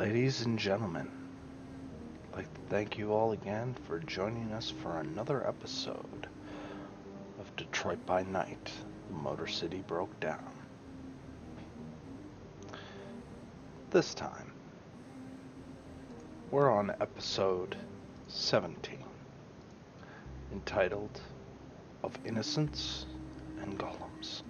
Ladies and gentlemen, I'd like to thank you all again for joining us for another episode of Detroit by Night, The Motor City Broke Down. This time, we're on episode 17, entitled Of Innocence and Golems.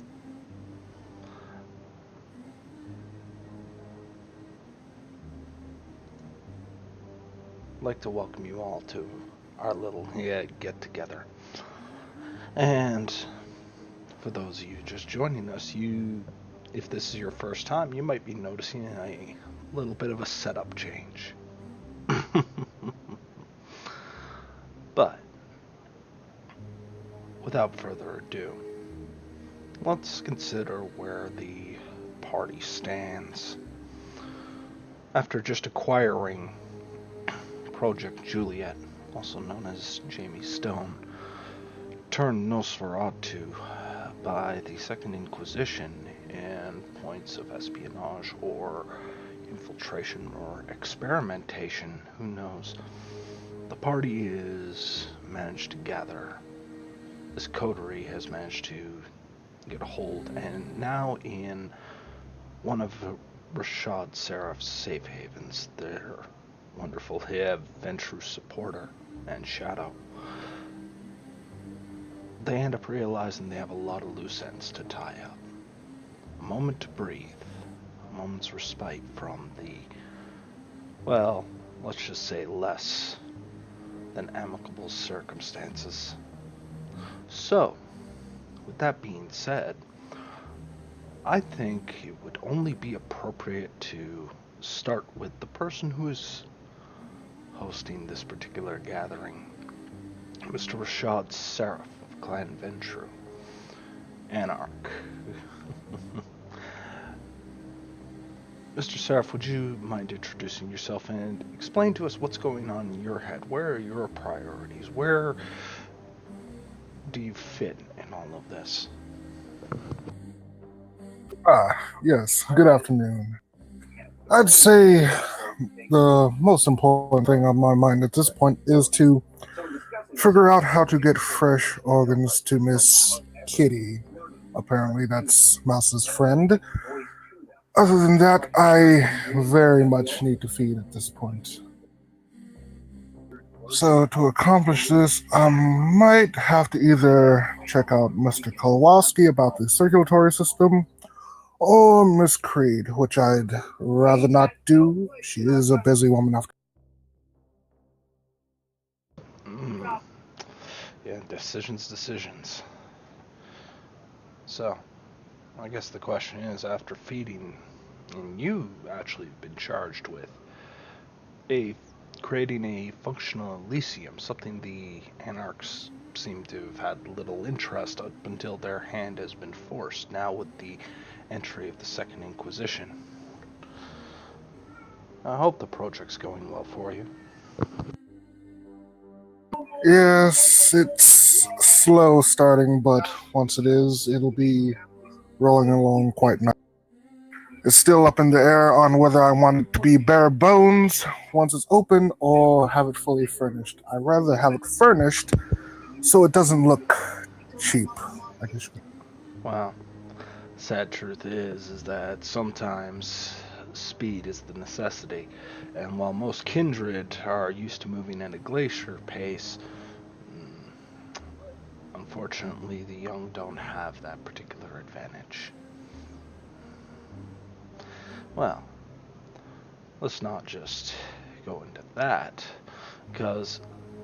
I'd like to welcome you all to our little get-together. And for those of you just joining us, if this is your first time, you might be noticing a little bit of a setup change. But without further ado, let's consider where the party stands. After just acquiring Project Juliet, also known as Jamie Stone, turned Nosferatu by the Second Inquisition in points of espionage or infiltration or experimentation, who knows. The party is managed to gather. This coterie has managed to get a hold, and now in one of Rashad Seraph's safe havens, their wonderful Ventru supporter and Shadow, they end up realizing they have a lot of loose ends to tie up. A moment to breathe, a moment's respite from the, well, let's just say less than amicable circumstances. So, with that being said, I think it would only be appropriate to start with the person who is hosting this particular gathering, Mr. Rashad Seraph of Clan Ventru, Anarch. Mr. Seraph, would you mind introducing yourself and explain to us what's going on in your head? Where are your priorities? Where do you fit in all of this? Yes, good afternoon. I'd say the most important thing on my mind at this point is to figure out how to get fresh organs to Miss Kitty. Apparently, that's Mouse's friend. Other than that, I very much need to feed at this point. So, to accomplish this, I might have to either check out Mr. Kowalski about the circulatory system, or Miss Creed, which I'd rather not do. She is a busy woman after. Yeah, decisions. So, I guess the question is, after feeding, and you actually have been charged with creating a functional Elysium, something the Anarchs seem to have had little interest up until their hand has been forced, now with the entry of the Second Inquisition. I hope the project's going well for you. Yes, it's slow starting, but once it is, it'll be rolling along quite nice. It's still up in the air on whether I want it to be bare bones once it's open or have it fully furnished. I'd rather have it furnished so it doesn't look cheap, I guess. Well, sad truth is that sometimes speed is the necessity, and while most kindred are used to moving at a glacier pace, unfortunately the young don't have that particular advantage. Well, let's not just go into that, because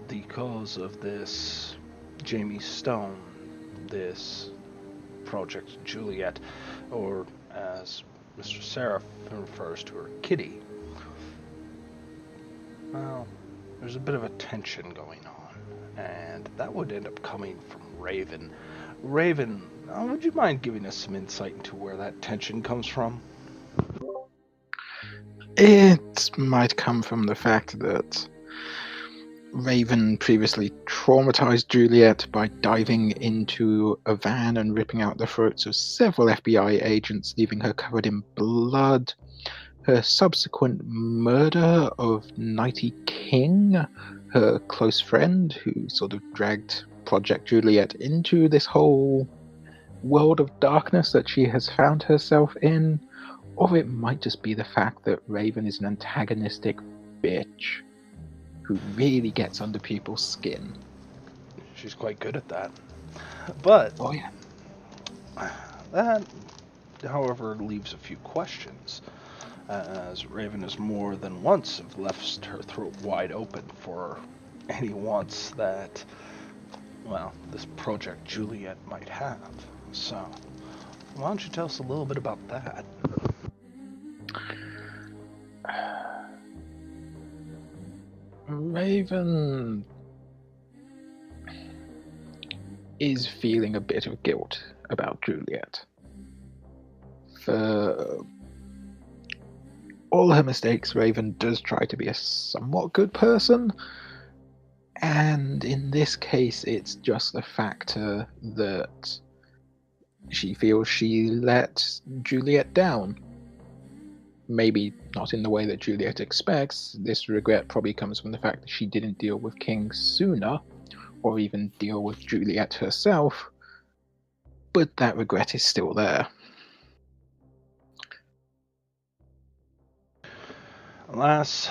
the cause of this Jamie Stone, this Project Juliet, or as Mr. Seraph refers to her, Kitty, well, there's a bit of a tension going on, and that would end up coming from Raven. Raven, would you mind giving us some insight into where that tension comes from? It might come from the fact that Raven previously traumatized Juliet by diving into a van and ripping out the throats of several FBI agents, leaving her covered in blood. her subsequent murder of Nighty King, her close friend, who sort of dragged Project Juliet into this whole world of darkness that she has found herself in, or it might just be the fact that Raven is an antagonistic bitch who really gets under people's skin. She's quite good at that. But Oh yeah. that, however, leaves a few questions, as Raven has more than once have left her throat wide open for any wants that, well, this Project Juliet might have. So, why don't you tell us a little bit about that? Raven is feeling a bit of guilt about Juliet. For all her mistakes, Raven does try to be a somewhat good person, and in this case, it's just the factor that she feels she let Juliet down. Maybe not in the way that Juliet expects. This regret probably comes from the fact that she didn't deal with King sooner, or even deal with Juliet herself, but that regret is still there. Alas,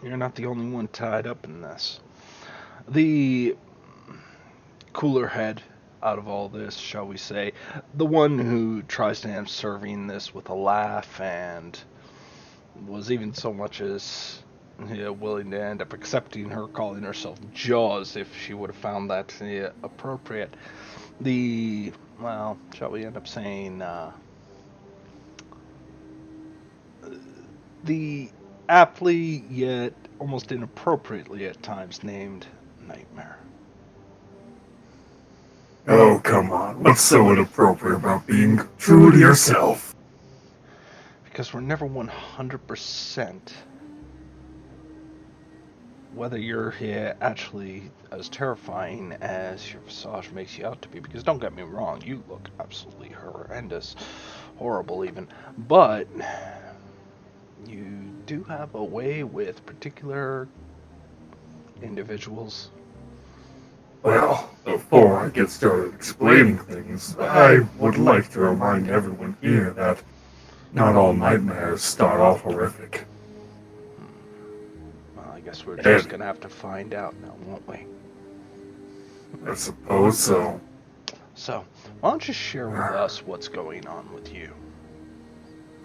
you're not the only one tied up in this. The cooler head out of all this, shall we say, the one who tries to end serving this with a laugh and was even so much as willing to end up accepting her calling herself Jaws if she would have found that appropriate. The, well, shall we end up saying, the aptly yet almost inappropriately at times named Nightmare. Oh, come on. What's so inappropriate about being true to yourself? Because we're never 100% whether you're actually as terrifying as your visage makes you out to be. Because don't get me wrong, you look absolutely horrendous, horrible even. But you do have a way with particular individuals. Well, before I get started explaining things, I would like to remind everyone here that not all nightmares start off horrific. Well, I guess we're just gonna have to find out now, won't we? I suppose so. So, why don't you share with us what's going on with you?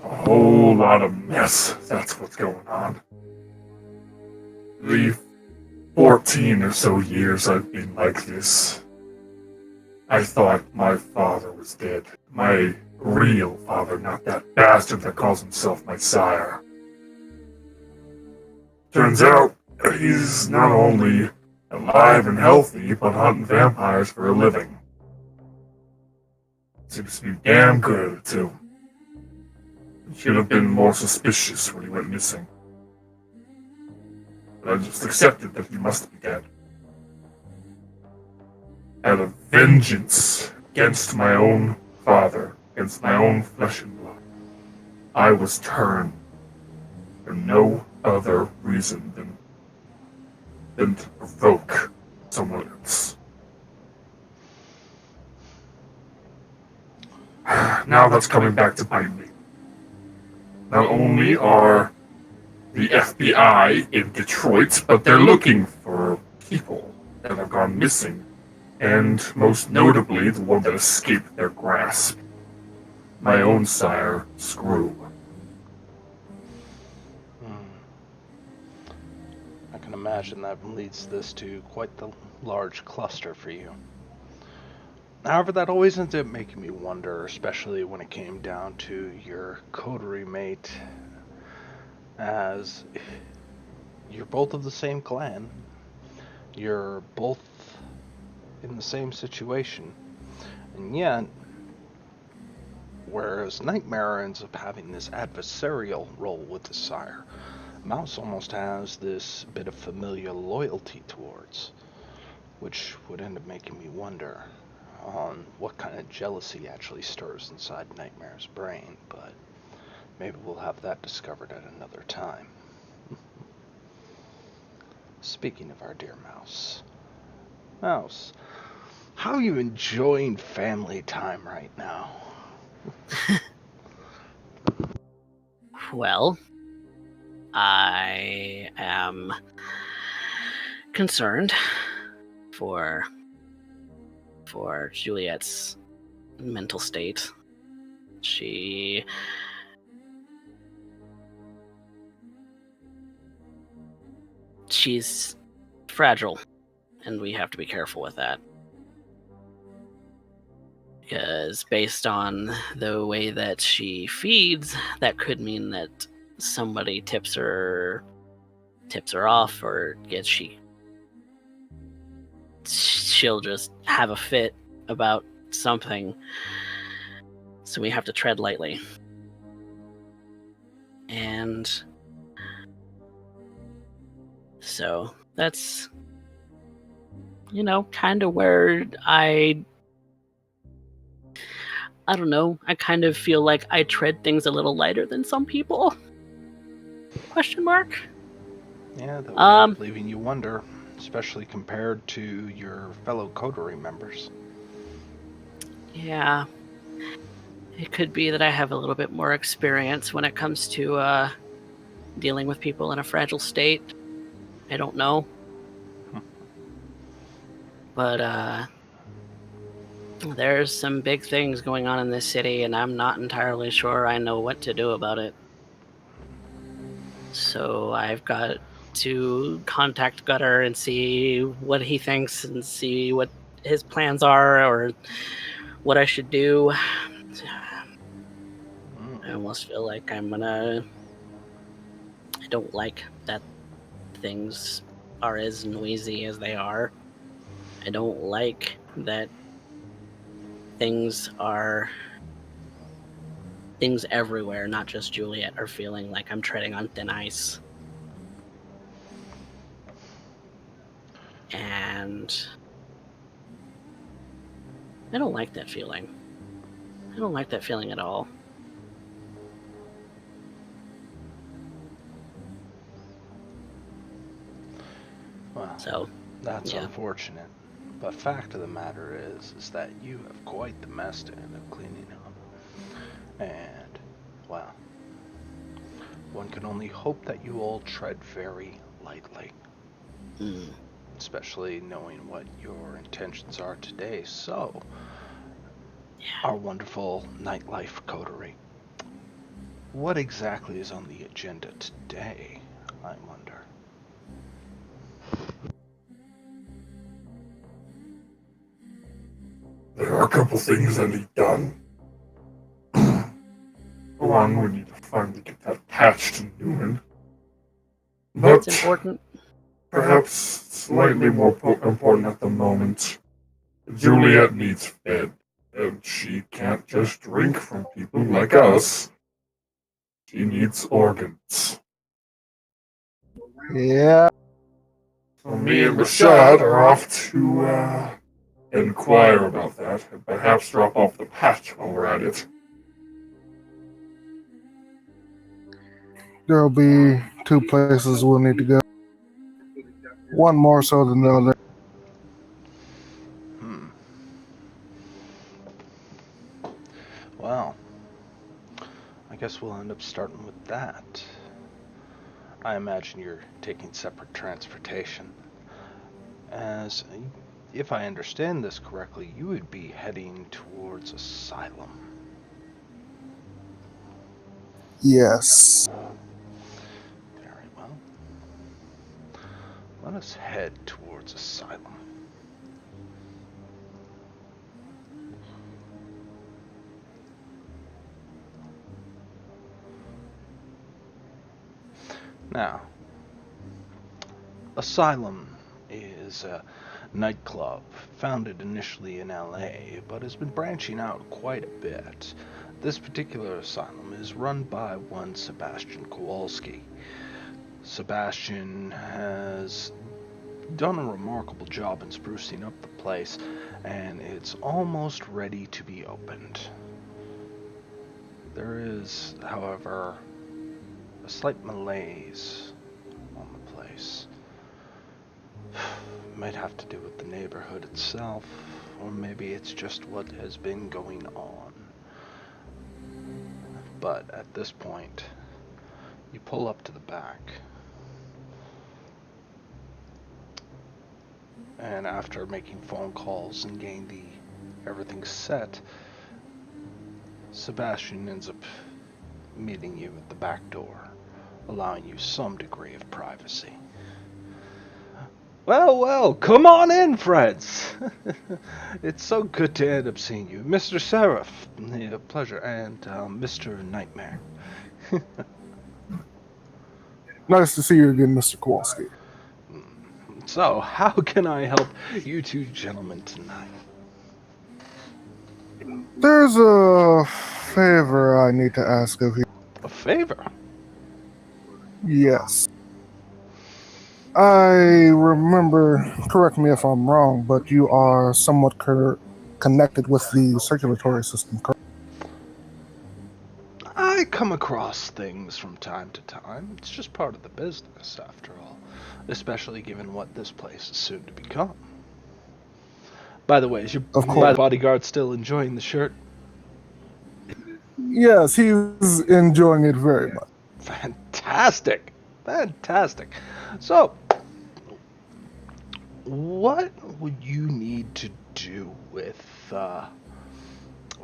A whole lot of mess, that's what's going on. The 14 or so years I've been like this, I thought my father was dead. My real father, not that bastard that calls himself my sire. Turns out, he's not only alive and healthy, but hunting vampires for a living. Seems to be damn good at it, too. Should have been more suspicious when he went missing. But I just accepted that he must be dead. Out of vengeance against my own father, against my own flesh and blood, I was turned for no other reason than to provoke someone else. Now that's coming back to bite me. Not only are the FBI in Detroit, but they're looking for people that have gone missing, and most notably the one that escaped their grasp. My own sire, Screw. I can imagine that leads this to quite the large cluster for you. However, that always ends up making me wonder, especially when it came down to your coterie mate, as you're both of the same clan, you're both in the same situation, and yet, whereas Nightmare ends up having this adversarial role with the sire, Mouse almost has this bit of familial loyalty towards, which would end up making me wonder on what kind of jealousy actually stirs inside Nightmare's brain. But maybe we'll have that discovered at another time. Speaking of our dear Mouse. Mouse, how are you enjoying family time right now? Well, I am concerned for Juliet's mental state. She's fragile, and we have to be careful with that. Because based on the way that she feeds, that could mean that somebody tips her off, or she'll just have a fit about something. So we have to tread lightly. And so that's, kind of where I don't know, I kind of feel like I tread things a little lighter than some people. Question mark? Yeah, that would be leaving you wonder, especially compared to your fellow coterie members. Yeah. It could be that I have a little bit more experience when it comes to dealing with people in a fragile state. I don't know. But there's some big things going on in this city, and I'm not entirely sure I know what to do about it. So I've got to contact Gutter and see what he thinks and see what his plans are or what I should do. I almost feel like I don't like that things are as noisy as they are. I don't like that things everywhere, not just Juliet, are feeling like I'm treading on thin ice. And I don't like that feeling. I don't like that feeling at all. Well, So that's yeah. unfortunate. But fact of the matter is that you have quite the mess to end up cleaning up. And, well, one can only hope that you all tread very lightly. Especially knowing what your intentions are today. So, our wonderful nightlife coterie. What exactly is on the agenda today, I wonder? There are a couple things that need done. For one, we need to finally get that patch to Newman. That's important. Perhaps slightly more important at the moment. Juliet needs fed, and she can't just drink from people like us. She needs organs. Yeah. So me and Rashad are off to inquire about that, and perhaps drop off the patch while we're at it. There'll be two places we'll need to go. One more so than the other. Well, I guess we'll end up starting with that. I imagine you're taking separate transportation. As, if I understand this correctly, you would be heading towards Asylum. Yes. Very well. Let us head towards Asylum. Now, Asylum is a nightclub founded initially in LA, but has been branching out quite a bit. This particular asylum is run by one Sebastian Kowalski. Sebastian has done a remarkable job in sprucing up the place, and it's almost ready to be opened. There is, however, a slight malaise on the place. Might have to do with the neighborhood itself, or maybe it's just what has been going on. But at this point, you pull up to the back, and after making phone calls and getting everything set, Sebastian ends up meeting you at the back door, allowing you some degree of privacy. Well, come on in, friends. It's so good to end up seeing you. Mr. Seraph, a pleasure, and Mr. Nightmare. Nice to see you again, Mr. Kowalski. So, how can I help you two gentlemen tonight? There's a favor I need to ask of you. A favor? Yes. I remember, correct me if I'm wrong, but you are somewhat connected with the circulatory system, correct? I come across things from time to time. It's just part of the business, after all. Especially given what this place is soon to become. By the way, is your bodyguard still enjoying the shirt? Yes, he's enjoying it very much. Fantastic! So, what would you need to do with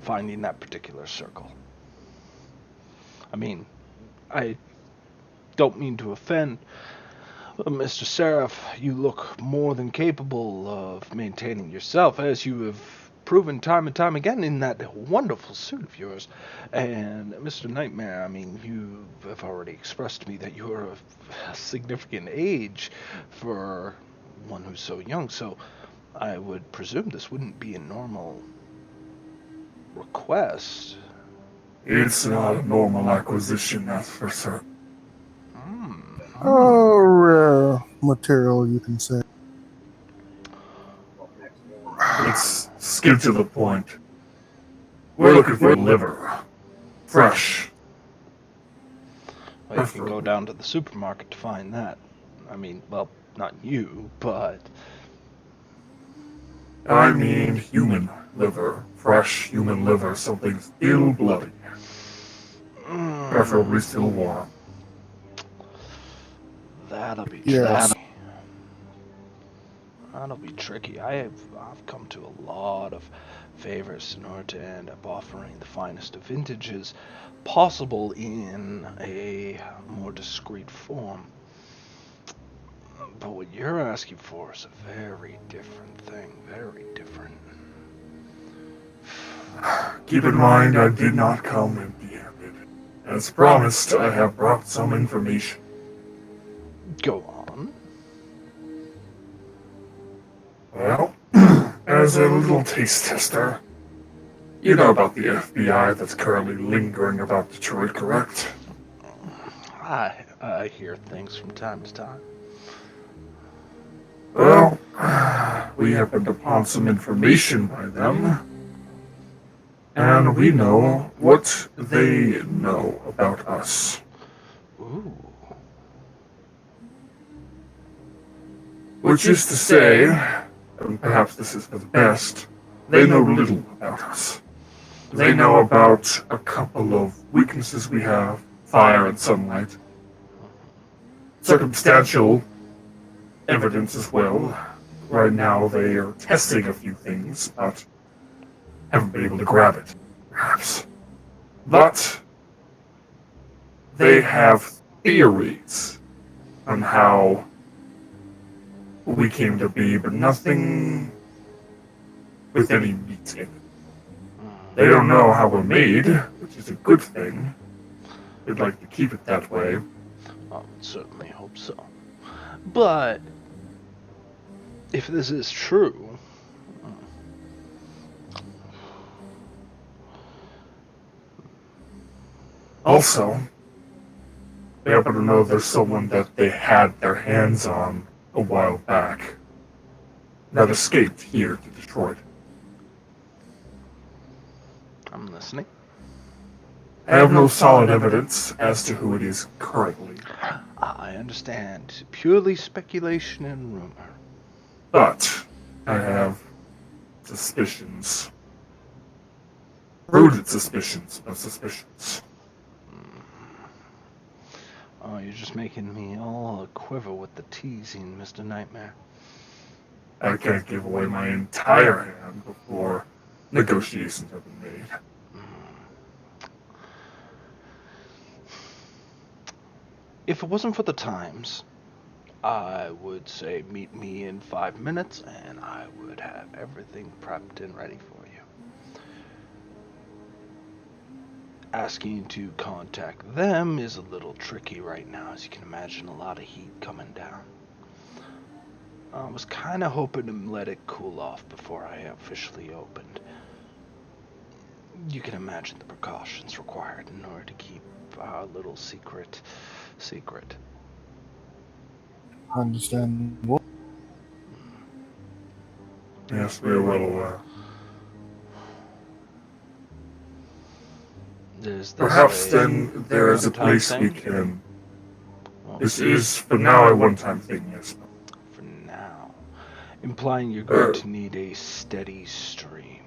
finding that particular circle? I mean, I don't mean to offend, Mr. Seraph. You look more than capable of maintaining yourself, as you have proven time and time again in that wonderful suit of yours. And Mr. Nightmare, I mean, you have already expressed to me that you are of a significant age for one who's so young, so I would presume this wouldn't be a normal request. It's not a normal acquisition, that's for certain. A rare material, you can say. Let's skip to the point. We're looking for liver. Fresh. Well, you can go down to the supermarket to find that. I mean, well, not you, but... I mean human liver. Fresh human liver, something still bloody. Preferably still warm. That'll be Yes. tricky. That'll be tricky. I've come to a lot of favors in order to end up offering the finest of vintages possible in a more discreet form. But what you're asking for is a very different thing. Very different. Keep in mind, I did not come empty-handed. As promised, I have brought some information. Go on. Well, as a little taste tester, you know about the FBI that's currently lingering about Detroit, correct? I hear things from time to time. Well, we happened upon some information by them, and we know what they know about us. Ooh. Which is to say, and perhaps this is for the best, they know little about us. They know about a couple of weaknesses we have, fire and sunlight. Circumstantial evidence as well. Right now they are testing a few things, but haven't been able to grab it, perhaps. But they have theories on how we came to be, but nothing with any meat in it. They don't know how we're made, which is a good thing. They'd like to keep it that way. I would certainly hope so. But if this is true, also, they happen to know there's someone that they had their hands on a while back that escaped here to Detroit. I'm listening. I have no solid evidence as to who it is currently, I understand. Purely speculation and rumor. but I have suspicions. Rooted suspicions of suspicions. Oh, you're just making me all a quiver with the teasing, Mr. Nightmare. I can't give away my entire hand before negotiations have been made. If it wasn't for the times, I would say meet me in 5 minutes and I would have everything prepped and ready for you. Asking to contact them is a little tricky right now, as you can imagine, a lot of heat coming down. I was kind of hoping to let it cool off before I officially opened. You can imagine the precautions required in order to keep our little secret. Understandable. Yes, we are well aware. There's this Perhaps then there is a one-time place we thing? can. Well, This is, for now, a one-time thing, yes. for now. Implying you're going to need a steady stream.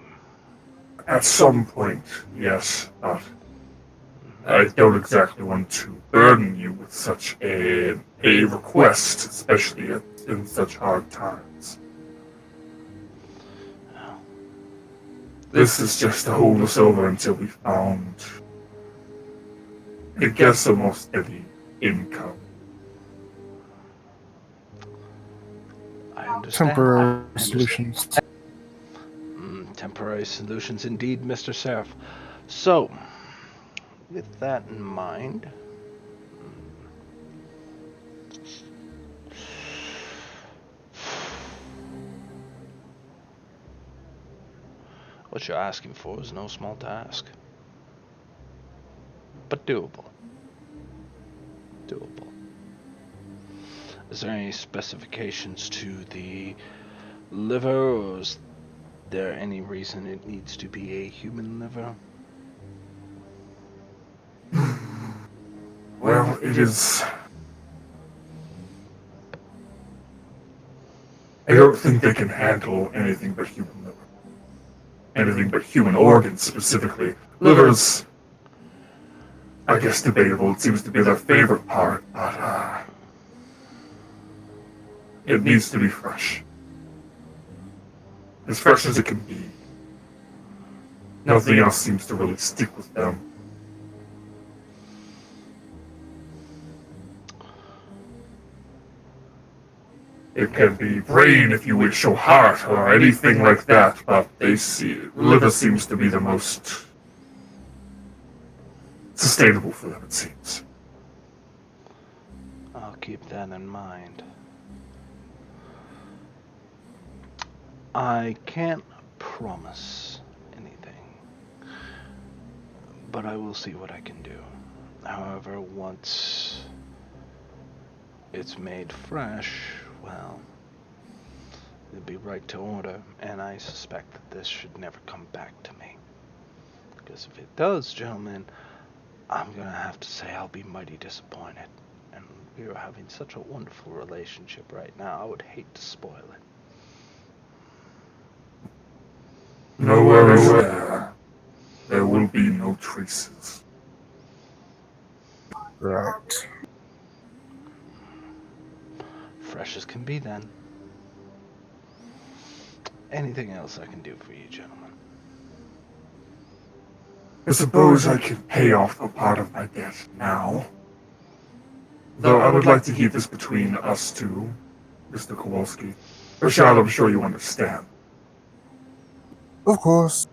At some point, yes, but I don't exactly want to burden you with such a request, especially in such hard times. Well, This is just to hold us over until we found, I guess, a more steady income. I understand. Temporary solutions. Temporary solutions indeed, Mr. Seraph. So, with that in mind, what you're asking for is no small task. But doable. Doable. Is there any specifications to the liver, or is there any reason it needs to be a human liver? Well, it is. I don't think they can handle anything but human liver. Anything but human organs, specifically. Livers, I guess, debatable. It seems to be their favorite part, but it needs to be fresh. As fresh as it can be. Nothing else seems to really stick with them. It can be brain if you wish, or heart, or anything like that, but liver seems to be the most sustainable for them, it seems. I'll keep that in mind. I can't promise anything, but I will see what I can do. However, once it's made fresh, well, it'll be right to order, and I suspect that this should never come back to me. Because if it does, gentlemen, I'm gonna have to say I'll be mighty disappointed. And we are having such a wonderful relationship right now, I would hate to spoil it. No worries there. There will be no traces. Right. Fresh as can be then. Anything else I can do for you, gentlemen? I suppose I can pay off a part of my debt now. Though I would like to keep this between us two, Mr. Kowalski. Rashad, I'm sure you understand. Of course.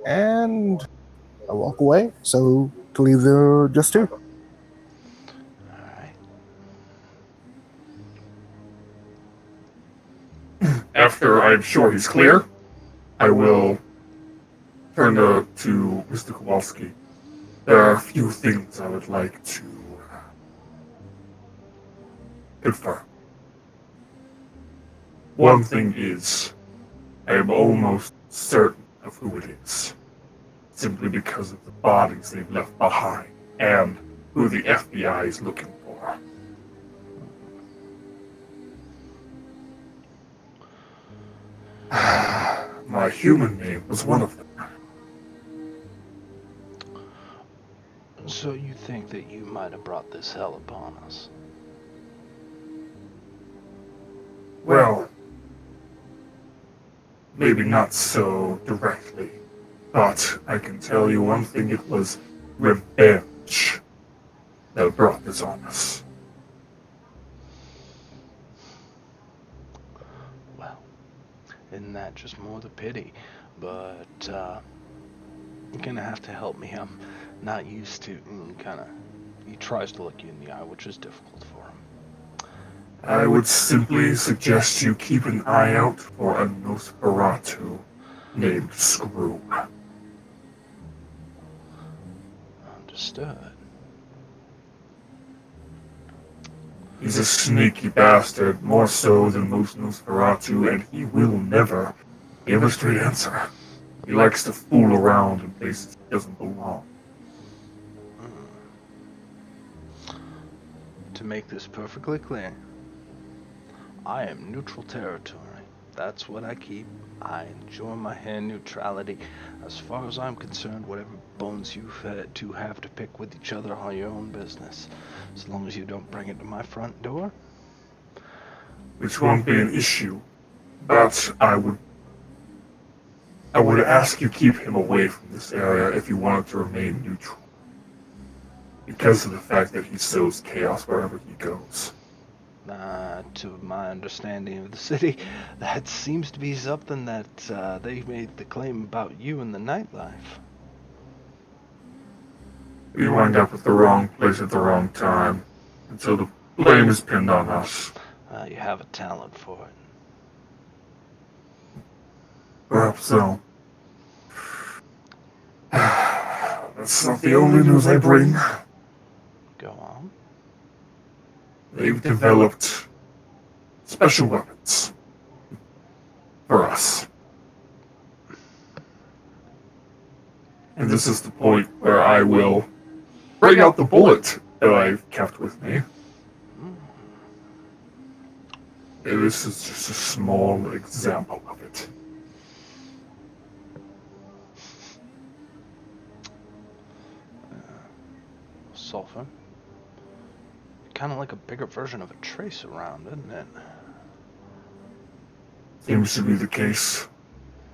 And I walk away, so to leave the just two. Alright. After I'm sure he's clear, I will turn to Mr. Kowalski. There are a few things I would like to confirm. One thing is, I am almost certain of who it is. simply because of the bodies they've left behind and who the FBI is looking for. My human name was one of them. So you think that you might have brought this hell upon us? Well, maybe not so directly, but I can tell you one thing, it was revenge that brought this on us. Well, isn't that just more the pity? But, you're gonna have to help me. I'm not used to, he tries to look you in the eye, which is difficult for him. I would simply suggest you keep an eye out for a Nosferatu named Screw. Understood. He's a sneaky bastard, more so than most Nosferatu, and he will never give a straight answer. He likes to fool around in places he doesn't belong. To make this perfectly clear, I am neutral territory. That's what I keep. I enjoy my hand neutrality. As far as I'm concerned, whatever bones you two have to pick with each other are your own business. As long as you don't bring it to my front door. Which won't be an issue, but I would ask you keep him away from this area if you want it to remain neutral. Because of the fact that he sows chaos wherever he goes. To my understanding of the city, that seems to be something that they made the claim about you in the nightlife. We wind up at the wrong place at the wrong time, until the blame is pinned on us. You have a talent for it. Perhaps so. That's not the only news I bring. Go on. They've developed special weapons for us. And this is the point where I will bring out the bullet that I've kept with me. And this is just a small example of it. Sulfur. Kind of like a bigger version of a trace around, isn't it? Seems to be the case.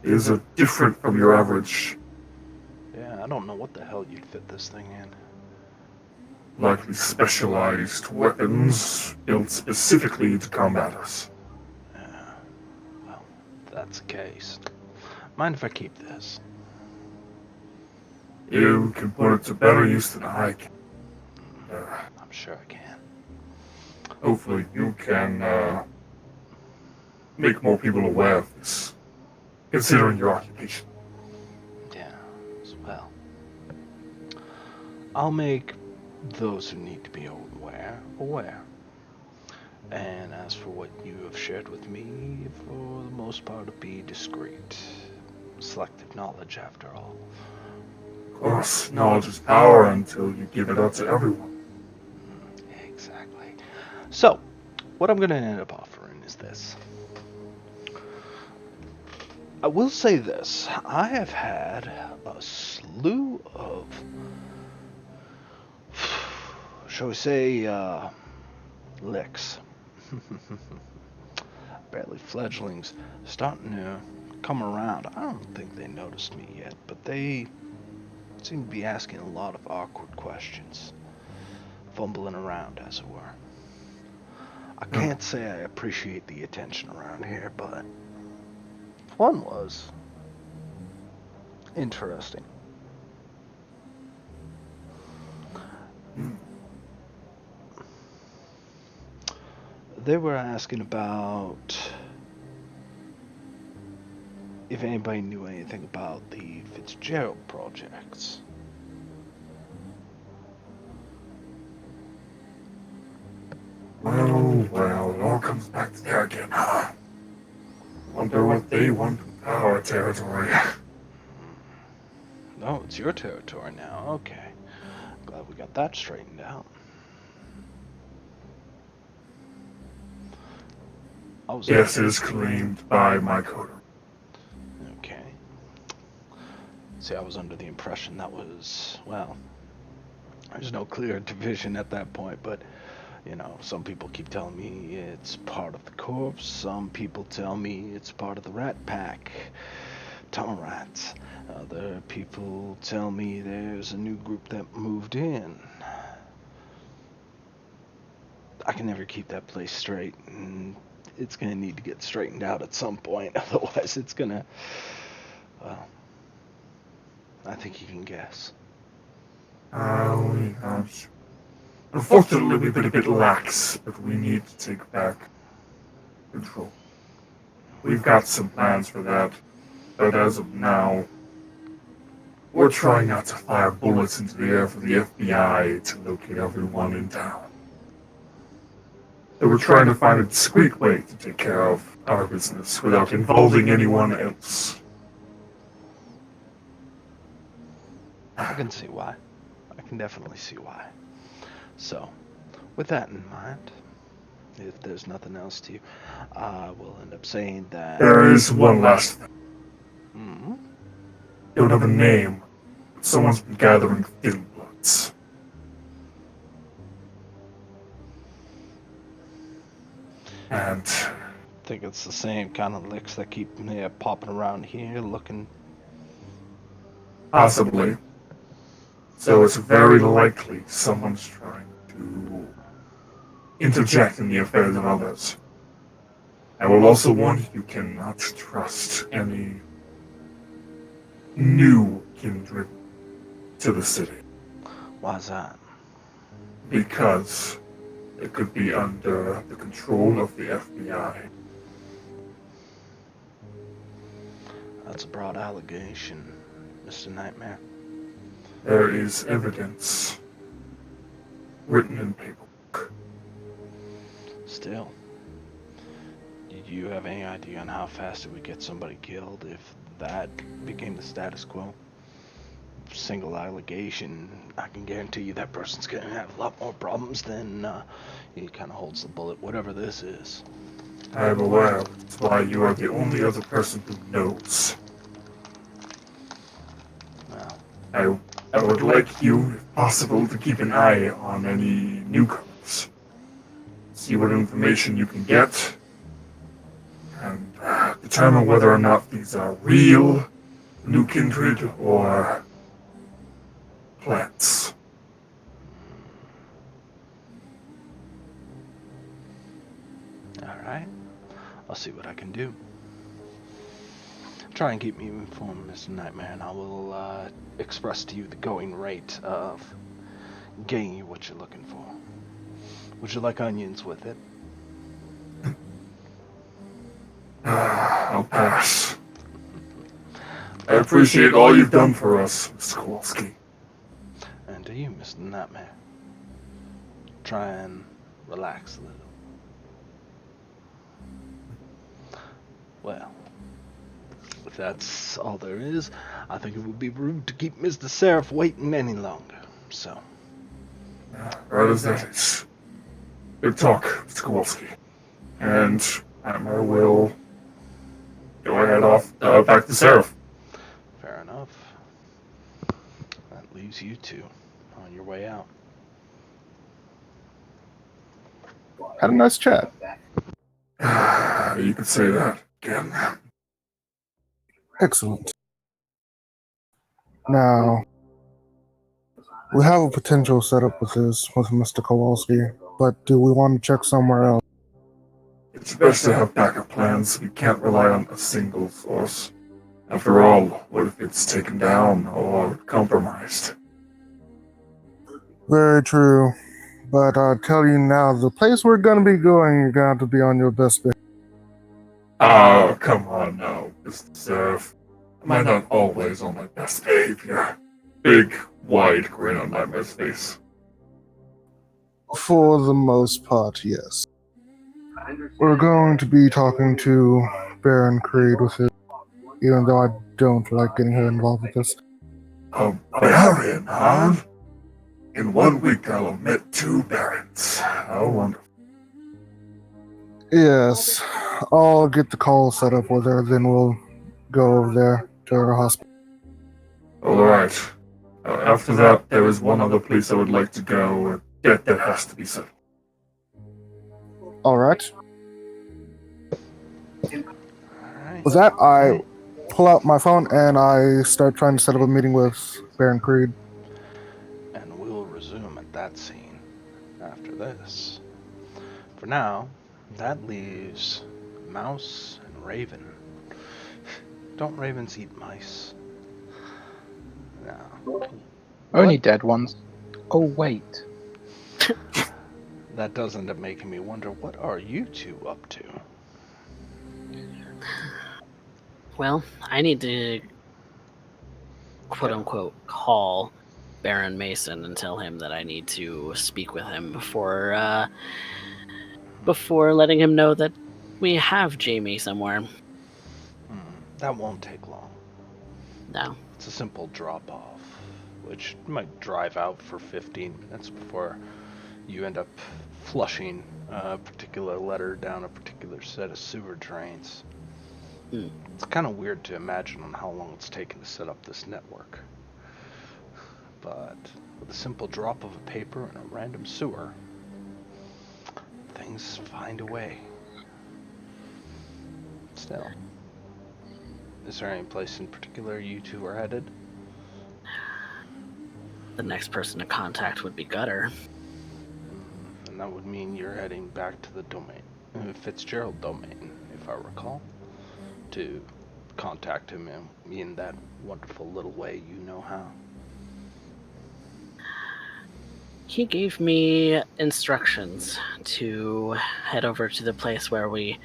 It is a different from your average. Yeah, I don't know what the hell you'd fit this thing in. Likely specialized weapons built specifically to combat us. Yeah. Well, if that's the case. Mind if I keep this? You can put it to better use than I can. I'm sure I can. Hopefully you can make more people aware of this, considering your occupation. Yeah, as well. I'll make those who need to be aware. And as for what you have shared with me, for the most part, it'll be discreet. Selective knowledge, after all. Of course, knowledge is power until you give it out to everyone. Exactly. So, what I'm going to end up offering is this. I will say this. I have had a slew of, shall we say, licks. Barely fledglings starting to come around. I don't think they noticed me yet, but they seem to be asking a lot of awkward questions. Fumbling around, as it were. I can't say I appreciate the attention around here, but one was interesting. They were asking about if anybody knew anything about the Fitzgerald projects. Well, it all comes back to there again, huh? Wonder what they want with our territory. Oh, it's your territory now. Okay. Glad we got that straightened out. I was Yes, it is claimed by my coder. Okay. See, I was under the impression that was, well, there's no clear division at that point, but, you know, some people keep telling me it's part of the corps, some people tell me it's part of the rat pack, tunnel rats. Other people tell me there's a new group that moved in. I can never keep that place straight, and it's gonna need to get straightened out at some point, otherwise it's gonna, well, I think you can guess. We have. Unfortunately, we've been a bit lax, but we need to take back control. We've got some plans for that, but as of now, we're trying not to fire bullets into the air for the FBI to locate everyone in town. So we're trying to find a discreet way to take care of our business without involving anyone else. I can see why. I can definitely see why. So, with that in mind, if there's nothing else to you, I will end up saying that. There is one last thing. Hmm? Don't have a name, but someone's been gathering thin bloods. And Think it's the same kind of licks that keep popping around here, looking. possibly. So it's very likely someone's trying to interject in the affairs of others. I will also warn you cannot trust any new kindred to the city. Why's that? Because it could be under the control of the FBI. That's a broad allegation, Mr. Nightmare. There is evidence written in paperwork. Still, did you have any idea on how fast it would get somebody killed if that became the status quo? Single allegation, I can guarantee you that person's gonna have a lot more problems than he kind of holds the bullet, whatever this is. I am aware. That's why you are the only other person who knows. Well, I would like you, if possible, to keep an eye on any newcomers. See what information you can get, and determine whether or not these are real new kindred or plants. alright. I'll see what I can do. Try and keep me informed, Mr. Nightmare, and I will express to you the going rate of getting you what you're looking for. Would you like onions with it? I'll pass. I appreciate all you've done for us, Mr. Kowalski. And to you, Mr. Nightmare. Try and relax a little. Well, if that's all there is, I think it would be rude to keep Mr. Seraph waiting any longer. So, Right as that is. Good talk, Mr. Kowalski. And Hammer will go ahead off back to Seraph. fair enough. That leaves you two on your way out. Had a nice chat. You could say that again. Excellent. Now, we have a potential setup with this, with Mr. Kowalski, but do we want to check somewhere else? It's best to have backup plans. We can't rely on a single source. After all, what if it's taken down or compromised? Very true. But I tell you now, the place we're going to be going, you're going to have to be on your best behavior. Oh, come on now, Mr. Seraph. Am I not always on my best behavior? Big, wide grin on my face. For the most part, yes. We're going to be talking to Baron Creed with it, even though I don't like getting her involved with this. A Baron, huh? In 1 week I'll have met 2 Barons. How wonderful. Yes, I'll get the call set up with her, then we'll go over there to her hospital. Alright. After that, there is one other place I would like to go. That has to be settled. Alright. Alright. With that, I pull out my phone and I start trying to set up a meeting with Baron Creed. And we'll resume at that scene after this. For now, that leaves Mouse and Raven. Don't ravens eat mice? No. Only What? dead ones. Oh, wait. That does end up making me wonder, what are you two up to? Well, I need to quote unquote call Baron Mason and tell him that I need to speak with him before letting him know that we have Jamie somewhere. That won't take long. No. It's a simple drop-off, which might drive out for 15 minutes before you end up flushing a particular letter down a particular set of sewer drains. It's kind of weird to imagine on how long it's taken to set up this network. But with a simple drop of a paper in a random sewer, things find a way. Still, is there any place in particular you two are headed? The next person to contact would be Gutter. And that would mean you're heading back to the domain, Fitzgerald domain, if I recall, to contact him in that wonderful little way you know how. He gave me instructions to head over to the place where we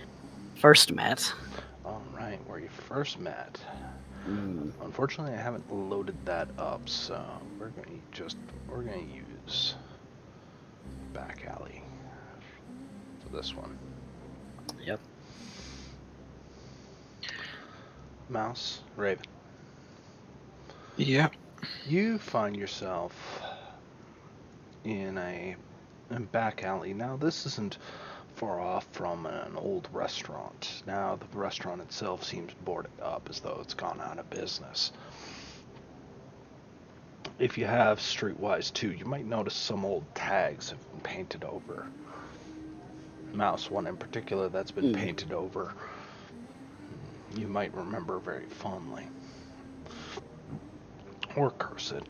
first met. Alright, where you first met. Unfortunately, I haven't loaded that up, so we're gonna use back alley for this one. Yep. Mouse, Raven. Yeah. You find yourself in a back alley. Now, this isn't far off from an old restaurant. Now, the restaurant itself seems boarded up as though it's gone out of business. If you have Streetwise 2, you might notice some old tags have been painted over. Mouse, one in particular that's been painted over, you might remember very fondly. Or curse it.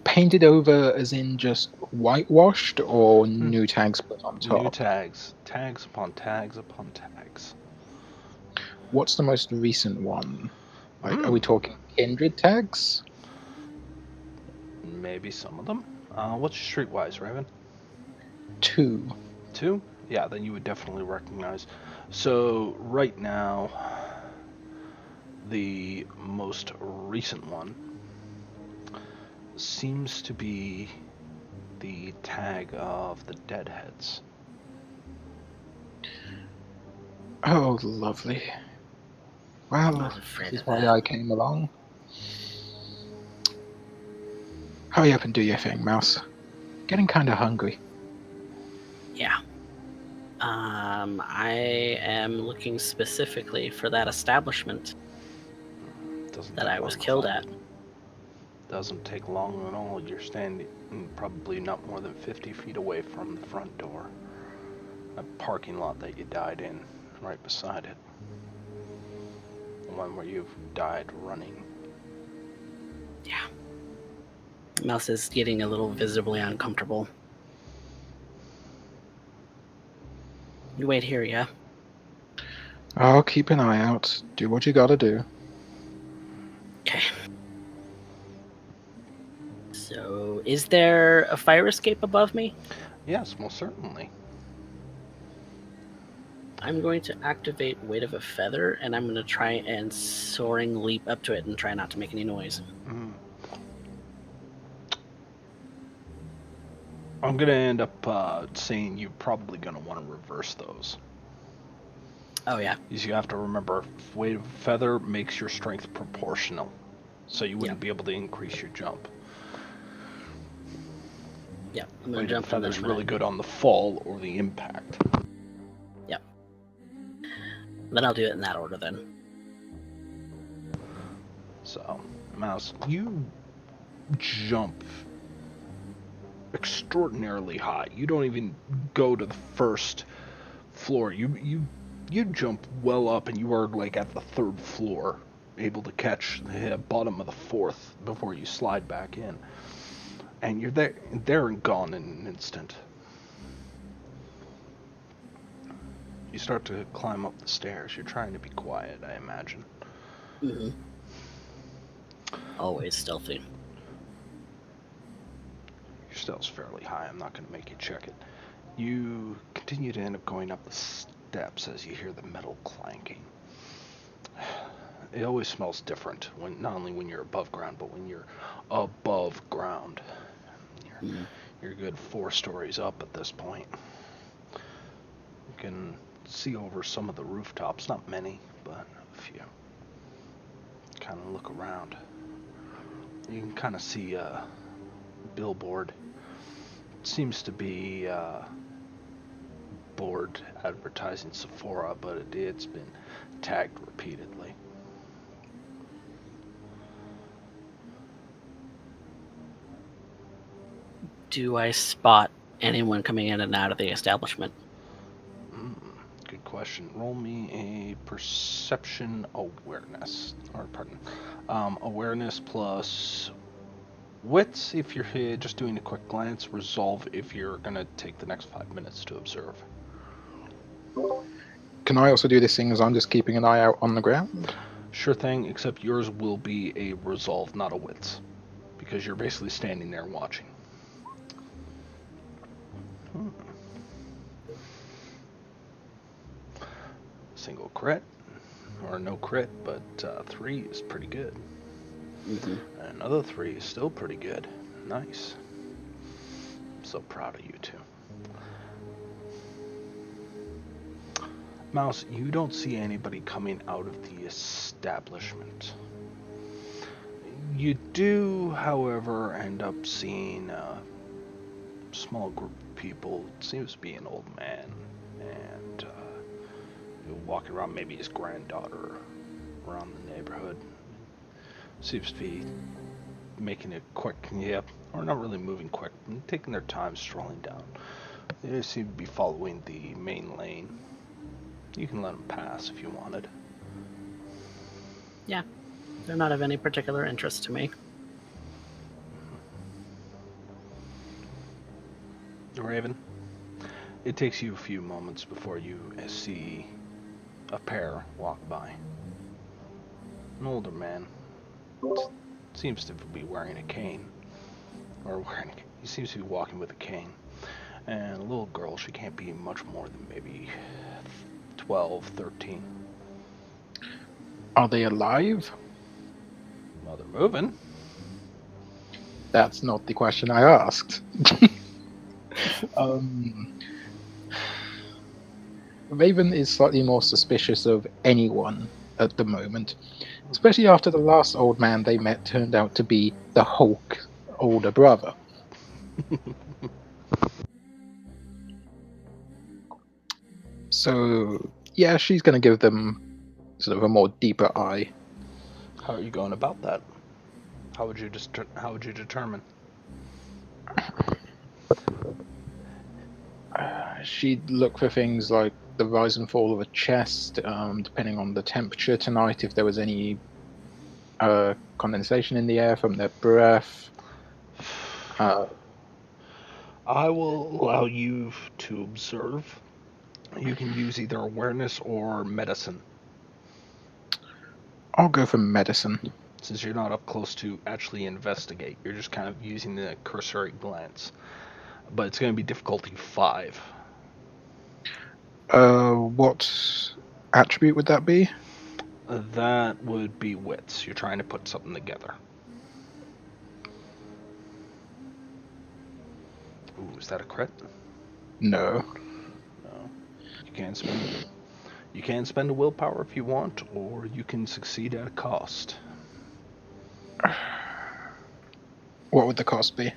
Painted over as in just whitewashed, or new tags put on top? New tags. Tags upon tags upon tags. What's the most recent one? Like, are we talking kindred tags? Maybe some of them. What's your Streetwise, Raven? 2. 2? Yeah, then you would definitely recognize. So, right now, the most recent one seems to be the tag of the Deadheads. Oh, lovely. Well, this is why I came along. Hurry up and do your thing, Mouse. Getting kinda hungry. Yeah. I am looking specifically for that establishment that I was killed at. Doesn't take long at all. You're standing probably not more than 50 feet away from the front door. A parking lot that you died in, right beside it. The one where you've died running. Yeah. Mouse is getting a little visibly uncomfortable. You wait here, yeah? I'll keep an eye out. Do what you gotta do. Okay. So, is there a fire escape above me? Yes, most certainly. I'm going to activate Weight of a Feather, and I'm going to try and soaring leap up to it and try not to make any noise. I'm going to end up saying you're probably going to want to reverse those. Oh yeah. You have to remember, weight of feather makes your strength proportional, so you wouldn't Yep. be able to increase your jump. Yep. I'm gonna Weight of jump and then feather's I'm really gonna. good on the fall or the impact. Yep. Then I'll do it in that order then. So, Mouse, you jump extraordinarily high. You don't even go to the first floor. You jump well up, and you are like at the third floor, able to catch the bottom of the fourth before you slide back in. And you're there and gone in an instant. You start to climb up the stairs. You're trying to be quiet, I imagine. Mm-hmm. Always stealthy. Your stealth's fairly high. I'm not going to make you check it. You continue to end up going up the steps as you hear the metal clanking. It always smells different, when not only when you're above ground, but when you're above ground. You're a good 4 stories up at this point. You can see over some of the rooftops, not many, but a few. Kind of look around. You can kind of see a billboard. It seems to be board advertising Sephora, but it's been tagged repeatedly. Do I spot anyone coming in and out of the establishment? Good question. Roll me a perception awareness, or pardon, awareness plus wits if you're just doing a quick glance. Resolve if you're gonna take the next 5 minutes to observe. Can I also do this thing as I'm just keeping an eye out on the ground? Sure thing, except yours will be a resolve, not a wits, because you're basically standing there watching. Single crit, or no crit, but 3 is pretty good. Mm-hmm. And another 3 is still pretty good. Nice. I'm so proud of you two. Mouse, you don't see anybody coming out of the establishment. You do, however, end up seeing a small group of people. It seems to be an old man, and walking around, maybe his granddaughter around the neighborhood. Seems to be making it quick, or not really moving quick, taking their time strolling down. They seem to be following the main lane. You can let them pass if you wanted. Yeah. They're not of any particular interest to me. Raven, it takes you a few moments before you see a pair walk by. An older man seems to be wearing a cane, he seems to be walking with a cane, and a little girl. She can't be much more than maybe 12, 13. Are they alive? Well, they're moving. That's not the question I asked. Raven is slightly more suspicious of anyone at the moment, especially after the last old man they met turned out to be the Hulk's older brother. So, yeah, she's going to give them sort of a more deeper eye. How are you going about that? How would you determine? She'd look for things like the rise and fall of a chest, depending on the temperature tonight, if there was any condensation in the air from their breath. I will allow you to observe. You can use either awareness or medicine, I'll go for medicine. since you're not up close to actually investigate. You're just kind of using the cursory glance. But it's going to be difficulty 5. What attribute would that be? That would be wits. You're trying to put something together. Ooh, is that a crit? No. No. You can't spend. You can spend a willpower if you want, or you can succeed at a cost. What would the cost be?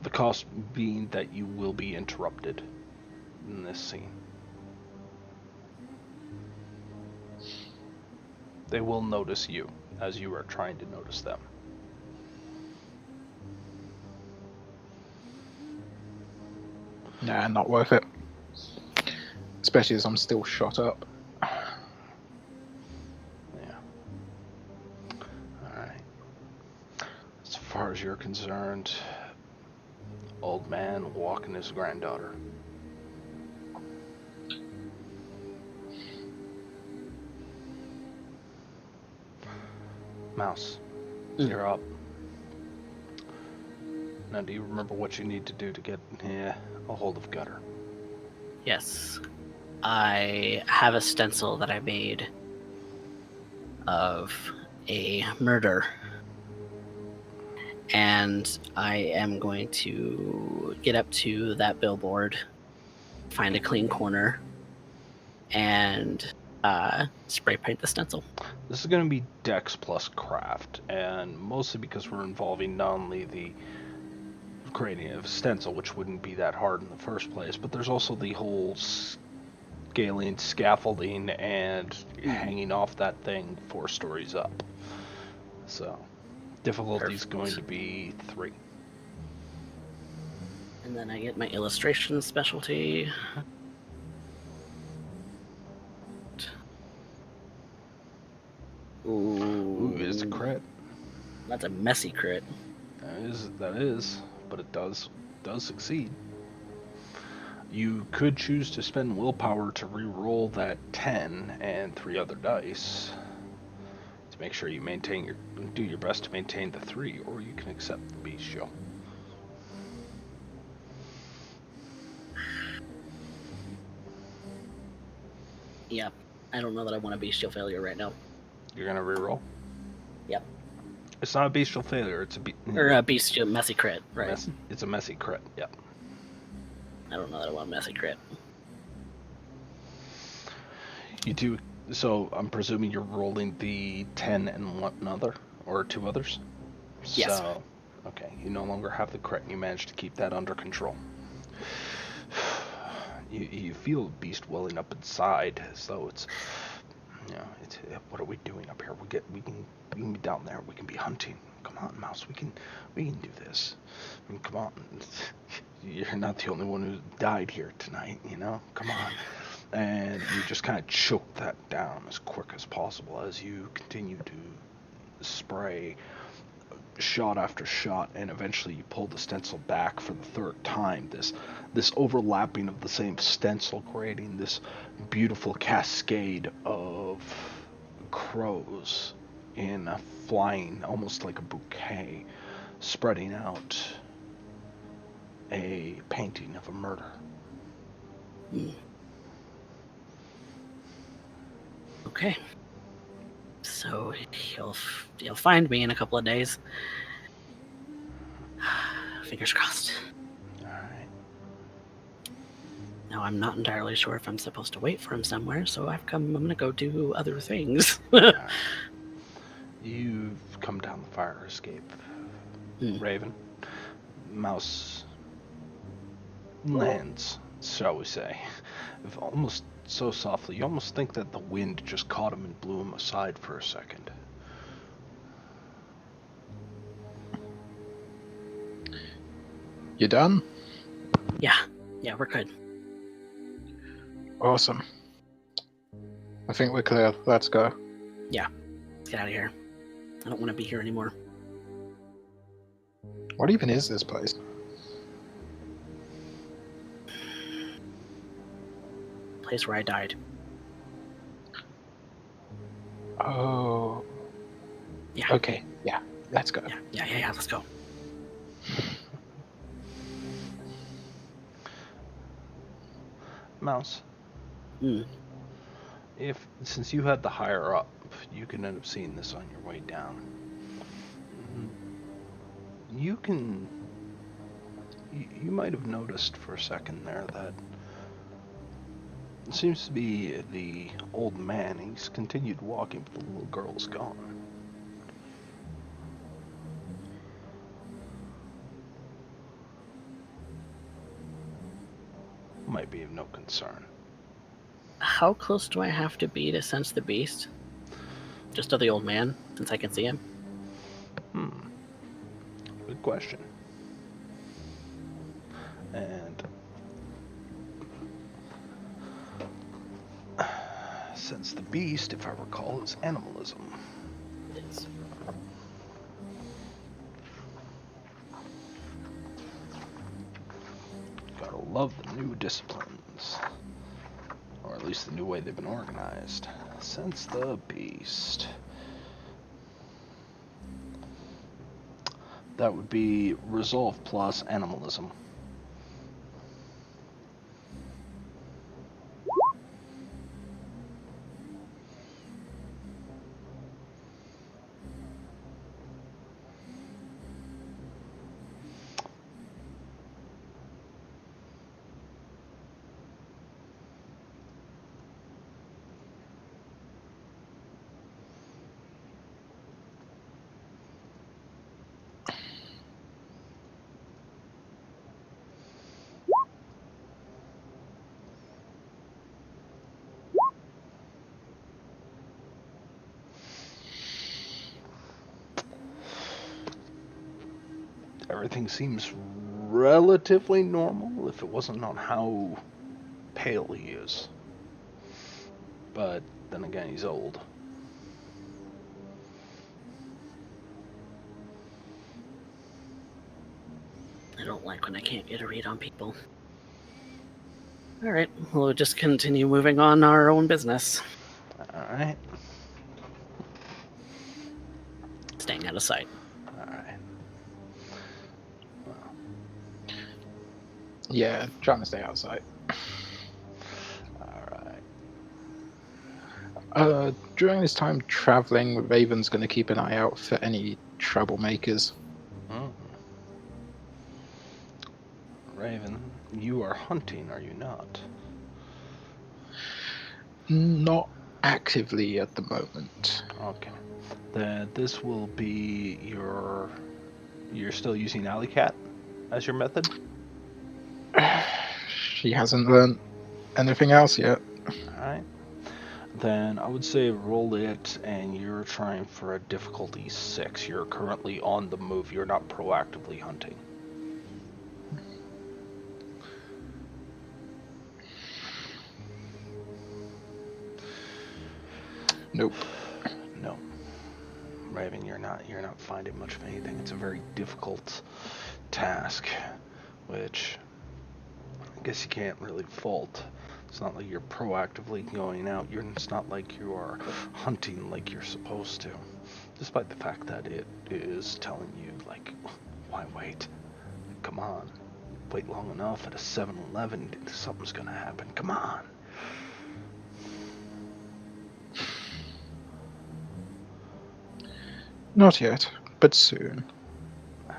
The cost being that you will be interrupted in this scene. They will notice you as you are trying to notice them. Nah, not worth it. Especially as I'm still shot up. Yeah. Alright. As far as you're concerned, old man walking his granddaughter. Mouse, you're up. Now, do you remember what you need to do to get a hold of Gutter? Yes. I have a stencil that I made of a murder. And I am going to get up to that billboard, find a clean corner, and spray paint the stencil. This is going to be Dex plus Craft, and mostly because we're involving not only the creating a stencil, which wouldn't be that hard in the first place, but there's also the whole scaling, scaffolding, and hanging off that thing 4 stories up. So, difficulty is going to be 3. And then I get my illustration specialty. Ooh, it's a crit. That's a messy crit. That is, but it does succeed. You could choose to spend willpower to re-roll that 10 and 3 other dice to make sure you do your best to maintain the 3, or you can accept the bestial. Yep. I don't know that I want a bestial failure right now. You're gonna re-roll? Yep. It's not a bestial failure, it's a bestial messy crit, right? It's a messy crit, yep. I don't know that I want a messy crit. You do, so I'm presuming you're rolling the 10 and one other, or 2 others? Yes. So, okay, you no longer have the crit, and you managed to keep that under control. You feel a beast welling up inside, as though it's, it's, what are we doing up here? We can be down there. We can be hunting. Come on, Mouse. We can do this. I mean, come on. You're not the only one who died here tonight. Come on. And you just kind of choke that down as quick as possible as you continue to spray shot after shot, and eventually you pull the stencil back for the 3rd time. This overlapping of the same stencil, creating this beautiful cascade of crows in a flying, almost like a bouquet, spreading out a painting of a murder. Okay. So he'll find me in a couple of days. Fingers crossed. Alright. Now I'm not entirely sure if I'm supposed to wait for him somewhere, so I'm gonna go do other things. Right. You've come down the fire escape, Raven. Mouse lands, shall we say, almost so softly, you almost think that the wind just caught him and blew him aside for a second. You done? Yeah, we're good. Awesome. I think we're clear. Let's go. Yeah, let's get out of here. I don't want to be here anymore. What even is this place? Place where I died. Oh. Yeah. Okay. Yeah. Let's go. Yeah. Let's go. Mouse. Mm. Since you had the higher up, you can end up seeing this on your way down. You can You might have noticed for a second there that it seems to be the old man. He's continued walking, but the little girl's gone. Might be of no concern. How close do I have to be to sense the beast? Just to the old man, since I can see him? Good question. And since the beast, if I recall, is animalism. It is. Gotta love the new disciplines. Or at least the new way they've been organized. Sense the beast. That would be resolve plus animalism. Everything seems relatively normal if it wasn't on how pale he is. But then again, he's old. I don't like when I can't get a read on people. Alright, we'll just continue moving on our own business. Alright. Staying out of sight. Alright. Yeah, trying to stay outside. Alright. During this time traveling, Raven's going to keep an eye out for any troublemakers. Raven, you are hunting, are you not? Not actively at the moment. Okay. Then this will be your... You're still using Alley Cat as your method? She hasn't learned anything else yet. Alright. Then I would say roll it, and you're trying for a difficulty 6. You're currently on the move. You're not proactively hunting. Nope. No. Raven, you're not finding much of anything. It's a very difficult task, which I guess you can't really fault. It's not like you're proactively going out. It's not like you are hunting like you're supposed to. Despite the fact that it is telling you, like, why wait? Come on. Wait long enough at a 7-Eleven, something's gonna happen. Come on. Not yet, but soon. Oh,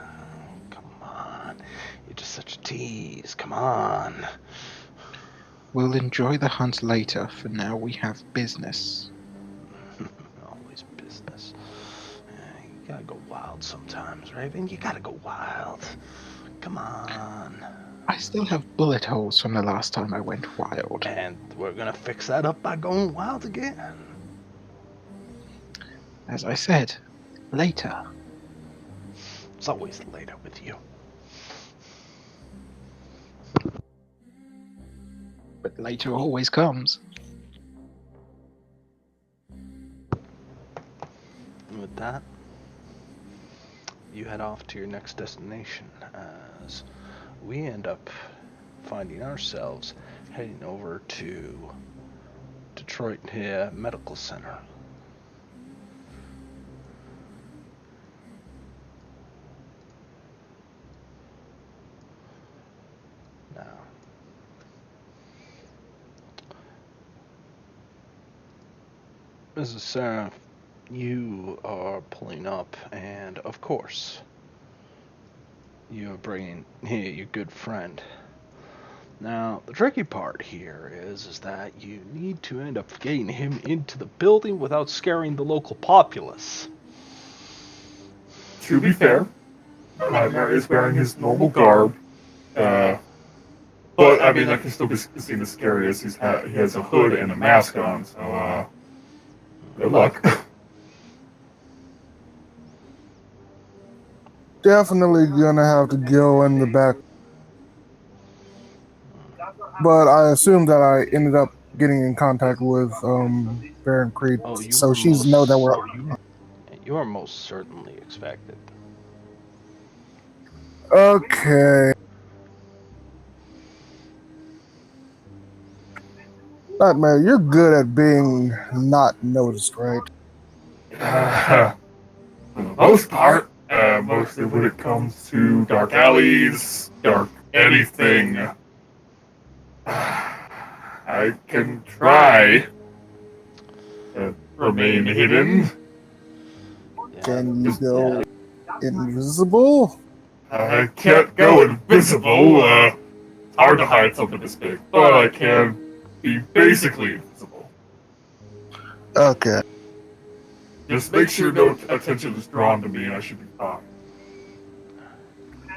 come on. You're just such a tease. Come on. We'll enjoy the hunt later. For now, we have business. Always business. You gotta go wild sometimes, Raven. You gotta go wild. Come on. I still have bullet holes from the last time I went wild. And we're gonna fix that up by going wild again. As I said, later. It's always later with you. But later always comes. And with that, you head off to your next destination as we end up finding ourselves heading over to Detroit Medical Center. Now, Mrs. Sarah, you are pulling up, and of course, you are bringing here your good friend. Now, the tricky part here is that you need to end up getting him into the building without scaring the local populace. To be fair, Nightmare is wearing his normal garb. But I mean, that can still be seen as scary as he has a hood and a mask on. So, good luck. Definitely gonna have to go in the back. But I assume that I ended up getting in contact with Baron Creed, Oh, you so were she's know that most we're. you are most certainly expected. Okay. Nightmare, you're good at being not noticed, right? For the most part, mostly when it comes to dark alleys, dark anything, I can try to remain hidden. Can you go invisible? I can't go invisible. It's hard to hide something this big, but I can be basically invisible. Okay. Just make sure no attention is drawn to me, and I should be fine.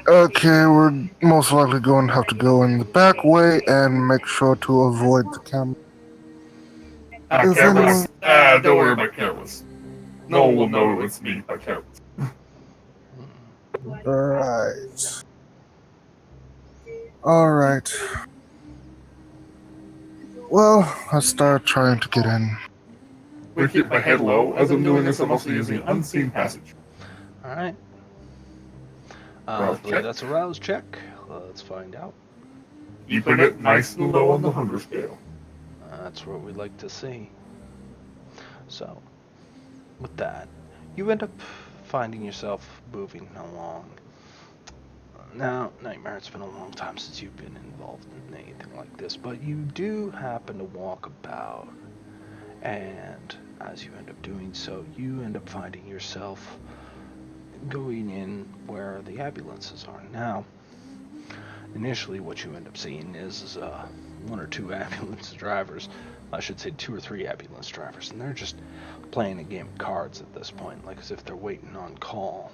Okay, we're most likely going to have to go in the back way and make sure to avoid the camera. If Cameras. Don't worry about cameras. No one will know it's me by cameras. Right. Alright. Well, I start trying to get in. We keep my head low. As I'm doing this, I'm also using an unseen passage. Alright. I Rouse believe check. that's a rouse check. Let's find out. Keeping it nice and low on the hunger scale. That's what we'd like to see. So, with that, you end up finding yourself moving along. Now, Nightmare, it's been a long time since you've been involved in anything like this, but you do happen to walk about, and as you end up doing so, you end up finding yourself going in where the ambulances are. Now, initially what you end up seeing is one or two ambulance drivers, I should say 2 or 3 ambulance drivers, and they're just playing a game of cards at this point, like as if they're waiting on call.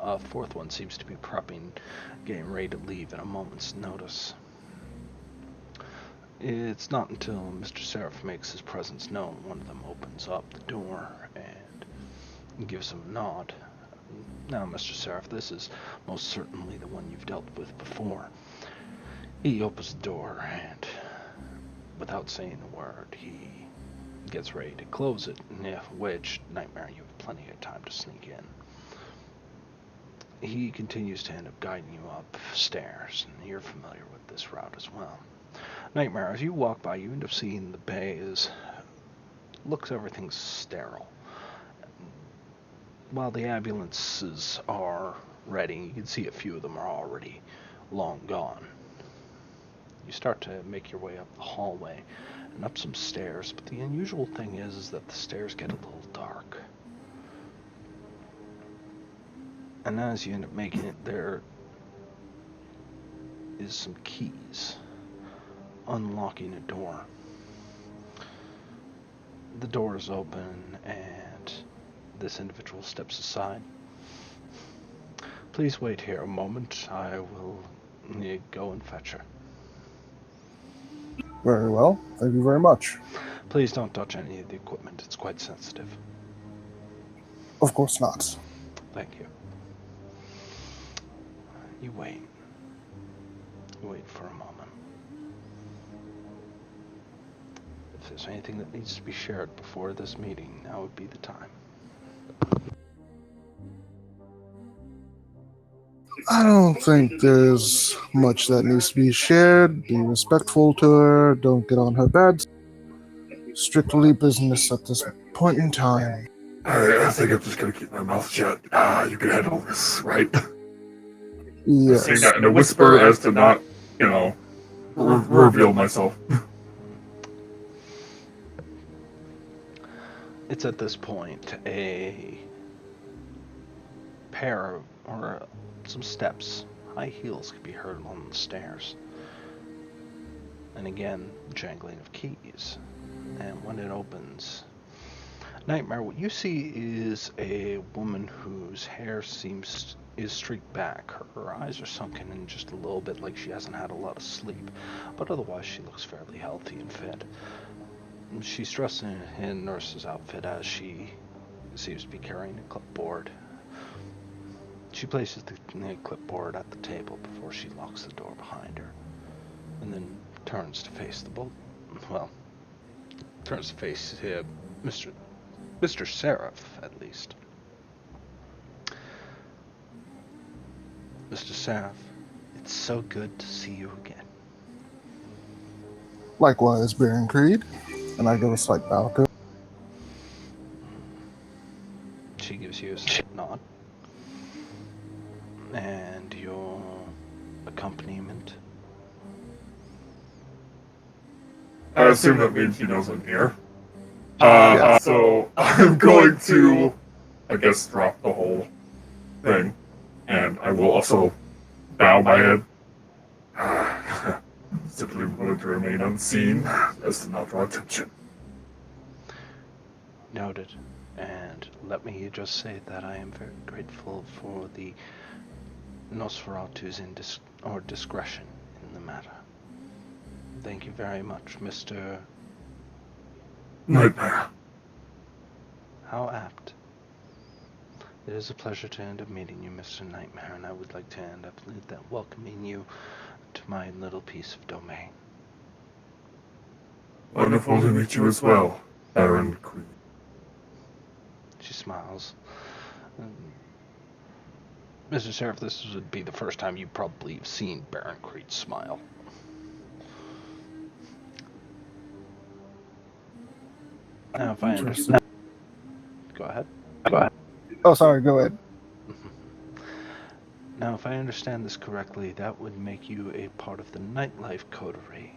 A fourth one seems to be prepping, getting ready to leave at a moment's notice. It's not until Mr. Seraph makes his presence known, one of them opens up the door and gives him a nod. Now, Mr. Seraph, this is most certainly the one you've dealt with before. He opens the door and, without saying a word, he gets ready to close it, which, Nightmare, you have plenty of time to sneak in. He continues to end up guiding you upstairs, and you're familiar with this route as well. Nightmare, as you walk by, you end up seeing the bay looks everything's sterile. While the ambulances are ready, you can see a few of them are already long gone. You start to make your way up the hallway and up some stairs, but the unusual thing is that the stairs get a little dark. And as you end up making it, there is some keys unlocking a door. The door is open and this individual steps aside. Please wait here a moment. I will go and fetch her. Very well. Thank you very much. Please don't touch any of the equipment. It's quite sensitive. Of course not. Thank you. You wait. You wait for a moment. If there's anything that needs to be shared before this meeting, now would be the time. I don't think there's much that needs to be shared. Be respectful to her. Don't get on her bed. Strictly business at this point in time. Alright, I think I'm just gonna keep my mouth shut. You can handle this, right? Yes. Saying that in a whisper as to not, reveal myself. It's at this point a pair of, or some steps high heels could be heard along the stairs. And again, jangling of keys. And when it opens, Nightmare, what you see is a woman whose hair is streaked back. Her eyes are sunken in just a little bit, like she hasn't had a lot of sleep, but otherwise she looks fairly healthy and fit. She's dressed in a nurse's outfit as she seems to be carrying a clipboard. She places the clipboard at the table before she locks the door behind her, and then turns to face Mr. Seraph, at least. Mr. Seraph, it's so good to see you again. Likewise, Baron Creed. And I give a slight bow to. She gives you a slight nod. And your accompaniment. I assume that means he knows I'm here. So I'm going to, I guess, drop the whole thing, and I will also bow my head. Simply wanted to remain unseen, as to not draw attention. Noted. And let me just say that I am very grateful for the Nosferatu's discretion in the matter. Thank you very much, Mr. Nightmare. How apt. It is a pleasure to end up meeting you, Mr. Nightmare, and I would like to end up welcoming you to my little piece of domain. Wonderful to meet you as well, Baron Creed. She smiles. Mr. Sheriff, this would be the first time you probably have seen Baron Creed smile. Now, if I understand... Go ahead. Oh, sorry, go ahead. Now, if I understand this correctly, that would make you a part of the nightlife coterie.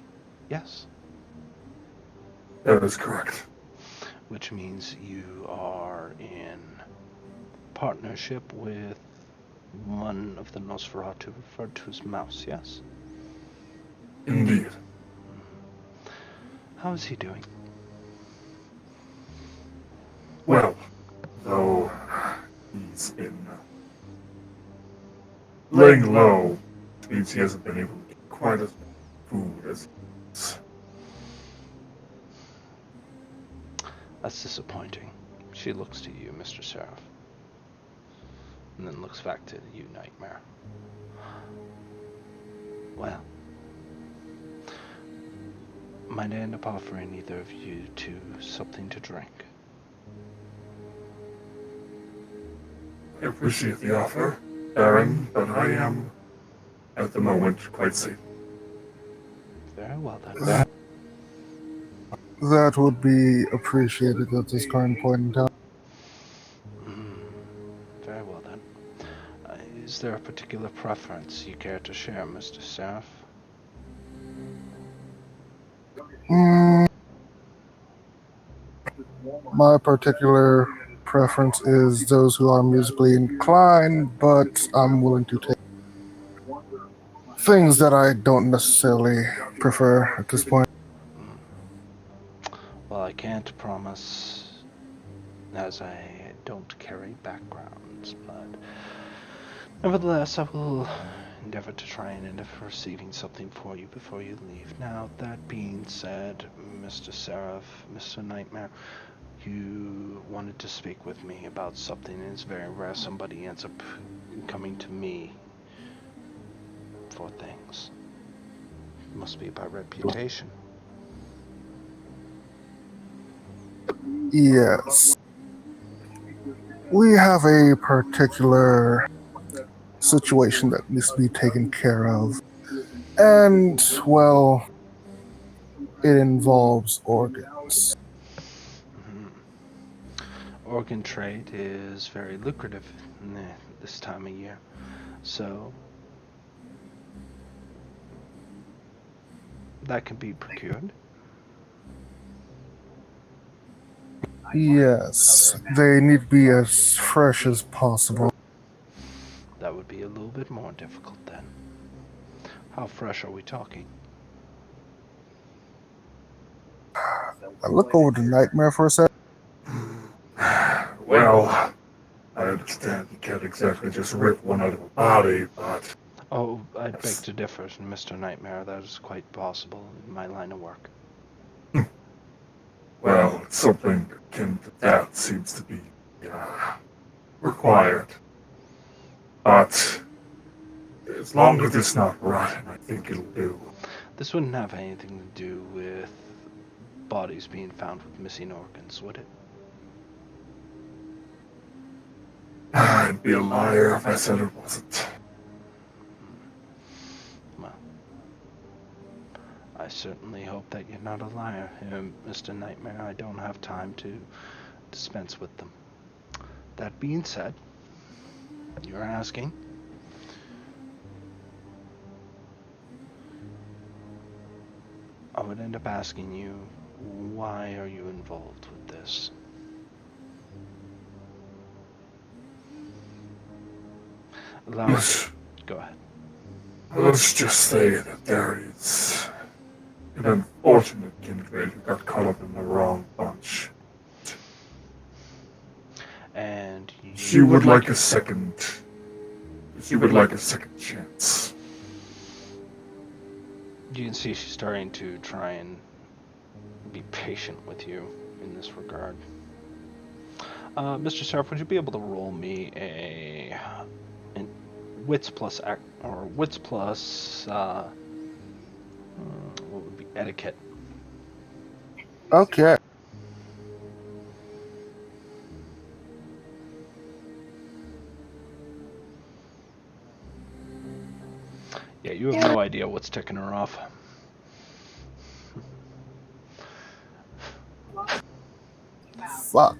Yes? That is correct. Which means you are in partnership with one of the Nosferatu referred to as Mouse, yes? Indeed. How is he doing? Well, though he's been laying low, which means he hasn't been able to get quite as much food as he wants. That's disappointing. She looks to you, Mr. Seraph. And then looks back to you, Nightmare. Well, might I end up offering either of you something to drink? I appreciate the offer, Baron, but I am, at the moment, quite safe. Very well then. That would be appreciated at this current point in time. Very well then. Is there a particular preference you care to share, Mr. Seraph? My particular preference is those who are musically inclined, but I'm willing to take things that I don't necessarily prefer at this point. Well, I can't promise, as I don't carry backgrounds, but nevertheless, I will endeavor to try and end up receiving something for you before you leave. Now, that being said, Mr. Seraph, Mr. Nightmare, you wanted to speak with me about something, and it's very rare somebody ends up coming to me for things. It must be by reputation. Yes. We have a particular situation that needs to be taken care of. And, well, it involves organs. Organ trade is very lucrative this time of year. So, that can be procured. Yes, they need to be as fresh as possible. That would would be a little bit more difficult then. How fresh are we talking? I look over the nightmare for a sec. Well, I understand you can't exactly just rip one out of a body, but Oh, I beg to differ, Mr. Nightmare. That is quite possible in my line of work. well, something akin to that seems to be required. But as long as it's not rotten, I think it'll do. This wouldn't have anything to do with bodies being found with missing organs, would it? I'd be a liar if I said it wasn't. Well, I certainly hope that you're not a liar, Mr. Nightmare. I don't have time to dispense with them. That being said, you're asking. I would end up asking you, why are you involved with this? Go ahead. Let's just say that there is an unfortunate kindred who got caught up in the wrong bunch. And She would like a second. She would like a second chance. You can see she's starting to try and be patient with you in this regard. Mr. Seraph, would you be able to roll me a wits plus what would be etiquette? Okay. Yeah, you have no idea what's ticking her off. Fuck.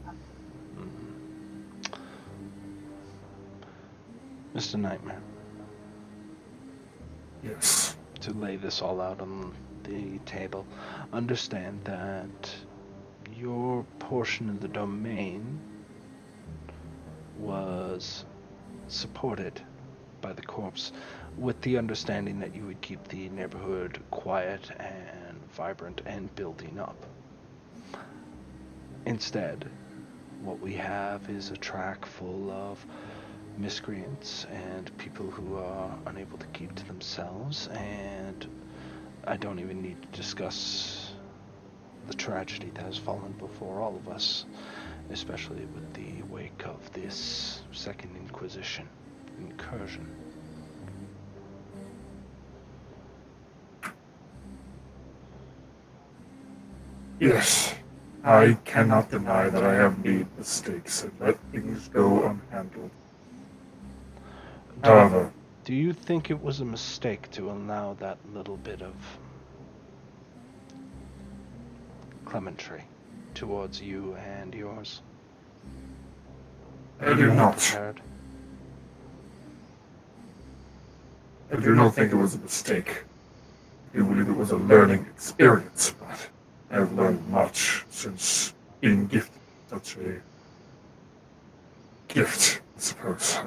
Mr. Nightmare, Yes. to lay this all out on the table, understand that your portion of the domain was supported by the corpse with the understanding that you would keep the neighborhood quiet and vibrant and building up. Instead, what we have is a track full of miscreants and people who are unable to keep to themselves, and I don't even need to discuss the tragedy that has fallen before all of us, especially with the wake of this Second Inquisition incursion. Yes. I cannot deny that I have made mistakes and let things go unhandled. However, Do you think it was a mistake to allow that little bit of clemency towards you and yours? I do not. Prepared? I do not think it was a mistake. I do believe it was a learning experience, but I have learned much since being gifted such a gift, I suppose.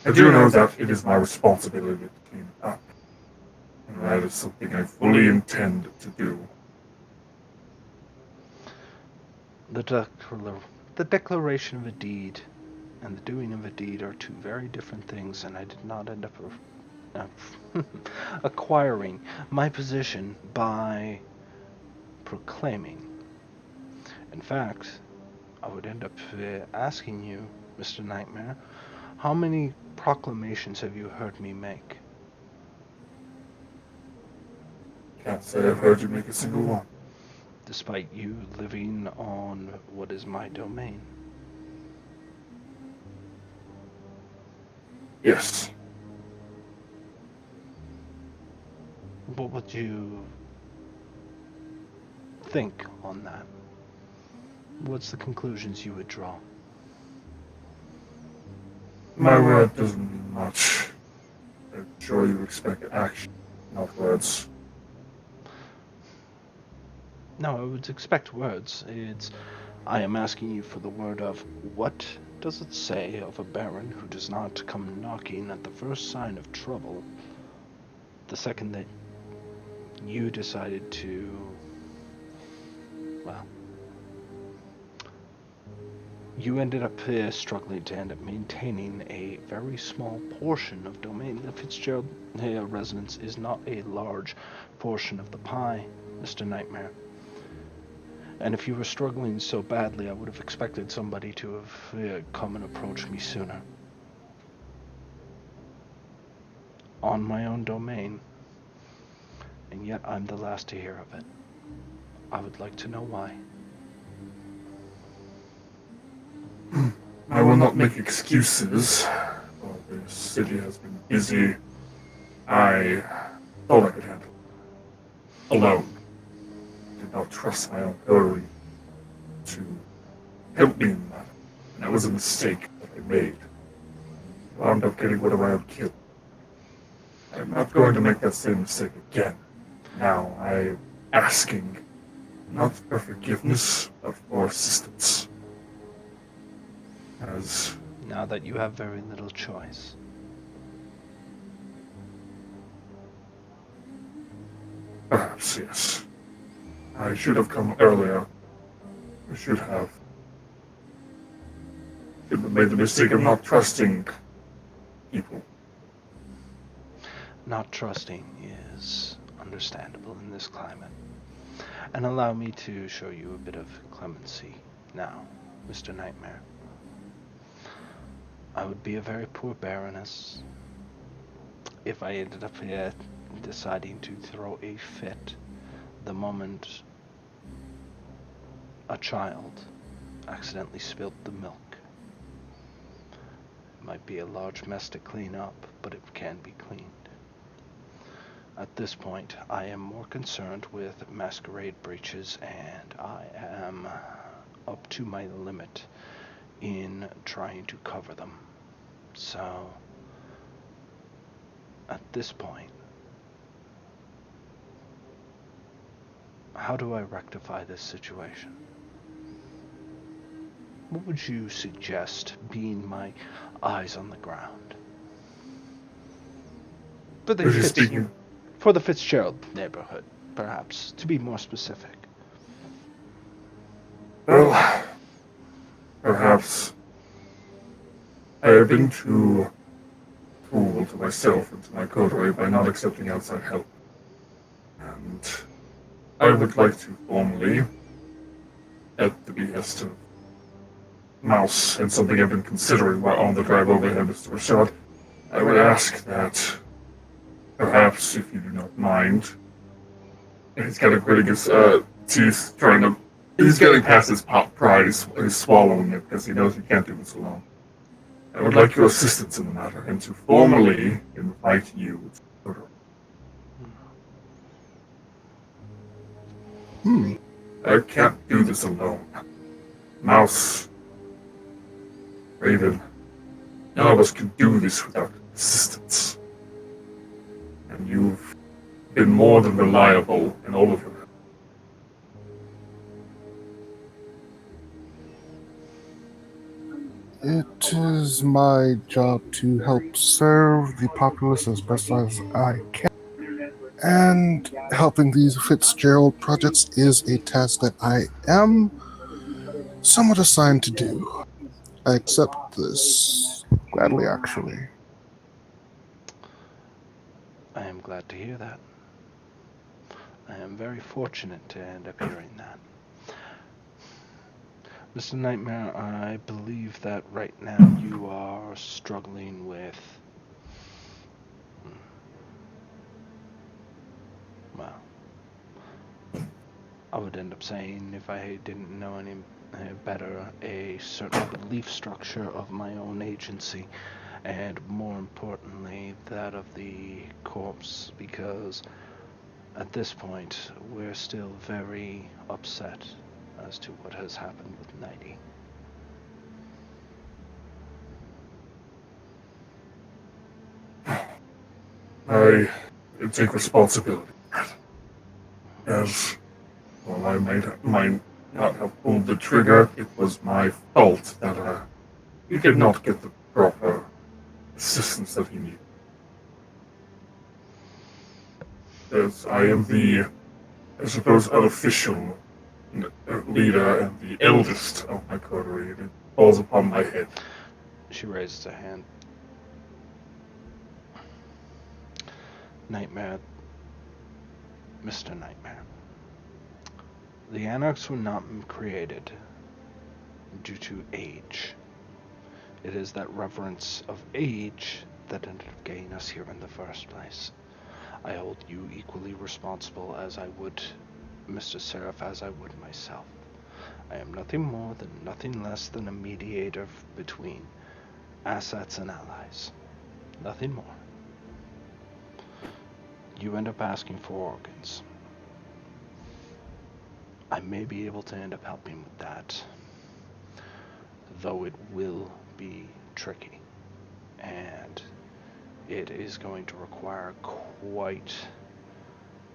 I do know that it is my responsibility to clean it up, and that is something I fully intend to do. The declaration of a deed and the doing of a deed are two very different things, and I did not end up acquiring my position by proclaiming. In fact, I would end up asking you, Mr. Nightmare, how many proclamations have you heard me make? Can't say I've heard you make a single one. Despite you living on what is my domain. Yes. What would you think on that? What's the conclusions you would draw? My word doesn't mean much. I'm sure you expect action, not words. No, I would expect words. I am asking you for the word of what does it say of a baron who does not come knocking at the first sign of trouble, the second that you decided to, well, you ended up struggling to end up maintaining a very small portion of domain. The Fitzgerald residence is not a large portion of the pie, Mr. Nightmare. And if you were struggling so badly, I would have expected somebody to have come and approached me sooner. On my own domain. And yet I'm the last to hear of it. I would like to know why. I will not make excuses. Well, the city has been busy. I thought I could handle it alone. I did not trust my own ability to help me in that. And that was a mistake that I made. I wound up getting one of my own killed. I'm not going to make that same mistake again. Now I'm asking not for forgiveness, but for assistance. As Now that you have very little choice. perhaps, yes. I should have come earlier. I should have made the mistake of not trusting people. Not trusting is understandable in this climate. And allow me to show you a bit of clemency now, Mr. Nightmare. I would be a very poor baroness if I ended up deciding to throw a fit the moment a child accidentally spilled the milk. It might be a large mess to clean up, but it can be cleaned. At this point, I am more concerned with masquerade breaches, and I am up to my limit in trying to cover them. So, at this point, how do I rectify this situation? What would you suggest being my eyes on the ground? For the Fitzgerald neighborhood, perhaps, to be more specific. Well, perhaps I have been too cruel to myself and to my coterie by not accepting outside help. And I would like to formally, at the behest of Mouse and something I've been considering while on the drive over here, Mr. Rashad, I would ask that perhaps, if you do not mind, he's kind of gritting his teeth, he's getting past his pride, he's swallowing it because he knows he can't do this alone. I would like your assistance in the matter, and to formally invite you to I can't do this alone. Mouse, Raven, none of us can do this without assistance. And you've been more than reliable in all of your efforts. It is my job to help serve the populace as best as I can. And helping these Fitzgerald projects is a task that I am somewhat assigned to do. I accept this gladly, actually. I am glad to hear that. I am very fortunate to end up hearing that. Mr. Nightmare, I believe that right now you are struggling with, well, I would end up saying, if I didn't know any better, a certain belief structure of my own agency, and more importantly, that of the corpse, because at this point, we're still very upset as to what has happened with Nighty. I take responsibility. As while I might not have pulled the trigger, it was my fault that he could not get the proper assistance that he needed. As I am the, I suppose, unofficial leader and the eldest of my coterie, it falls upon my head. She raises a hand. Nightmare. Mr. Nightmare. The Anarchs were not created due to age. It is that reverence of age that ended up getting us here in the first place. I hold you equally responsible as I would Mr. Seraph, as I would myself. I am nothing more than nothing less than a mediator between assets and allies. Nothing more. You end up asking for organs. I may be able to end up helping with that, though it will be tricky, and it is going to require quite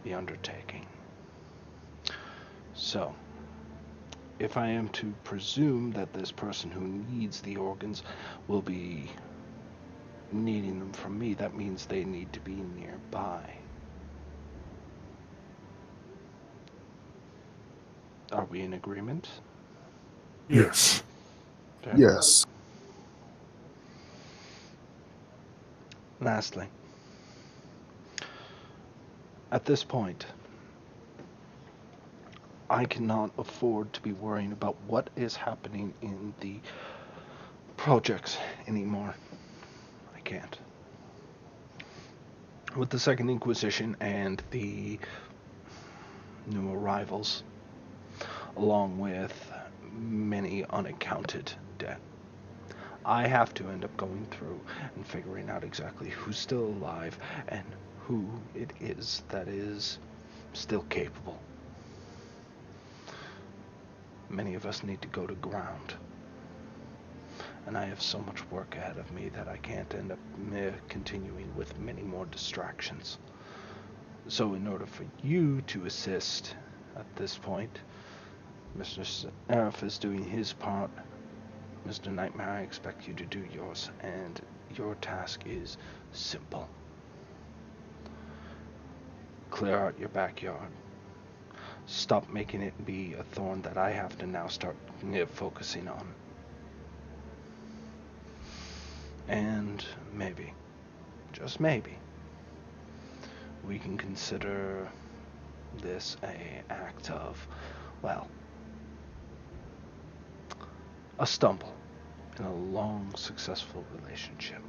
the undertaking. So, if I am to presume that this person who needs the organs will be needing them from me, that means they need to be nearby. Are we in agreement? Yes. Okay. Yes. Lastly, at this point, I cannot afford to be worrying about what is happening in the projects anymore. I can't. With the Second Inquisition and the new arrivals, along with many unaccounted debt, I have to end up going through and figuring out exactly who's still alive and who it is that is still capable. Many of us need to go to ground. And I have so much work ahead of me that I can't end up continuing with many more distractions. So in order for you to assist at this point, Mr. Seraph is doing his part. Mr. Nightmare, I expect you to do yours, and your task is simple. Clear out your backyard. Stop making it be a thorn that I have to now start focusing on. And maybe, just maybe, we can consider this an act of, well, a stumble in a long, successful relationship.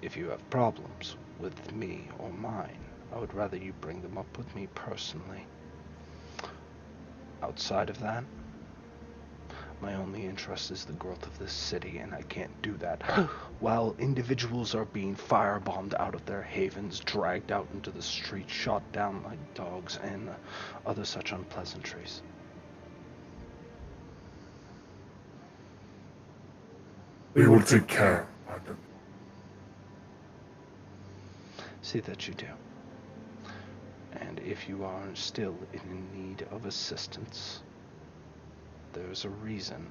If you have problems with me or mine, I would rather you bring them up with me personally. Outside of that, my only interest is the growth of this city, and I can't do that while individuals are being firebombed out of their havens, dragged out into the street, shot down like dogs, and other such unpleasantries. We will take care of them. See that you do. And if you are still in need of assistance, there's a reason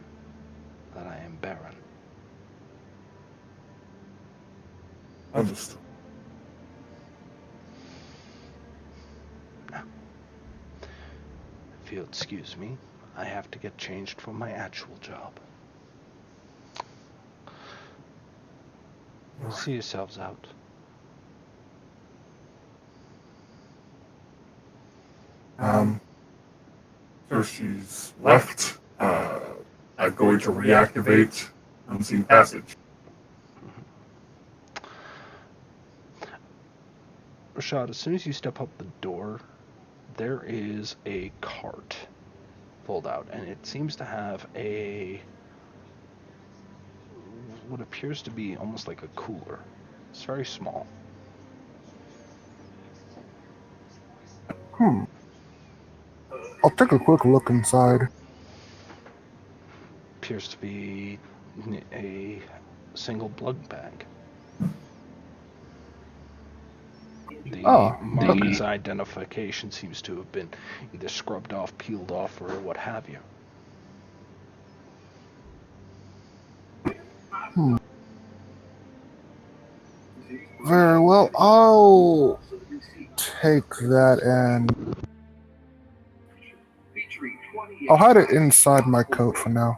that I am Baron. Understood. Now, if you'll excuse me, I have to get changed for my actual job. Right. See yourselves out. So she's left. I'm going to reactivate unseen passage. Rashad, as soon as you step up the door, there is a cart pulled out, and it seems to have what appears to be almost like a cooler. It's very small. I'll take a quick look inside. Appears to be a single blood bag. The marker's identification seems to have been either scrubbed off, peeled off, or what have you. Very well. I'll take that and I'll hide it inside my coat for now.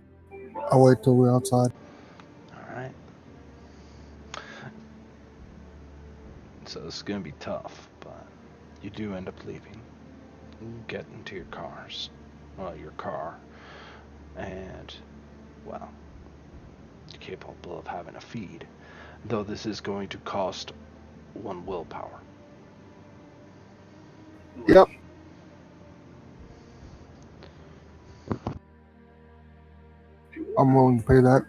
I'll wait till we're outside. Alright. So this is going to be tough, but you do end up leaving. You get into your cars. Well, your car. And, well, you're capable of having a feed. Though this is going to cost 1 willpower. Yep. I'm willing to pay that.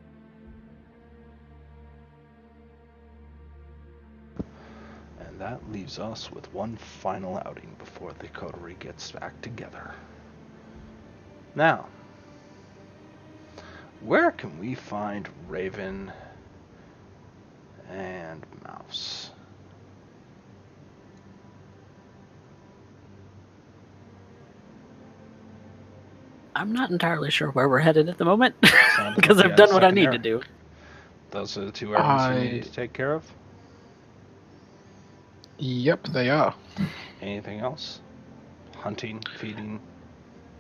And that leaves us with one final outing before the coterie gets back together. Now, where can we find Raven and Mouse? I'm not entirely sure where we're headed at the moment Sounded because like I've you had done a what I need second to error. do. Those are the 2 errands you needed to take care of? Yep, they are. Anything else? Hunting, feeding,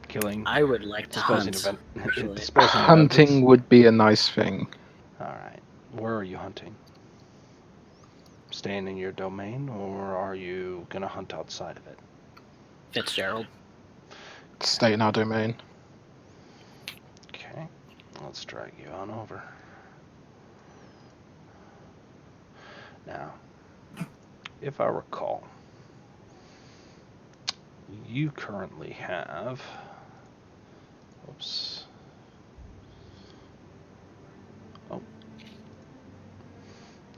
killing, I would like to disposing hunt. of Actually, disposing of Hunting evidence? would be a nice thing. Alright. Where are you hunting? Staying in your domain, or are you gonna hunt outside of it? Fitzgerald. Stay in our domain. Okay. Let's drag you on over. Now, if I recall, you currently have... Oops. Oh.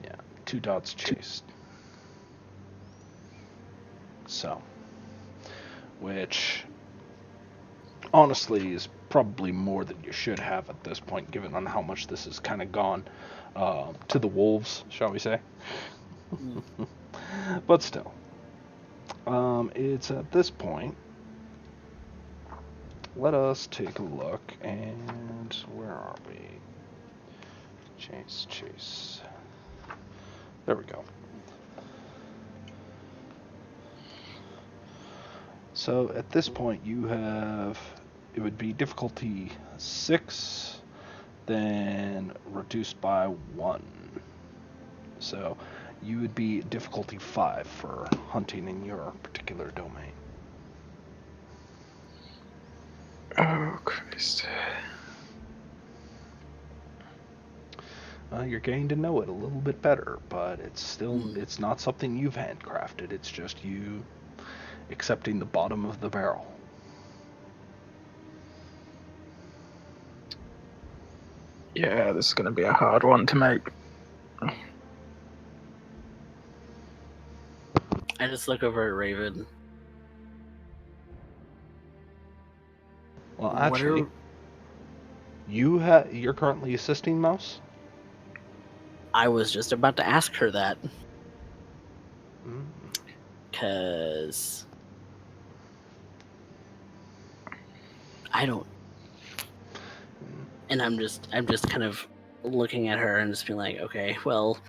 Yeah, 2 dots chased. So, which honestly is probably more than you should have at this point, given on how much this has kind of gone to the wolves, shall we say. But still, it's at this point. Let us take a look, and where are we? Chase. There we go. So at this point, you have, it would be difficulty 6, then reduced by 1. So you would be difficulty 5 for hunting in your particular domain. Oh, Christ. You're getting to know it a little bit better, but it's still, it's not something you've handcrafted. It's just you accepting the bottom of the barrel. Yeah, this is going to be a hard one to make. I just look over at Raven. Well, What actually, are- you're currently assisting Mouse? I was just about to ask her that. Mm. Because I don't. And I'm just kind of looking at her and just being like, okay, well,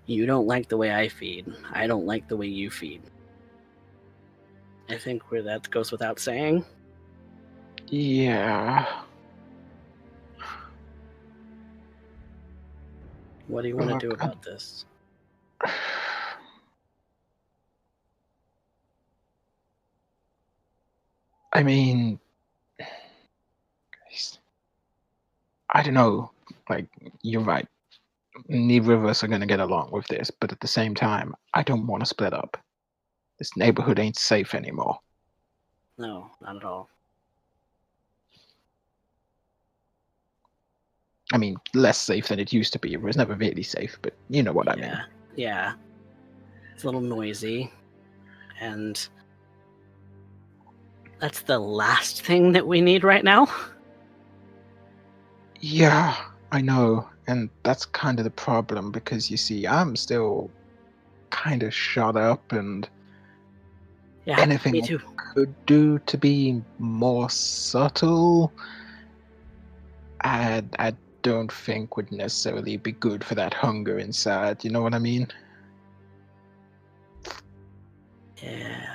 you don't like the way I feed. I don't like the way you feed. I think where that goes without saying. Yeah. What do you want to Look, do about this? I mean, I don't know. Like, you're right. Neither of us are going to get along with this, but at the same time, I don't want to split up. This neighborhood ain't safe anymore. No, not at all. I mean, less safe than it used to be. It was never really safe, but you know what I mean. Yeah. It's a little noisy. And that's the last thing that we need right now. Yeah, I know. And that's kind of the problem because you see, I'm still kind of shut up, and Yeah, anything me I too. could do to be more subtle, I don't think would necessarily be good for that hunger inside. You know what I mean? Yeah.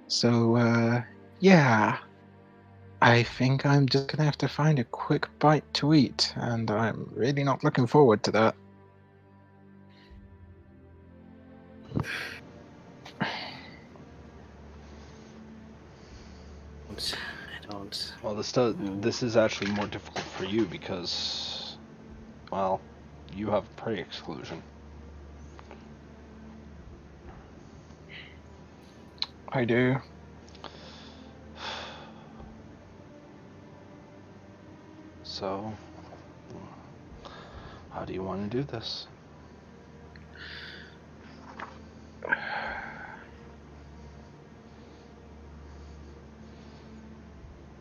So, yeah. I think I'm just gonna have to find a quick bite to eat, and I'm really not looking forward to that. I don't. Well, this is actually more difficult for you because, well, you have prey exclusion. I do. So, how do you want to do this?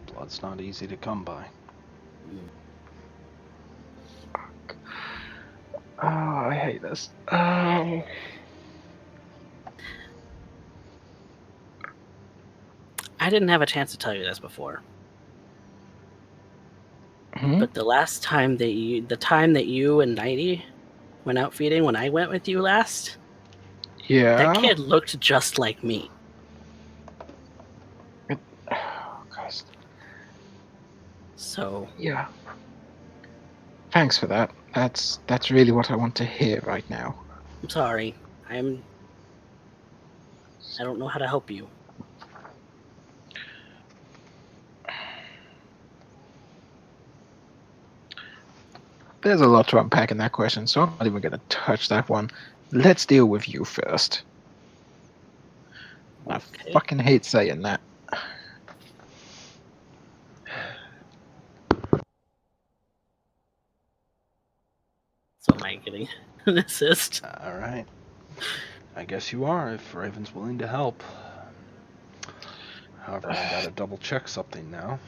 Blood's not easy to come by. Oh, I hate this. I didn't have a chance to tell you this before, Hmm? but the time that you and Nighty went out feeding when I went with you last, Yeah. that kid looked just like me. Oh, Christ. So Yeah. Thanks for that. That's really what I want to hear right now. I'm sorry. I don't know how to help you. There's a lot to unpack in that question, so I'm not even going to touch that one. Let's deal with you first. I Okay. fucking hate saying that. So am I getting an assist? Alright. I guess you are, if Raven's willing to help. However, I gotta double check something now.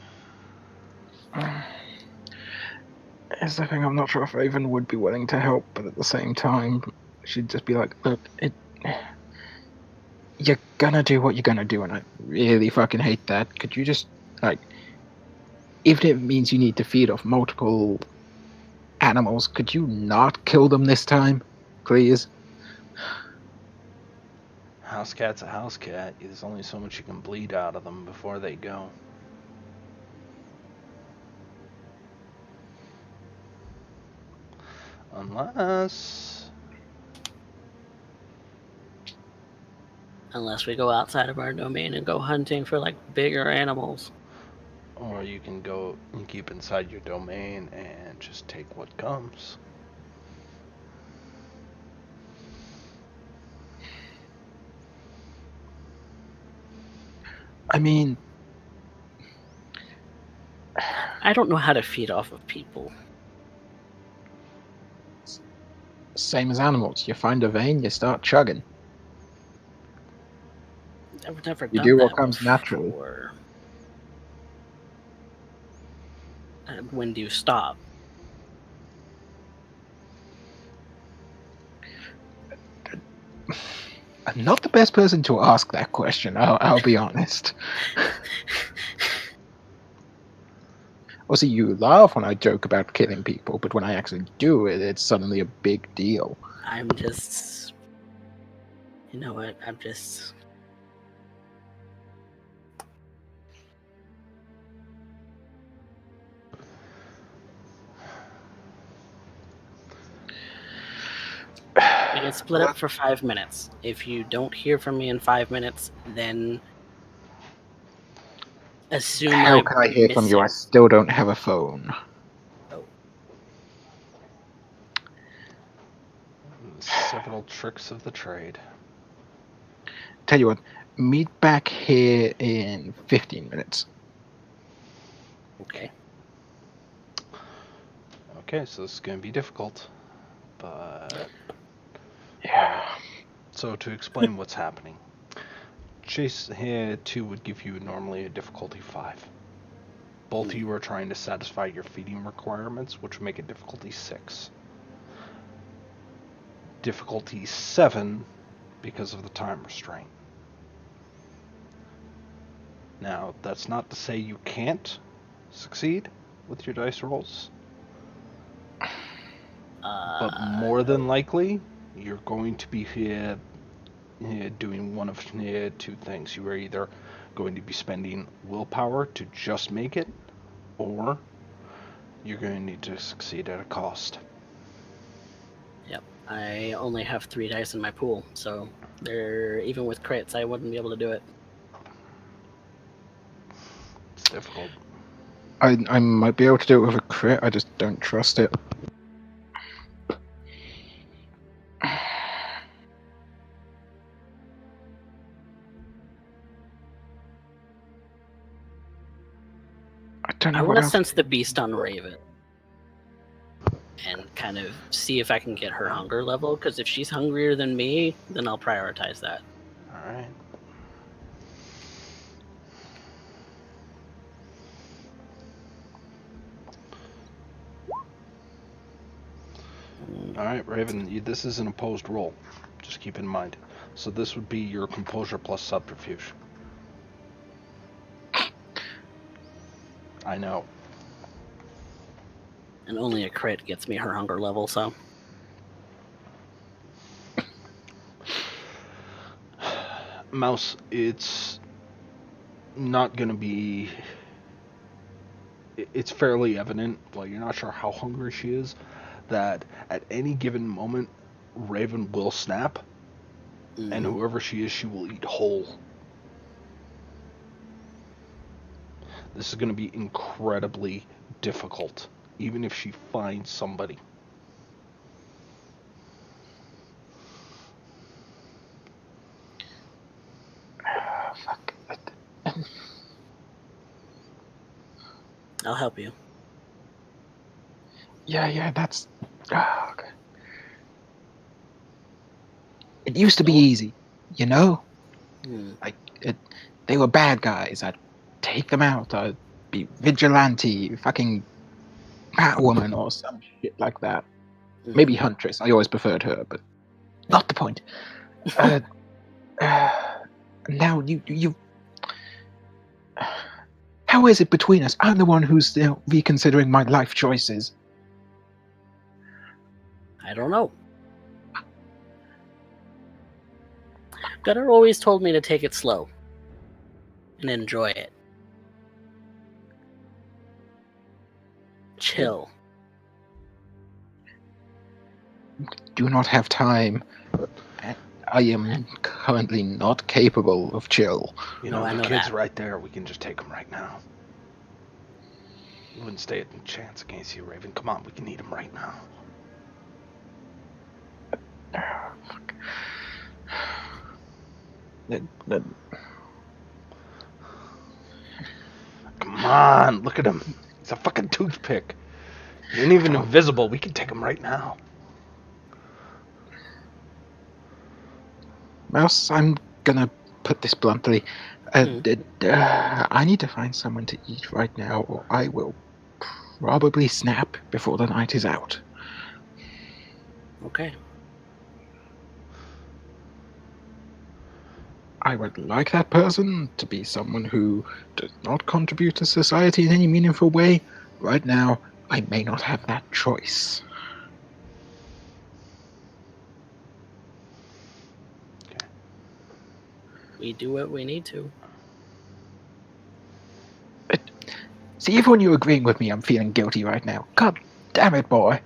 Here's the thing, I'm not sure if Raven would be willing to help, but at the same time, she'd just be like, look, you're gonna do what you're gonna do, and I really fucking hate that. Could you just, like, if it means you need to feed off multiple animals, could you not kill them this time, please? House cat's a house cat. There's only so much you can bleed out of them before they go. Unless we go outside of our domain and go hunting for like bigger animals. Or you can go and keep inside your domain and just take what comes. I mean, I don't know how to feed off of people. same as animals. You find a vein, you start chugging. I've never You done do that what comes naturally. before. And when do you stop? I'm not the best person to ask that question, I'll be honest. Well, see, you laugh when I joke about killing people, but when I actually do it, it's suddenly a big deal. I'm just... You know what? I'm just... We can split up for 5 minutes. If you don't hear from me in 5 minutes, then assume How I'm can I hear from you? I missing. still don't have a phone. Oh, Several tricks of the trade. Tell you what, meet back here in 15 minutes. okay. Okay, so this is going to be difficult. But... Yeah. So to explain what's happening. Chase here 2 would give you normally a difficulty 5. Both of you are trying to satisfy your feeding requirements, which would make it difficulty 6. Difficulty 7 because of the time restraint. Now, that's not to say you can't succeed, with your dice rolls. But more No. than likely, you're going to be doing one of two things. You are either going to be spending willpower to just make it, or you're going to need to succeed at a cost. Yep. I only have 3 dice in my pool, so even with crits, I wouldn't be able to do it. It's difficult. I might be able to do it with a crit, I just don't trust it. I don't know I what want to else. sense the beast on Raven and kind of see if I can get her hunger level, because if she's hungrier than me, then I'll prioritize that. All right. All right, Raven, this is an opposed roll. Just keep in mind. So this would be your composure plus subterfuge. I know. And only a crit gets me her hunger level, so. Mouse, it's not going to be... It's fairly evident, while you're not sure how hungry she is, that at any given moment, Raven will snap, and whoever she is, she will eat whole. This is going to be incredibly difficult, even if she finds somebody. Fuck. I'll help you. Yeah, that's... okay. It used to be easy, you know? Like, they were bad guys. I'd take them out. I'd be vigilante, fucking Batwoman or some shit like that. Maybe Huntress. I always preferred her, but not the point. Now you. How is it between us? I'm the one who's reconsidering my life choices. I don't know. Gunnar always told me to take it slow and enjoy it. Chill. Do not have time. I am currently not capable of chill. You No, know, I the know kid's that. right there. We can just take him right now. You wouldn't stay a chance against you, Raven. Come on, we can eat him right now. Fuck. Come on, look at him. He's a fucking toothpick. He ain't even invisible. We can take him right now. Mouse, I'm gonna put this bluntly. I need to find someone to eat right now, or I will probably snap before the night is out. Okay. I would like that person to be someone who does not contribute to society in any meaningful way. Right now, I may not have that choice. Okay. We do what we need to. See, even when you're agreeing with me, I'm feeling guilty right now. God damn it, boy.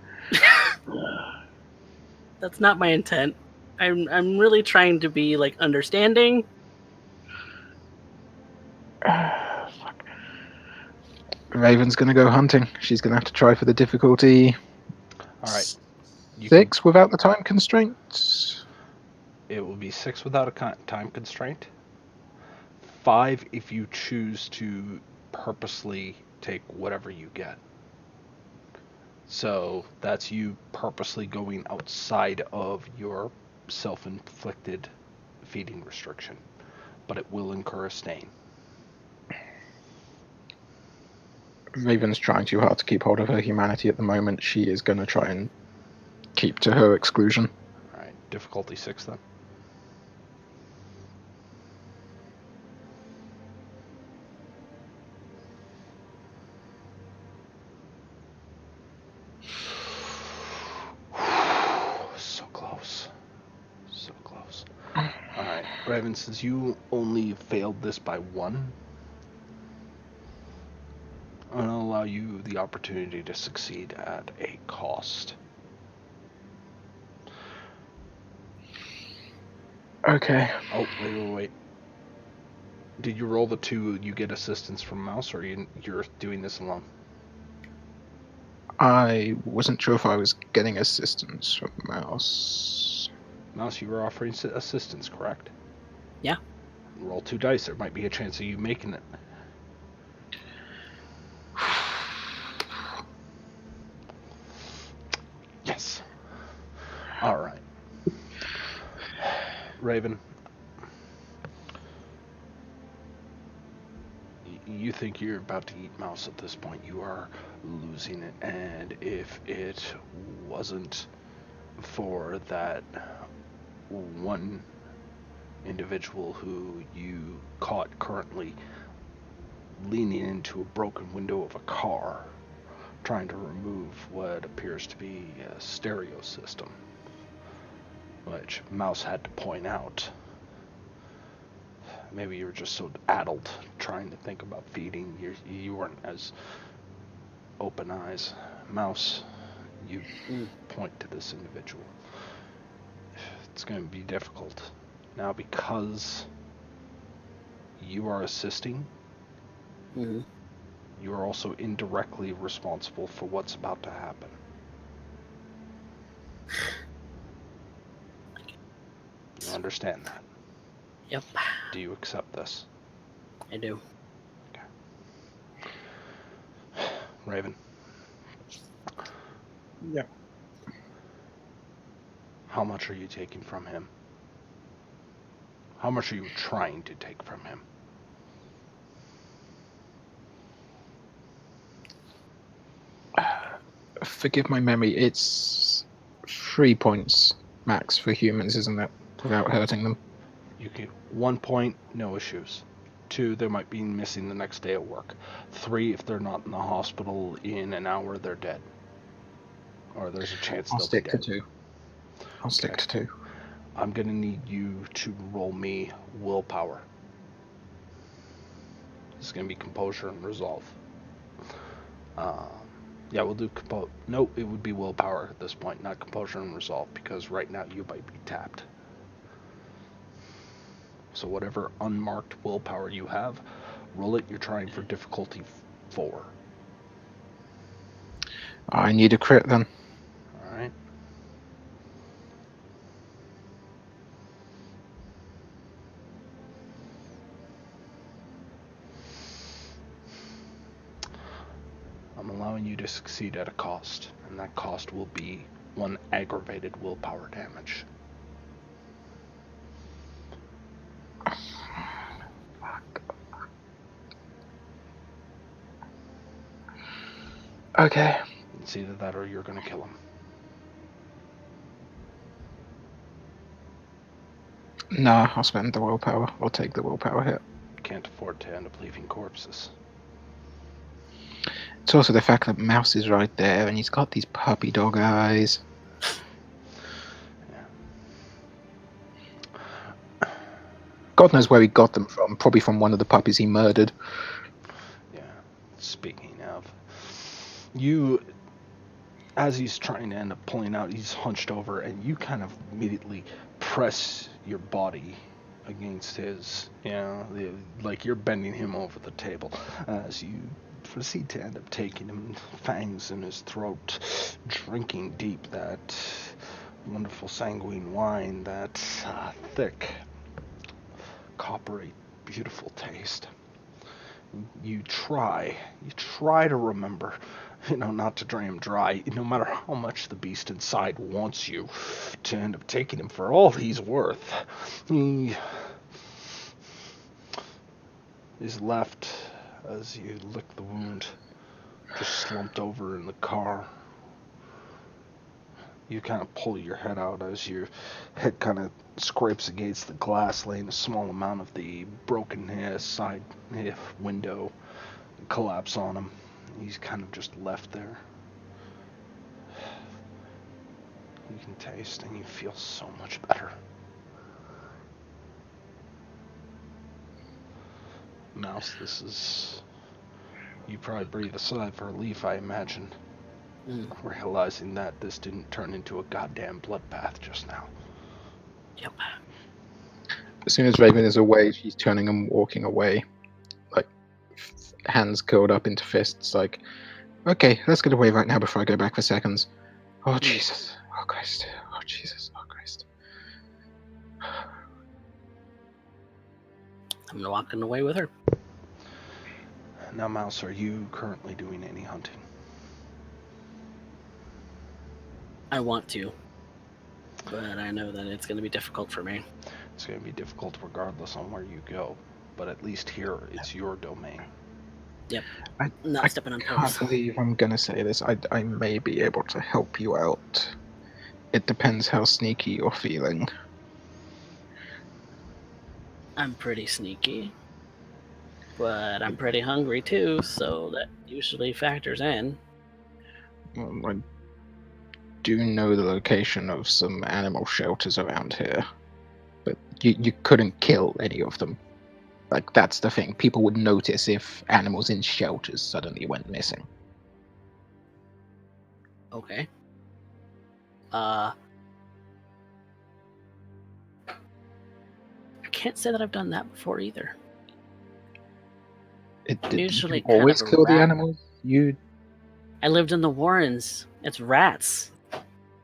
That's not my intent. I'm really trying to be like understanding. Fuck. Raven's gonna go hunting. She's gonna have to try for the difficulty. All right. You 6 without the time constraint. It will be 6 without a time constraint. 5 if you choose to purposely take whatever you get. So that's you purposely going outside of your self-inflicted feeding restriction, but it will incur a stain. Raven's trying too hard to keep hold of her humanity at the moment. She is going to try and keep to her exclusion. All right, difficulty 6 then. Raven, since you only failed this by one, I'm going to allow you the opportunity to succeed at a cost. Okay. Oh, wait. Did you roll the 2, you get assistance from Mouse, or you're doing this alone? I wasn't sure if I was getting assistance from Mouse. Mouse, you were offering assistance, correct? Yeah. Roll 2 dice. There might be a chance of you making it. Yes. All right. Raven, you think you're about to eat Mouse at this point. You are losing it, and if it wasn't for that one individual who you caught currently leaning into a broken window of a car, trying to remove what appears to be a stereo system, which Mouse had to point out. Maybe you were just so addled trying to think about feeding, you weren't as open eyes. Mouse, you point to this individual. It's going to be difficult. Now, because you are assisting, Mm-hmm. you are also indirectly responsible for what's about to happen. You understand that? Yep, Do you accept this? I do. Raven, Yeah. how much are you taking from him? How much are you trying to take from him? Forgive my memory, it's 3 points max for humans, isn't it? Without hurting them. You get 1 point, no issues. 2, they might be missing the next day at work. 3, if they're not in the hospital in an hour, they're dead. Or there's a chance I'll they'll be stick to dead. 2. I'll stick to 2. I'm gonna need you to roll me willpower. It's gonna be composure and resolve. Yeah, we'll do Nope, it would be willpower at this point, not composure and resolve, because right now you might be tapped. So whatever unmarked willpower you have, roll it. You're trying for difficulty 4. I need a crit then. All right. I'm allowing you to succeed at a cost, and that cost will be 1 aggravated willpower damage. Okay. It's either that or you're gonna kill him. Nah, I'll spend the willpower. I'll take the willpower hit. Can't afford to end up leaving corpses. It's also the fact that Mouse is right there and he's got these puppy dog eyes. Yeah. God knows where he got them from. Probably from one of the puppies he murdered. Yeah. Speaking of, you, as he's trying to end up pulling out, he's hunched over, and you kind of immediately press your body against his, like you're bending him over the table as you proceed to end up taking him, fangs in his throat, drinking deep that wonderful sanguine wine, that thick, coppery, beautiful taste. You try to remember, not to drain him dry, no matter how much the beast inside wants you to end up taking him for all he's worth. He is left, as you lick the wound, just slumped over in the car. You kind of pull your head out as your head kind of scrapes against the glass, laying a small amount of the broken side window collapse on him. He's kind of just left there. You can taste and you feel so much better. Mouse, this is... You probably breathe a sigh of relief, I imagine, realizing that this didn't turn into a goddamn bloodbath just now. Yep. As soon as Raven is away, she's turning and walking away, like hands curled up into fists. Like, okay, let's get away right now before I go back for seconds. Oh Jesus! Oh Christ! Oh Jesus! Oh Christ! I'm walking away with her. Now, Mouse, are you currently doing any hunting? I want to, but I know that it's going to be difficult for me. It's going to be difficult regardless on where you go, but at least here, it's your domain. Yep. I Not stepping on can't toes. believe I'm gonna say this. I may be able to help you out. It depends how sneaky you're feeling. I'm pretty sneaky, but I'm pretty hungry too, so that usually factors in. I do know the location of some animal shelters around here, but you couldn't kill any of them. Like, that's the thing. People would notice if animals in shelters suddenly went missing. Okay. I can't say that I've done that before either. Usually You always kind of a kill the rat. animals? I lived in the Warrens. It's rats.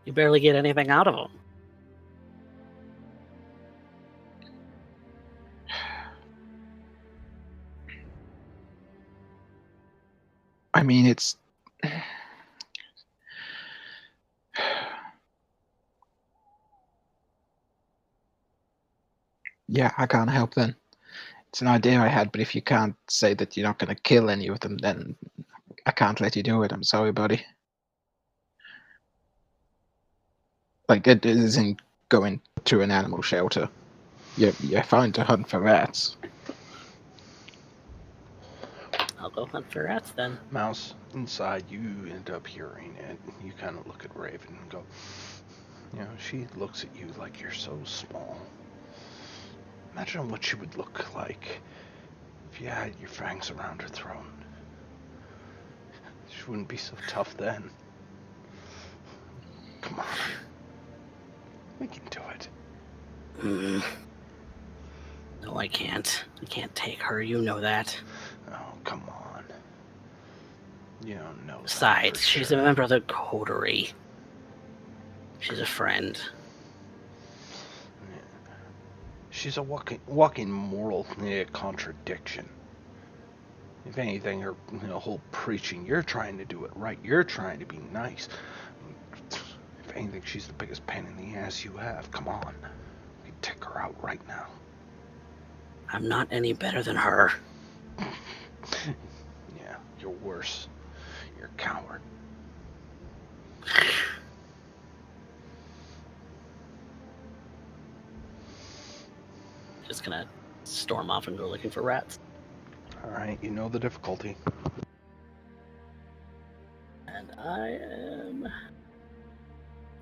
You barely get anything out of them. I mean, it's... Yeah, I can't help then. It's an idea I had, but if you can't say that you're not going to kill any of them, then I can't let you do it. I'm sorry, buddy. Like, it isn't going to an animal shelter. You're fine to hunt for rats. I'll go hunt for rats then. Mouse, inside, you end up hearing it. You kind of look at Raven and go, you know, she looks at you like you're so small. Imagine what she would look like if you had your fangs around her throat. She wouldn't be so tough then. Come on. We can do it. No, I can't. I can't take her. You know that. Oh, come on. You don't know that Besides, for she's sure. a member of the coterie. She's a friend. She's a walking moral contradiction. If anything, her whole preaching, you're trying to do it right. You're trying to be nice. If anything, she's the biggest pain in the ass you have. Come on. We can take her out right now. I'm not any better than her. Yeah, you're worse. You're a coward. Just gonna storm off and go looking for rats. Alright, you know the difficulty. And I am...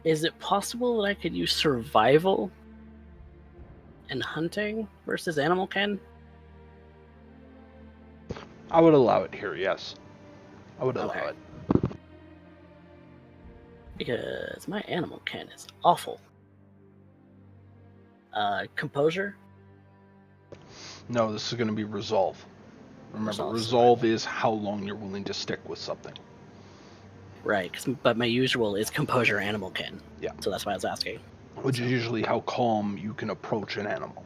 Is it possible that I could use survival and hunting versus animal ken? I would allow it here, yes. I would allow Okay. it. Because my animal ken is awful. Composure? No, this is going to be resolve. Remember, Resolve, resolve is how long you're willing to stick with something. Right, but my usual is composure animal ken. Yeah. So that's why I was asking. Which is usually how calm you can approach an animal.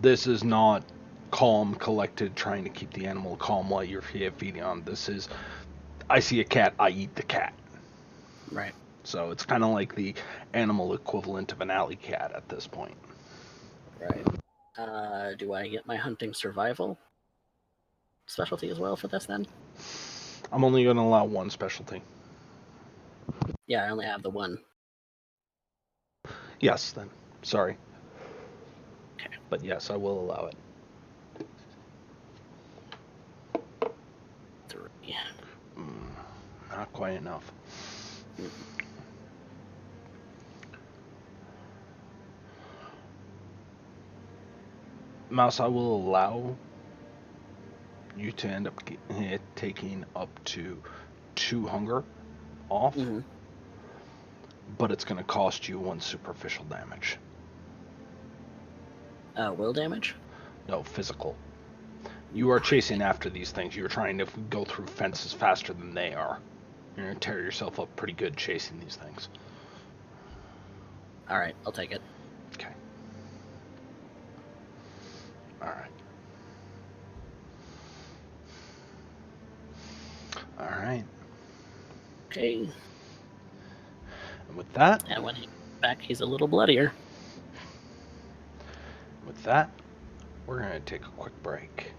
This is not calm, collected, trying to keep the animal calm while you're feeding on. This is, I see a cat, I eat the cat. Right. So it's kind of like the animal equivalent of an alley cat at this point. Right. Do I get my hunting survival specialty as well for this then? I'm only going to allow one specialty. Yeah, I only have the one. Yes, then. Sorry. Okay. But yes, I will allow it. 3. Not quite enough. Mouse, I will allow you to end up taking up to 2 hunger off, Mm-hmm. but it's going to cost you 1 superficial damage. Will damage? No, physical. You are chasing after these things. You're trying to go through fences faster than they are. You're going to tear yourself up pretty good chasing these things. All right, I'll take it. Okay. Alright. Alright. Okay. And with that, And when he's back, he's a little bloodier. we're going to take a quick break.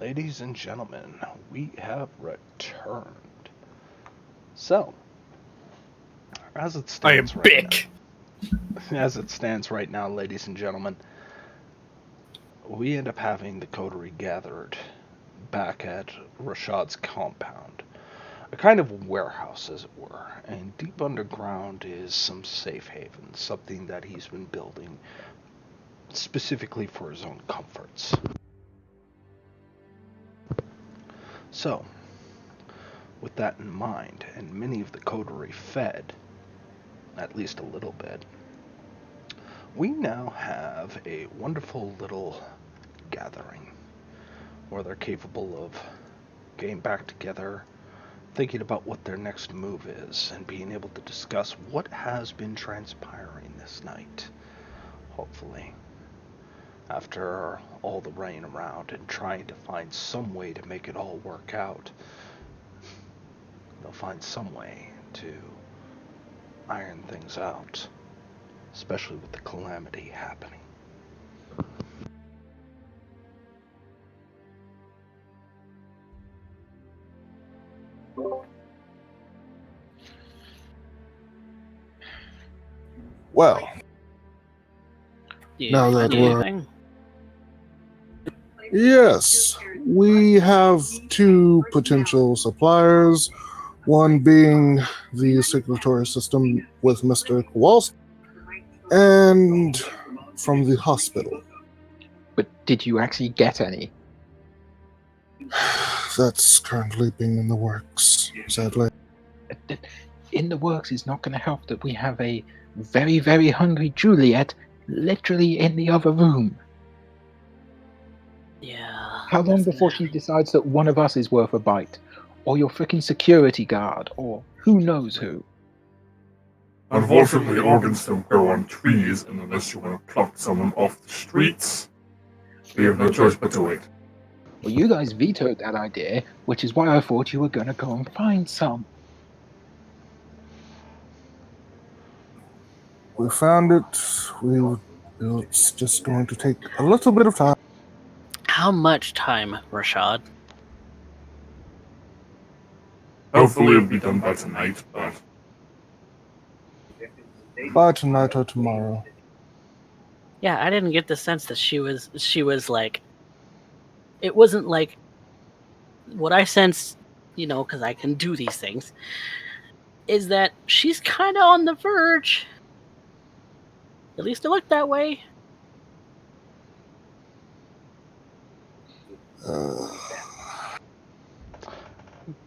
Ladies and gentlemen, we have returned. So, as it I am stands right Bick. now, as it stands right now, ladies and gentlemen, we end up having the coterie gathered back at Rashad's compound. A kind of warehouse, as it were, and deep underground is some safe haven, something that he's been building specifically for his own comforts. So, with that in mind, and many of the coterie fed, at least a little bit, we now have a wonderful little gathering where they're capable of getting back together, thinking about what their next move is, and being able to discuss what has been transpiring this night. Hopefully, after all the rain around and trying to find some way to make it all work out, they'll find some way to iron things out, especially with the calamity happening. Well, Do you Now find that we're- anything? yes, we have two potential suppliers, one being the circulatory system with Mr. Kowalski, and from the hospital. But did you actually get any? That's currently being in the works, sadly. In the works is not going to help that we have a very, very hungry Juliet literally in the other room. Yeah. How long that's before gonna- she decides that one of us is worth a bite? Or your freaking security guard? Or who knows who? Unfortunately, organs don't grow on trees, and unless you want to pluck someone off the streets, we have no choice but to wait. Well, you guys vetoed that idea, which is why I thought you were going to go and find some. We found it. It's just going to take a little bit of time. How much time, Rashad? Hopefully it'll be done by tonight, but By tonight or tomorrow. Yeah, I didn't get the sense that she was like, it wasn't like what I sense, because I can do these things, is that she's kind of on the verge. At least it looked that way.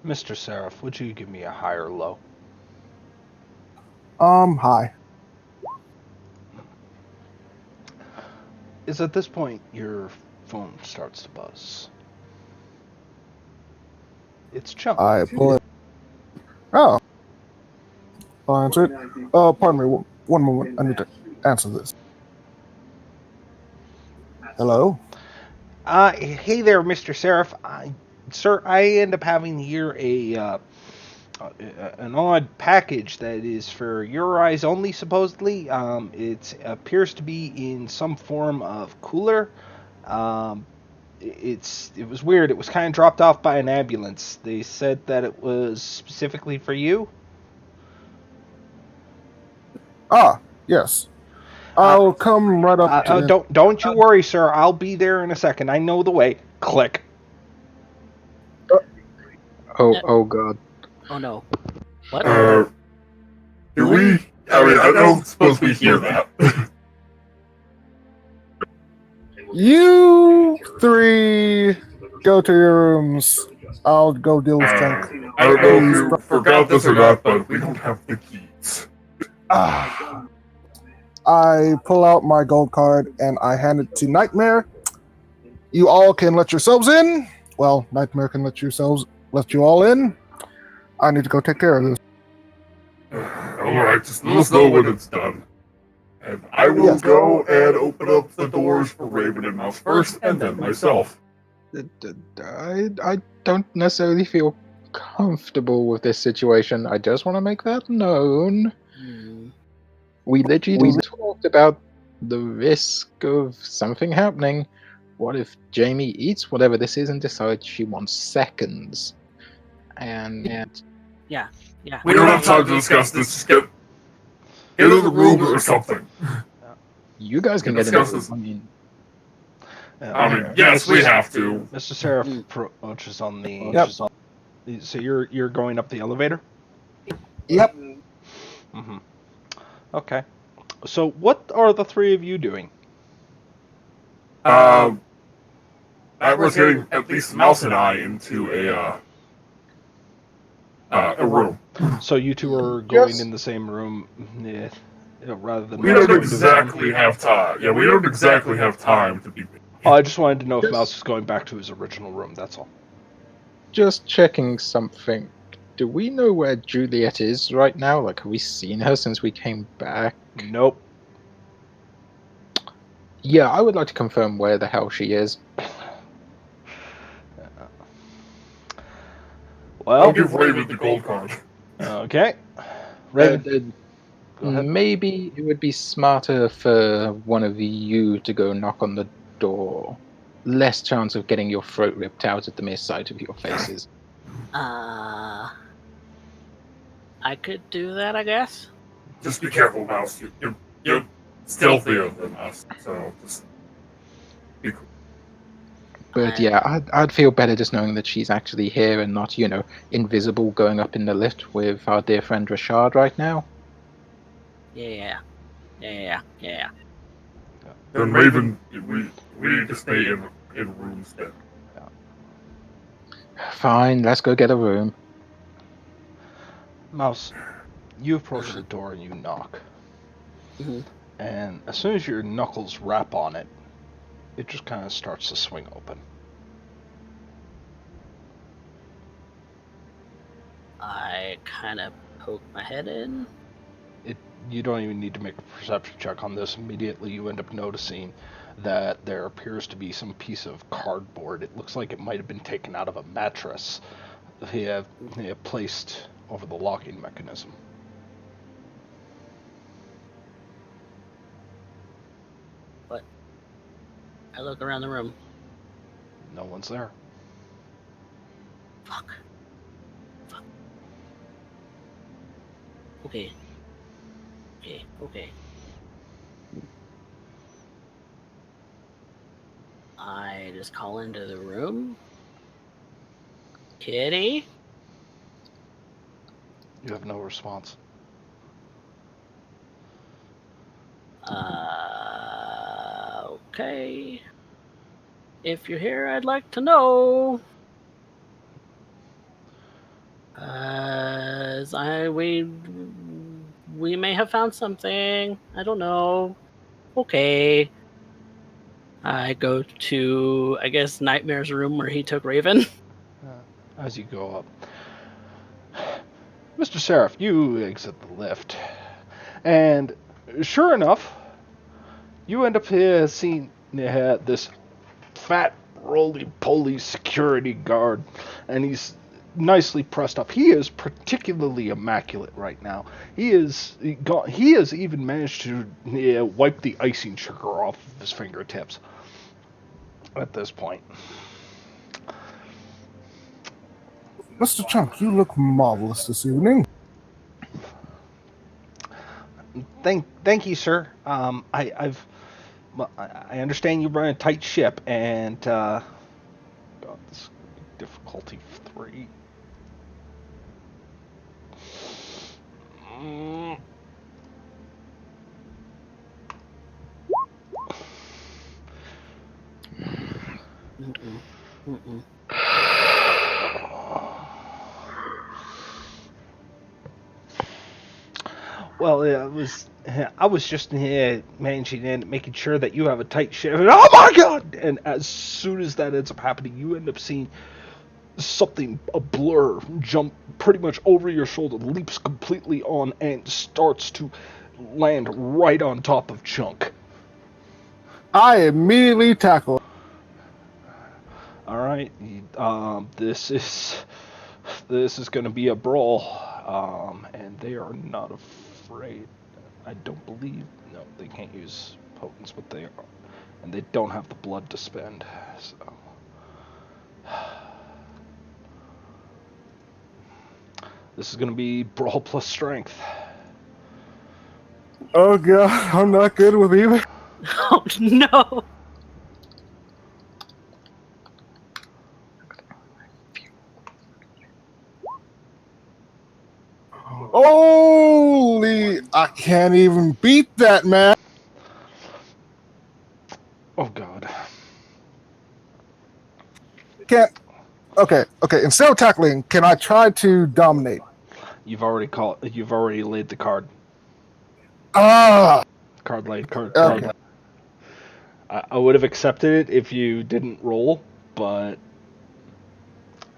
Mr. Seraph, would you give me a high or low? Hi. Is at this point your phone starts to buzz. It's Chunk. I pull it. Oh. I'll answer it. Pardon me. One moment. I need to answer this. Hello? Hey there, Mr. Seraph. Sir, I end up having here an odd package that is for your eyes only, supposedly. It appears to be in some form of cooler. It was weird. It was kind of dropped off by an ambulance. They said that it was specifically for you. Ah, yes. I'll come right up to Don't you worry, sir. I'll be there in a second. I know the way. Click. Oh god. Oh no. What? do we? I mean, I don't suppose we hear that. You three go to your rooms. I'll go deal with Chunk. I don't know if you forgot this or not, but we don't have the keys. I pull out my gold card and I hand it to Nightmare. You all can let yourselves in. Well, Nightmare can let you all in. I need to go take care of this. Alright, just let us know when it's done. And I will Yes. go and open up the doors for Raven and Mouse first, and then myself. I don't necessarily feel comfortable with this situation. I just want to make that known. We literally talked about the risk of something happening what if Jamie eats whatever this is and decides she wants seconds? And Yeah. We don't have time to discuss this. Just get into the room or something. you guys can get in the room. I mean, I mean, yes, we have to. Mr. Seraph approaches on the. Yep. So you're going up the elevator? Yep. Mm-hmm. Okay. So what are the three of you doing? That was getting at least Mouse and I into a room. So you two are going in the same room, rather than. We don't exactly have time. Yeah, we don't exactly have time to be. Oh, I just wanted to know if Mouse was going back to his original room. That's all. just checking something. Do we know where Juliet is right now? Like, have we seen her since we came back? Nope. Yeah, I would like to confirm where the hell she is. Well, I'll give Raven the gold card. Okay. Raven, go ahead. Maybe it would be smarter for one of you to go knock on the door. Less chance of getting your throat ripped out at the mere sight of your faces. I could do that, I guess. Just be careful, Mouse. You're stealthier than us, so just be cool. But yeah, I'd feel better just knowing that she's actually here and not, invisible going up in the lift with our dear friend Rashad right now. Yeah. Then Raven, we need to stay in rooms then. Fine, let's go get a room. Mouse, you approach the door and you knock. Mhm. And as soon as your knuckles rap on it, it just kind of starts to swing open. I kind of poke my head in. You don't even need to make a perception check on this. Immediately you end up noticing that there appears to be some piece of cardboard. It looks like it might have been taken out of a mattress he had placed over the locking mechanism. But I look around the room. No one's there. Fuck. Okay. I just call into the room. Kitty? You have no response. Okay. If you're here, I'd like to know. We may have found something. I don't know. Okay. I go to, I guess, Nightmare's room where he took Raven. As you go up, Mr. Seraph, you exit the lift, and sure enough, you end up here seeing this fat, roly-poly security guard, and he's nicely pressed up. He is particularly immaculate right now. He has even managed to wipe the icing sugar off of his fingertips at this point. Mr. Chunk, you look marvelous this evening. Thank you, sir. I understand you run a tight ship, and God, this difficulty 3. Well, I was just here managing and making sure that you have a tight ship. And, oh my God! And as soon as that ends up happening, you end up seeing something, a blur, jump pretty much over your shoulder, leaps completely on, and starts to land right on top of Chunk. I immediately tackle. All right, this is going to be a brawl, and they are not afraid. I don't believe. No, they can't use potence, but they are. and they don't have the blood to spend. So, this is going to be brawl plus strength. Oh god, I'm not good with either. Oh no! Holy, I can't even beat that, man. Oh god. Can't. Okay. Instead of tackling, can I try to dominate? You've already laid the card. Ah. Card laid. Card Okay. laid. I would have accepted it if you didn't roll, but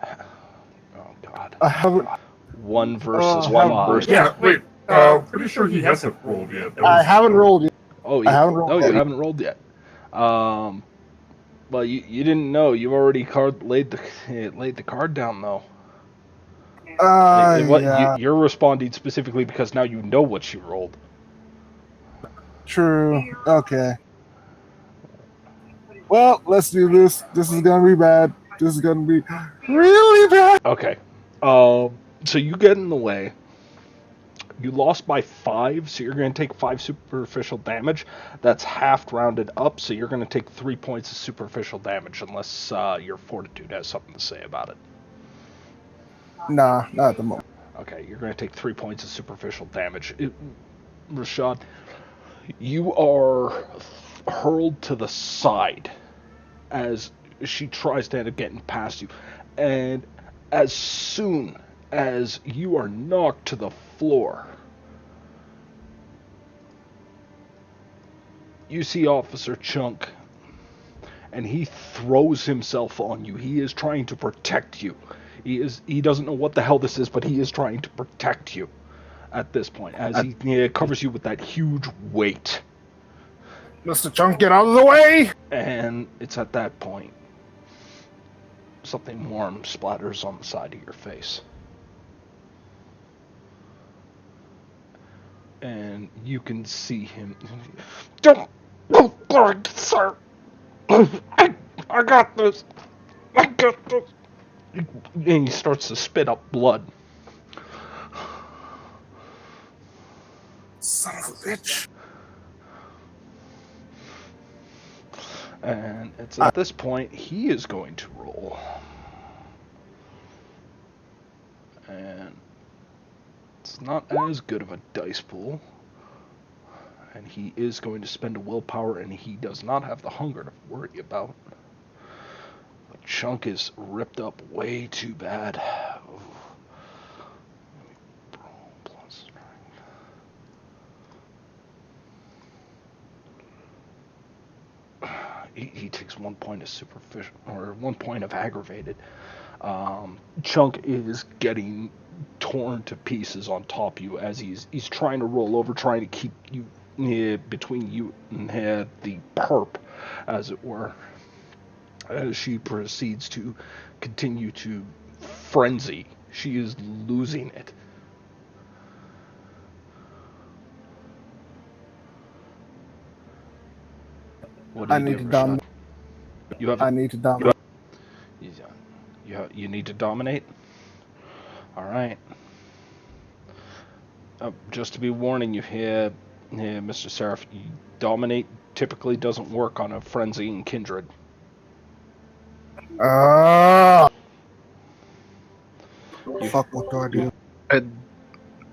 oh god. I haven't. 1 versus One 5. Yeah, wait. Pretty sure he hasn't rolled yet. That I was haven't rolled yet. Oh, I haven't rolled you yet. haven't rolled yet. Well, you didn't know. You already laid the card down though. Yeah. You're responding specifically because now you know what you rolled. True. Okay. Well, let's do this. This is gonna be bad. This is gonna be really bad. Okay. So you get in the way. You lost by 5, so you're going to take 5 superficial damage. That's half rounded up, so you're going to take 3 points of superficial damage, unless your fortitude has something to say about it. Nah, not at the moment. Okay, you're going to take 3 points of superficial damage. Rashad, you are hurled to the side as she tries to end up getting past you. And as soon as you are knocked to the floor, you see Officer Chunk, and he throws himself on you. He is trying to protect you. He doesn't know what the hell this is, but he is trying to protect you at this point, as he covers you with that huge weight. Mr. Chunk, get out of the way! And it's at that point something warm splatters on the side of your face. And you can see him. Don't worry, sir. I got this. I got this. And he starts to spit up blood. Son of a bitch. And it's at this point he is going to roll. And it's not as good of a dice pool. And he is going to spend a willpower, and he does not have the hunger to worry about. But Chunk is ripped up way too bad. He takes 1 point of superficial, or 1 point of aggravated. Chunk is getting torn to pieces on top of you as he's trying to roll over, trying to keep you between you and the perp, as it were, as she proceeds to continue to frenzy. She is losing it. What do you do, Rashad? I need to dominate. You need to dominate? Alright. Just to be warning you here, Mr. Seraph, dominate typically doesn't work on a frenzy and kindred. Fuck, what do I do?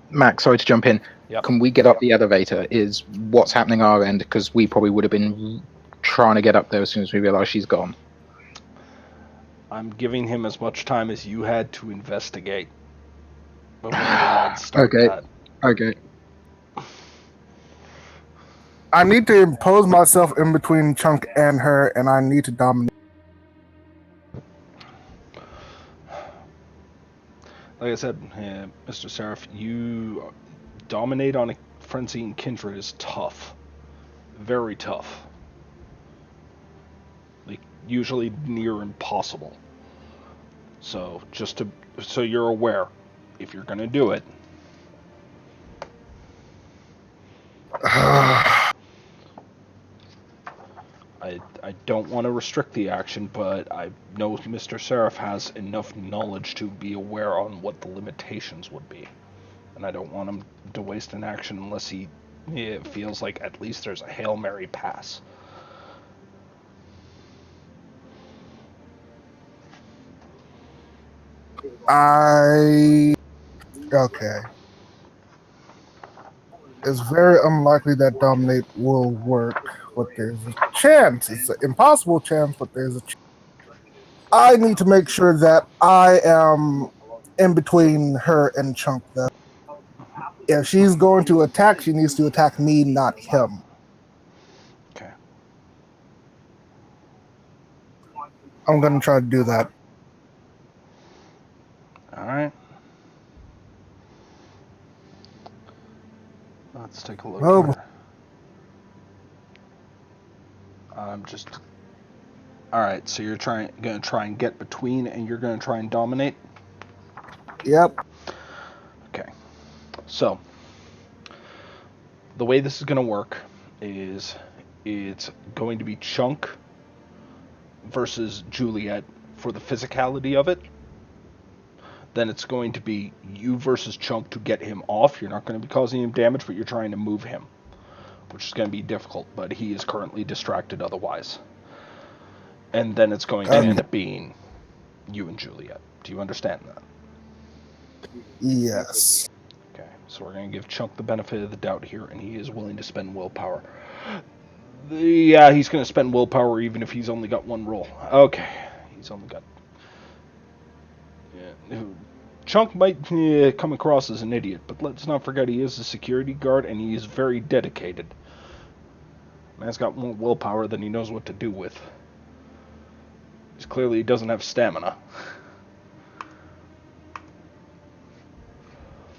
Max, sorry to jump in. Yep. Can we get up the elevator? Is what's happening our end? Because we probably would have been trying to get up there as soon as we realize she's gone. I'm giving him as much time as you had to investigate. Okay. Okay. I need to impose myself in between Chunk and her, and I need to dominate. Like I said, Mr. Seraph, you dominate on a frenzy and kindred is tough. Very tough. Like, usually near impossible. So, so you're aware, if you're gonna do it. I don't want to restrict the action, but I know Mr. Seraph has enough knowledge to be aware on what the limitations would be. And I don't want him to waste an action unless he feels like at least there's a Hail Mary pass. Okay. It's very unlikely that dominate will work, but there's a chance. It's an impossible chance, but there's a chance. I need to make sure that I am in between her and Chunk, though. If she's going to attack, she needs to attack me, not him. Okay. I'm going to try to do that. Alright. Let's take a look Oh. here. I'm just... Alright, so you're going to try and get between, and you're going to try and dominate? Yep. Okay. So, the way this is going to work is it's going to be Chunk versus Juliet for the physicality of it. Then it's going to be you versus Chunk to get him off. You're not going to be causing him damage, but you're trying to move him, which is going to be difficult, but he is currently distracted otherwise. And then it's going to end up being you and Juliet. Do you understand that? Yes. Okay, so we're going to give Chunk the benefit of the doubt here, and he is willing to spend willpower. Yeah, he's going to spend willpower even if he's only got one roll. Okay, he's only got... Yeah. Chunk might come across as an idiot, but let's not forget he is a security guard, and he is very dedicated. Man's got more willpower than he knows what to do with. Because clearly he doesn't have stamina.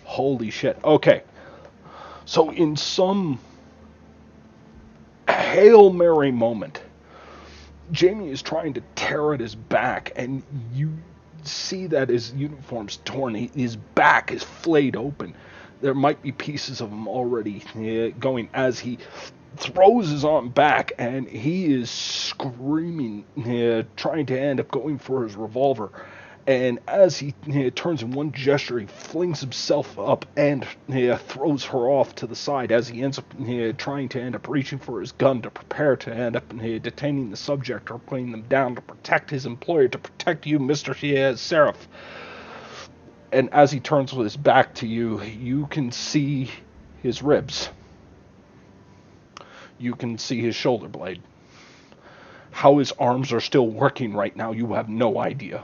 Holy shit. Okay. So in some Hail Mary moment, Jamie is trying to tear at his back, and you see that his uniform's torn. His back is flayed open. There might be pieces of him already going as he throws his arm back, and he is screaming, trying to end up going for his revolver. And as he turns in one gesture, he flings himself up and throws her off to the side as he ends up trying to end up reaching for his gun to prepare to end up detaining the subject or putting them down to protect his employer, to protect you, Mr. Seraph. And as he turns with his back to you, you can see his ribs. You can see his shoulder blade. How his arms are still working right now, you have no idea.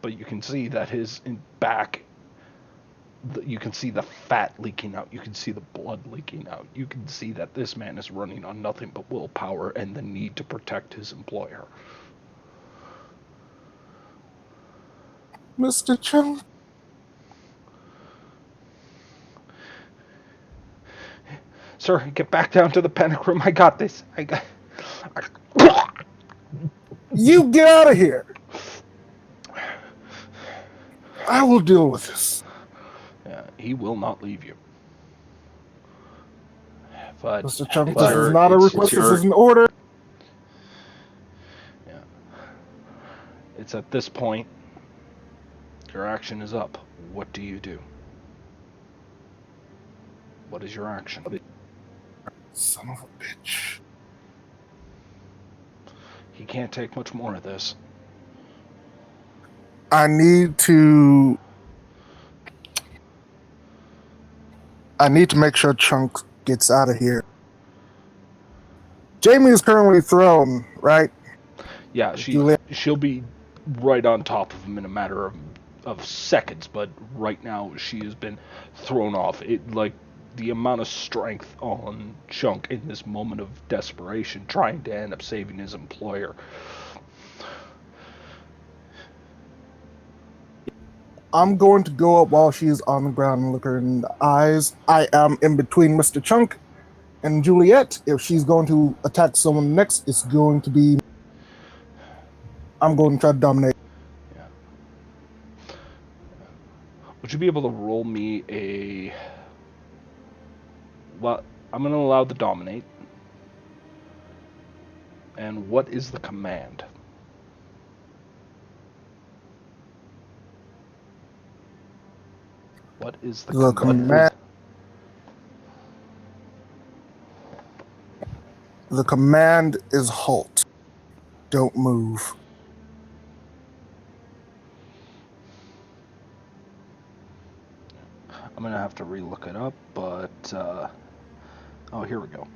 But you can see that his back, you can see the fat leaking out, you can see the blood leaking out, you can see that this man is running on nothing but willpower and the need to protect his employer. Mr. Chung. Sir, get back down to the panic room. I got this. You get out of here. I will deal with this. He will not leave you. But, Mr. Chunk, this is not a request, this is an order. Yeah. It's at this point, your action is up. What do you do? What is your action? Son of a bitch. He can't take much more of this. I need to make sure Chunk gets out of here. Jamie is currently thrown, right? Yeah, she'll be right on top of him in a matter of seconds, but right now she has been thrown off. The amount of strength on Chunk in this moment of desperation, trying to end up saving his employer. I'm going to go up while she's on the ground and look her in the eyes. I am in between Mr. Chunk and Juliet. If she's going to attack someone next, it's going to be... I'm going to try to dominate. Yeah. Would you be able to roll me a... Well, I'm going to allow the dominate. And what is the command? What is The command. The command is halt. Don't move. I'm gonna have to relook it up, but oh, here we go.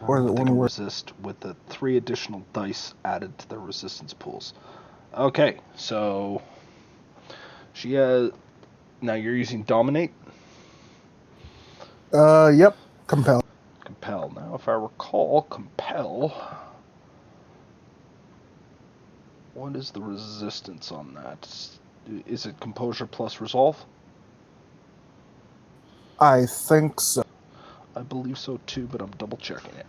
Or the They one can where resist with the 3 additional dice added to their resistance pools. Okay, so she has. Now you're using dominate. yep, compel. Compel. Now, if I recall, compel. What is the resistance on that? Is it composure plus resolve? I think so. I believe so too, but I'm double checking it.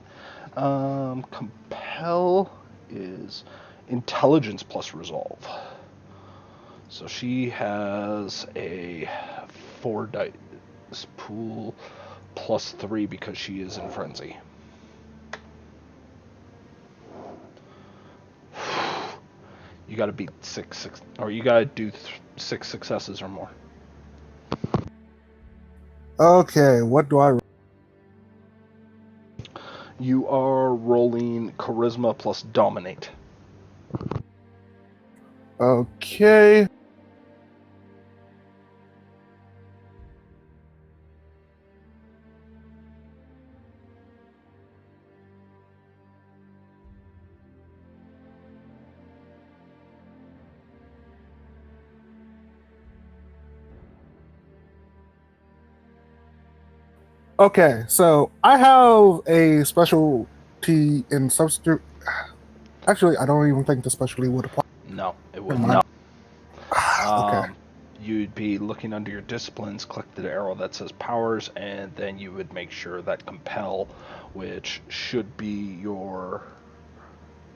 Compel is intelligence plus resolve. So she has a 4 dice pool plus 3 because she is in frenzy. You got to beat 6, or you got to do 6 successes or more. Okay, what do I? You are rolling charisma plus dominate. Okay. Okay, so I have a specialty in substitute. Actually, I don't even think the specialty would apply. No, it Never wouldn't. mind. Okay. You'd be looking under your disciplines, click the arrow that says powers, and then you would make sure that compel, which should be your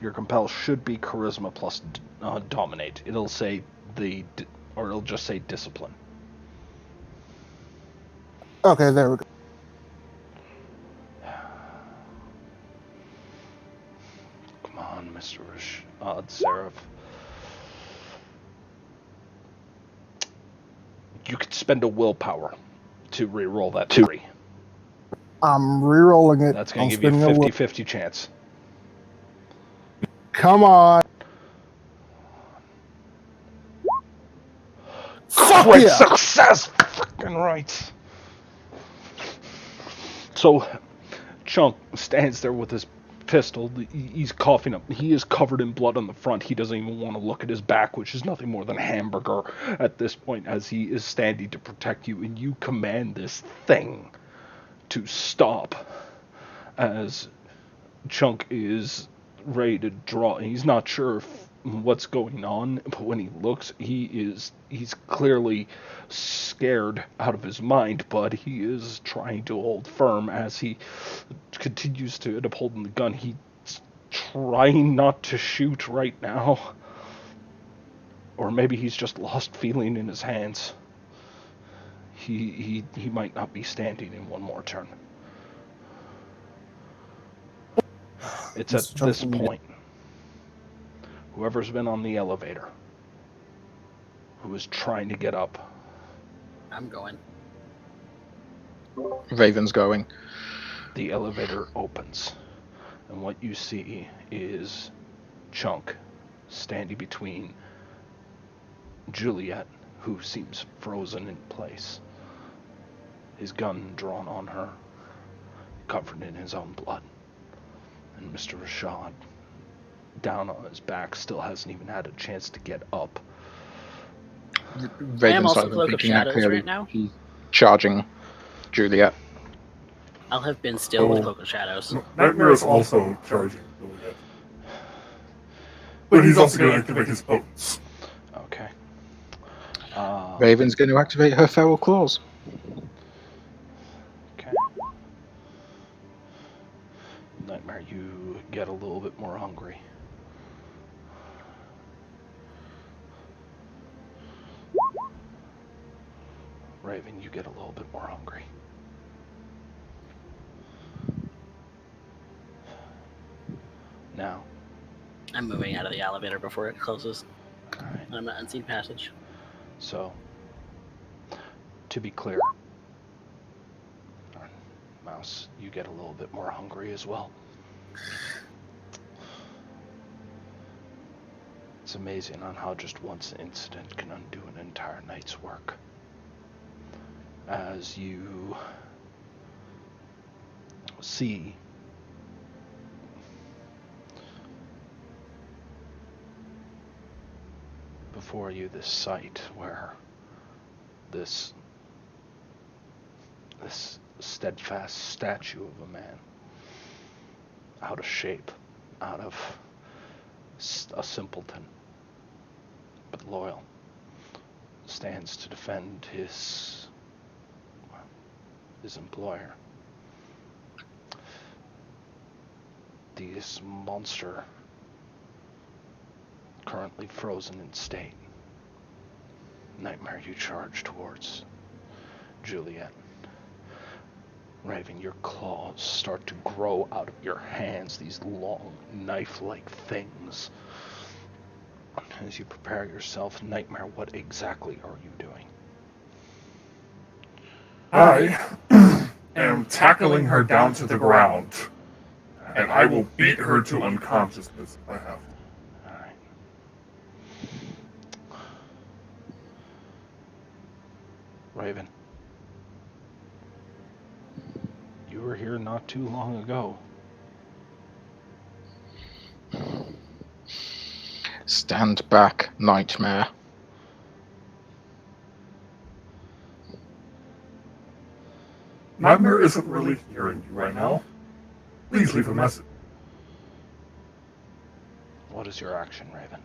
compel should be charisma plus dominate. It'll say or it'll just say discipline. Okay, there we go. Come on, Mr. Seraph. You could spend a willpower to re-roll that 3. I'm re-rolling it. That's going I'm to give you a spinning a 50-50 chance. Come on. Fuck Crit yeah! success! Fucking right. So, Chunk stands there with his pistol. He's coughing up. He is covered in blood on the front. He doesn't even want to look at his back, which is nothing more than a hamburger at this point, as he is standing to protect you. And you command this thing to stop, as Chunk is ready to draw. And he's not sure what's going on, but when he looks, he's clearly scared out of his mind, but he is trying to hold firm as he continues to end up holding the gun. He's trying not to shoot right now, or maybe he's just lost feeling in his hands. He might not be standing in one more turn. It's at this point, whoever's been on the elevator, who is trying to get up. I'm going. Raven's going. The elevator opens, and what you see is Chunk standing between Juliet, who seems frozen in place, his gun drawn on her, covered in his own blood, and Mr. Rashad, down on his back, still hasn't even had a chance to get up. Raven's I am also not even Cloak of thinking that Shadows clearly. right now. He's charging Juliet. I'll have been still with Oh. Cloak of Shadows. Nightmare is also charging Juliet. But he's also going to activate his bones. Okay. Raven's going to activate her feral claws. Okay. Nightmare, you get a little bit more hungry. Raven, you get a little bit more hungry. Now. I'm moving out of the elevator before it closes. Alright. I'm at unseen passage. So, to be clear, Mouse, you get a little bit more hungry as well. It's amazing on how just one incident can undo an entire night's work. As you see before you this sight where this steadfast statue of a man, out of shape, out of a simpleton, but loyal, stands to defend his employer. This monster, currently frozen in state. Nightmare, you charge towards Juliet. Raven, your claws start to grow out of your hands, these long, knife-like things. As you prepare yourself, Nightmare, what exactly are you doing? I am tackling her down to the ground, and I will beat her to unconsciousness if I have to. Alright. Raven. You were here not too long ago. Stand back, Nightmare. Nightmare isn't really hearing you right now. Please leave a message. What is your action, Raven?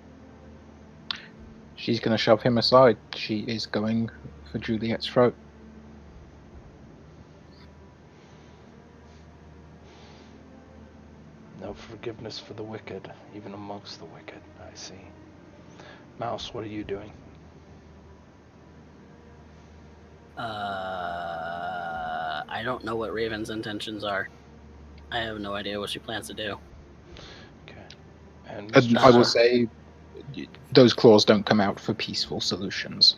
She's going to shove him aside. She is going for Juliet's throat. No forgiveness for the wicked, even amongst the wicked, I see. Mouse, what are you doing? I don't know what Raven's intentions are. I have no idea what she plans to do. Okay. And And I will Uh, say, those claws don't come out for peaceful solutions.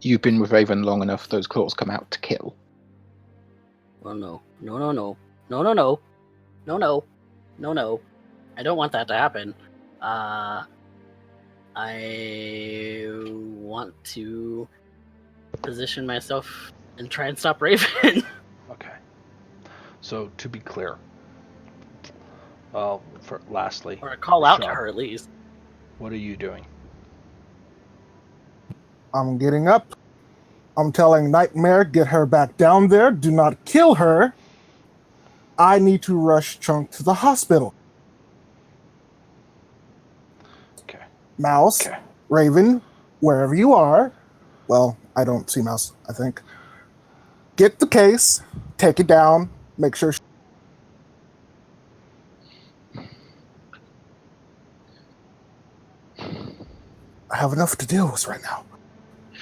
You've been with Raven long enough, those claws come out to kill. Oh no. No, no, no. No, no, no. No, no. No, no. I don't want that to happen. I want to position myself and try and stop Raven. Okay. So, to be clear, lastly, Or call out to Rashad, her at least. what are you doing? I'm getting up. I'm telling Nightmare, get her back down there. Do not kill her. I need to rush Chunk to the hospital. Okay. Mouse, Okay. Raven, wherever you are. Well, I don't see Mouse, I think. Get the case, take it down, make sure I have enough to deal with right now.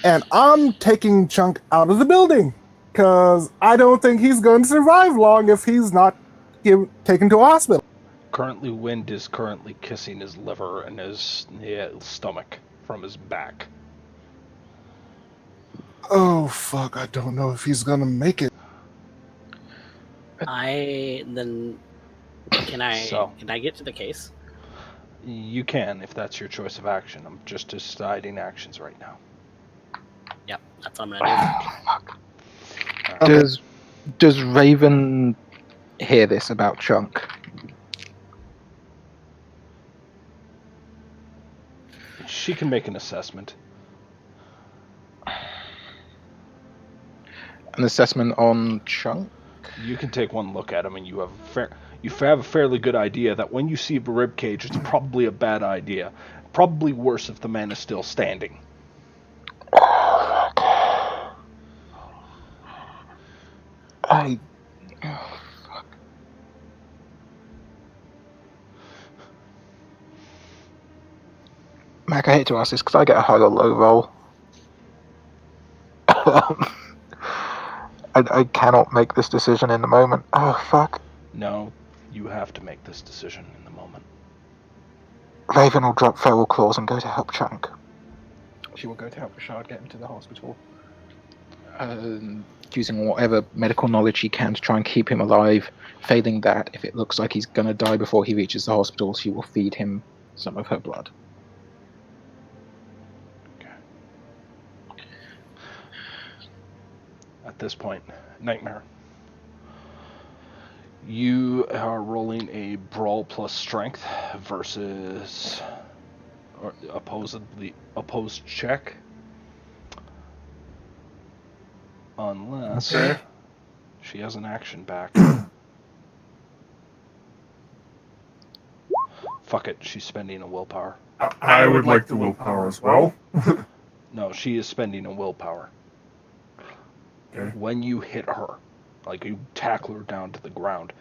And I'm taking Chunk out of the building because I don't think he's going to survive long if he's not taken to a hospital. Currently, Wind is currently kissing his liver and his stomach from his back. Oh, fuck, I don't know if he's going to make it. Can I get to the case? You can, if that's your choice of action. I'm just deciding actions right now. Yep, that's what I'm gonna Okay. Does Raven hear this about Chunk? She can make an assessment. An assessment on Chunk? You can take one look at him, and you have a fairly good idea that when you see a rib cage, it's probably a bad idea. Probably worse if the man is still standing. Mac, I hate to ask this, could I get a high or low roll? I cannot make this decision in the moment. Oh, fuck. No, you have to make this decision in the moment. Raven will drop feral claws and go to help Chunk. She will go to help Rashad get him to the hospital. Using whatever medical knowledge she can to try and keep him alive. Failing that, if it looks like he's gonna die before he reaches the hospital, she will feed him some of her blood. Okay. At this point, Nightmare. You are rolling a brawl plus strength versus or opposed check. Unless Okay. she has an action back. Fuck it, she's spending a willpower. I would like the willpower as well. No, she is spending a willpower. Okay. When you hit her, like you tackle her down to the ground,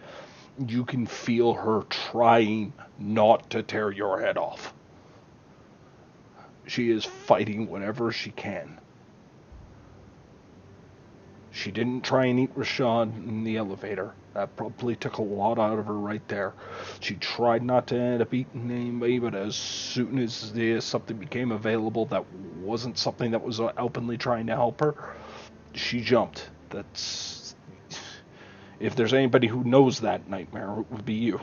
you can feel her trying not to tear your head off. She is fighting whatever she can. She didn't try and eat Rashad in the elevator. That probably took a lot out of her right there. She tried not to end up eating anybody, but as soon as something became available that wasn't something that was openly trying to help her, she jumped. That's... If there's anybody who knows that Nightmare, it would be you.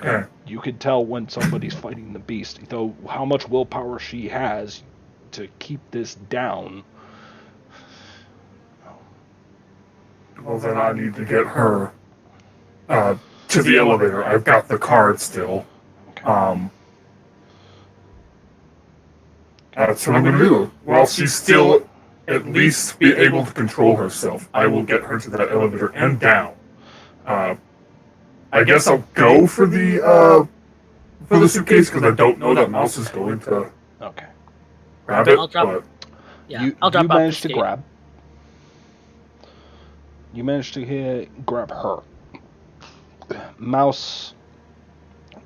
Okay. You could tell when somebody's fighting the beast, though how much willpower she has to keep this down. Well, then I need to get her to the elevator. I've got the card still. Okay. That's what I'm going to do. While she's still at least be able to control herself, I will get her to that elevator and down. I guess I'll go for the suitcase because I don't know that Mouse is going to Okay. grab it. I'll drop- But Yeah, I'll drop you off managed the to skate. grab. You managed to grab her. Mouse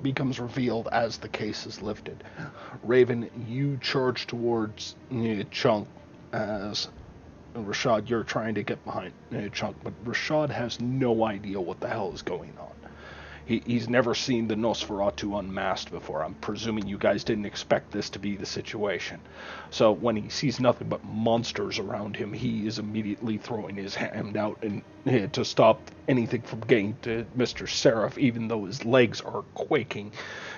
becomes revealed as the case is lifted. Raven, you charge towards Chunk as Rashad, you're trying to get behind Chunk, but Rashad has no idea what the hell is going on. He's never seen the Nosferatu unmasked before. I'm presuming you guys didn't expect this to be the situation. So when he sees nothing but monsters around him, he is immediately throwing his hand out and to stop anything from getting to Mr. Seraph, even though his legs are quaking.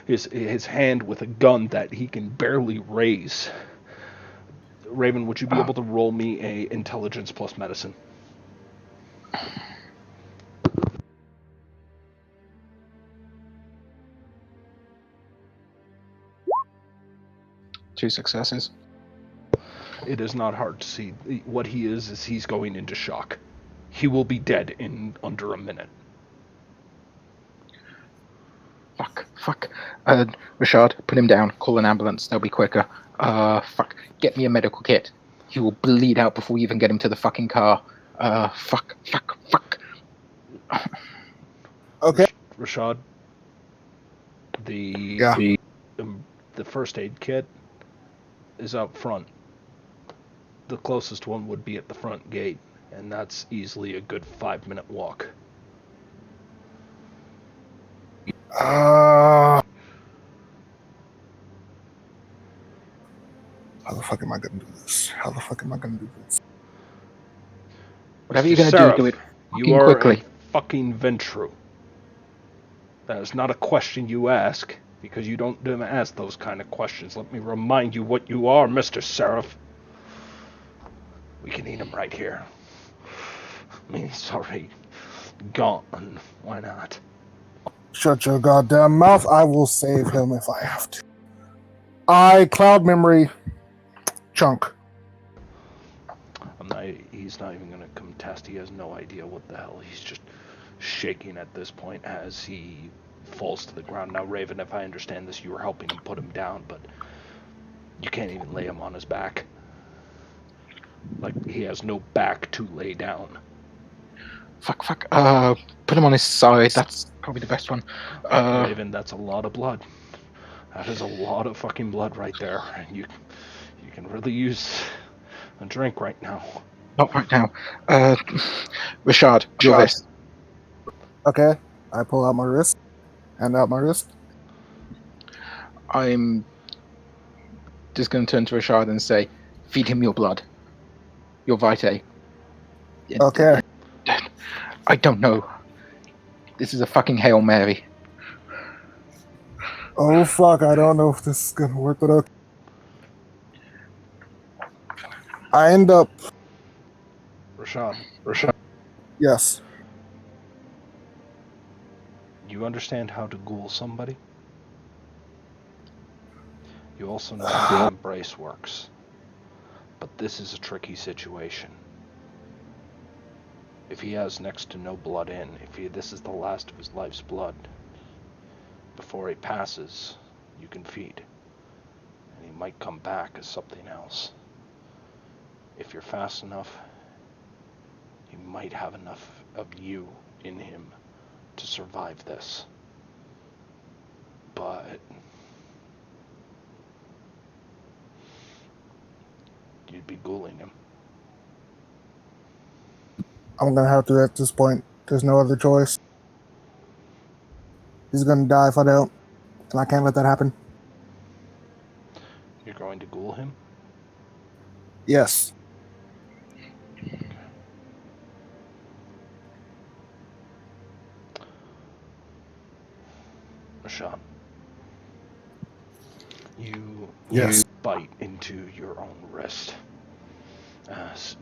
His hand with a gun that he can barely raise. Raven, would you be able to roll me a intelligence plus medicine? Two successes. It is not hard to see. What he is he's going into shock. He will be dead in under a minute. Fuck. Rashad, put him down. Call an ambulance. They'll be quicker. Fuck. Get me a medical kit. He will bleed out before we even get him to the fucking car. Fuck. Okay. Rashad, Yeah. the first aid kit is out front. The closest one would be at the front gate, and that's easily a good 5-minute walk. How the fuck am I gonna do this? Whatever Mr. you're gonna Seraph, do it you fucking are quickly. a fucking Ventru. That is not a question you ask, because you don't ask those kind of questions. Let me remind you what you are, Mr. Seraph. We can eat him right here. I mean, he's already gone. Why not? Shut your goddamn mouth. I will save him if I have to. Cloud memory, Chunk. He's not even going to contest. He has no idea what the hell. He's just shaking at this point as he falls to the ground. Now, Raven, if I understand this, you were helping him put him down, but you can't even lay him on his back. Like, he has no back to lay down. Fuck. Put him on his side. That's probably the best one. Raven, that's a lot of blood. That is a lot of fucking blood right there. And you can really use a drink right now. Not right now. Rashad, your wrist. Okay, I pull out my wrist, hand out my wrist. I'm just going to turn to Rashad and say, feed him your blood. Your vitae. Okay. I don't know. This is a fucking Hail Mary. Oh fuck! I don't know if this is gonna work, but okay. I end up. Rashad, Yes. you understand how to ghoul somebody? You also know how embrace works. But this is a tricky situation. If he has next to no blood in, this is the last of his life's blood, before he passes, you can feed. And he might come back as something else. If you're fast enough, he might have enough of you in him to survive this. But you'd be ghouling him. I'm gonna have to at this point. There's no other choice. He's gonna die if I don't. And I can't let that happen. You're going to ghoul him? Yes. Rashad, you Yes. bite into your own wrist as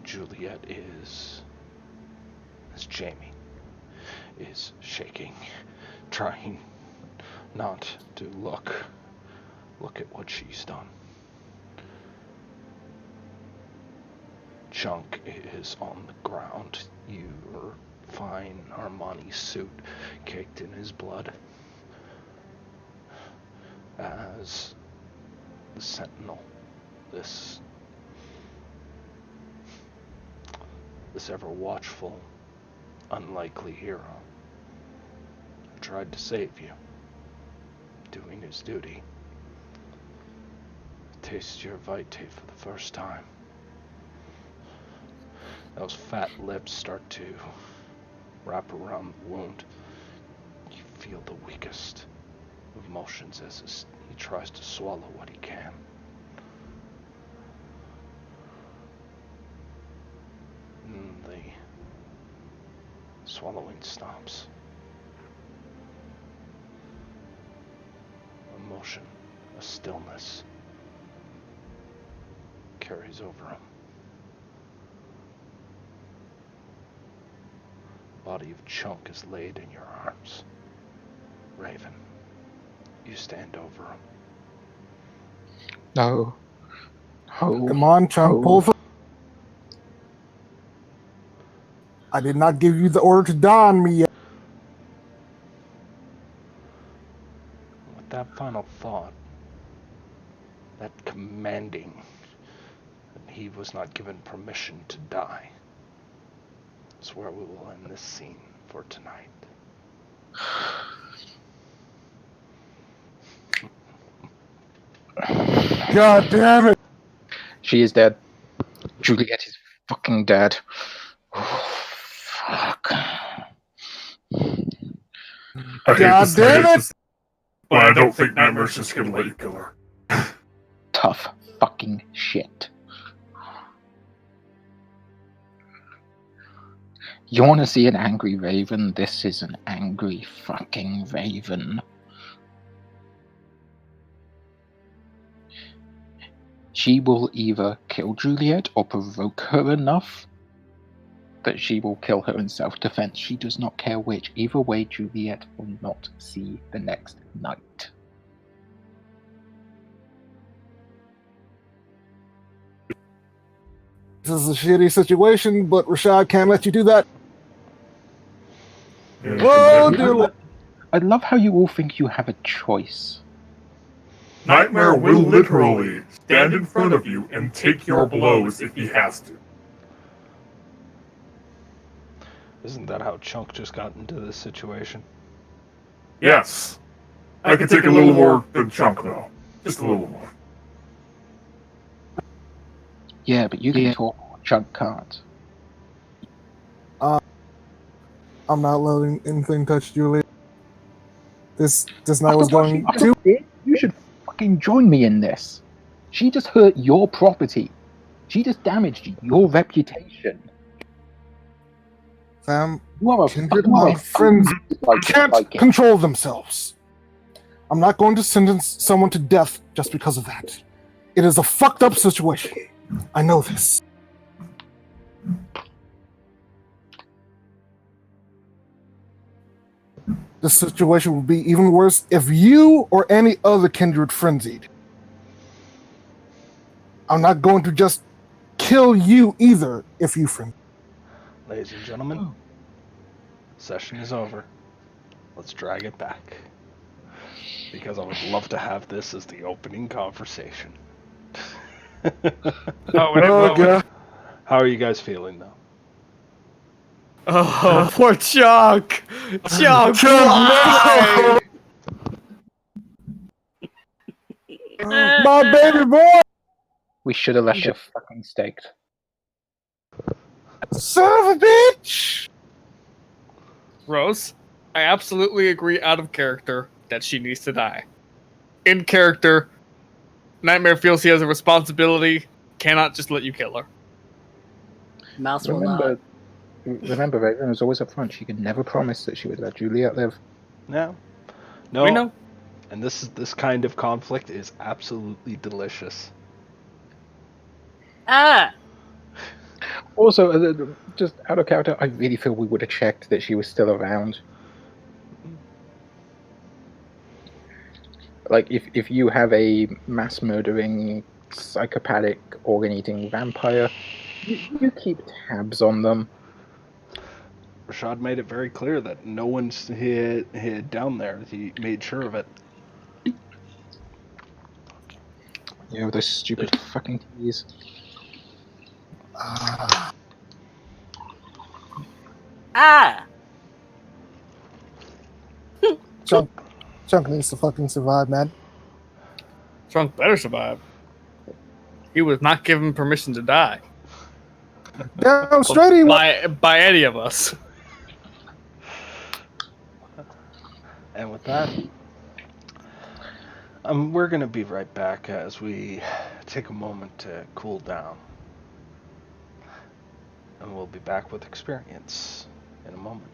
Jamie is shaking, trying not to look at what she's done. Chunk is on the ground. You find Armani's suit caked in his blood as the Sentinel, this ever watchful, unlikely hero, tried to save you, doing his duty. Taste your vitae for the first time. Those fat lips start to wrap around the wound. You feel the weakest of motions as he tries to swallow what he can. And the swallowing stops. A motion, a stillness carries over him. The body of Chunk is laid in your arms. Raven, you stand over him. No. Come on, Chunk, pull for. I did not give you the order to die on me yet. With that final thought, that commanding that he was not given permission to die, is where we will end this scene for tonight. God damn it! She is dead. Juliet is fucking dead. Oh, fuck. I hate to God say damn it! but I don't think Nightmare's just gonna let you kill her. Tough fucking shit. You want to see an angry Raven? This is an angry fucking Raven. She will either kill Juliet or provoke her enough that she will kill her in self-defense. She does not care which. Either way, Juliet will not see the next night. This is a shitty situation, but Rashad can't let you do that. Oh, dear Lord. I love how you all think you have a choice. Nightmare will literally stand in front of you and take your blows if he has to. Isn't that how Chunk just got into this situation? Yes. I can take a little more than Chunk, though. Just a little more. Yeah, but you can talk, Chunk can't. I'm not letting anything touch Julia. This night After was what she going just too. did, you should fucking join me in this. She just hurt your property. She just damaged your reputation. Fam, You are a kindred fucking friends can't like it. control themselves. I'm not going to sentence someone to death just because of that. It is a fucked up situation. I know this. This situation would be even worse if you or any other kindred frenzied. I'm not going to just kill you either if you frenzy. Ladies and gentlemen, Oh. session is over. Let's drag it back. Because I would love to have this as the opening conversation. Okay. How are you guys feeling though? Oh, poor Chuck! Chuck, Chuck, why? My baby boy! We should have left her fucking staked. Son of a bitch! Rose, I absolutely agree out of character that she needs to die. In character, Nightmare feels he has a responsibility, cannot just let you kill her. Mouse will not. Remember, Raven was always up front. She could never promise that she would let Juliet live. No. We No. know. And this kind of conflict is absolutely delicious. Ah! Also, just out of character, I really feel we would have checked that she was still around. Like, if you have a mass murdering, psychopathic, organ eating vampire, you keep tabs on them. Rashad made it very clear that no one's hid down there. He made sure of it. You know, those stupid fucking keys. Ah! Chunk needs to fucking survive, man. Trunk better survive. He was not given permission to die. Damn straight he was. By any of us. And with that, we're going to be right back as we take a moment to cool down. And we'll be back with experience in a moment.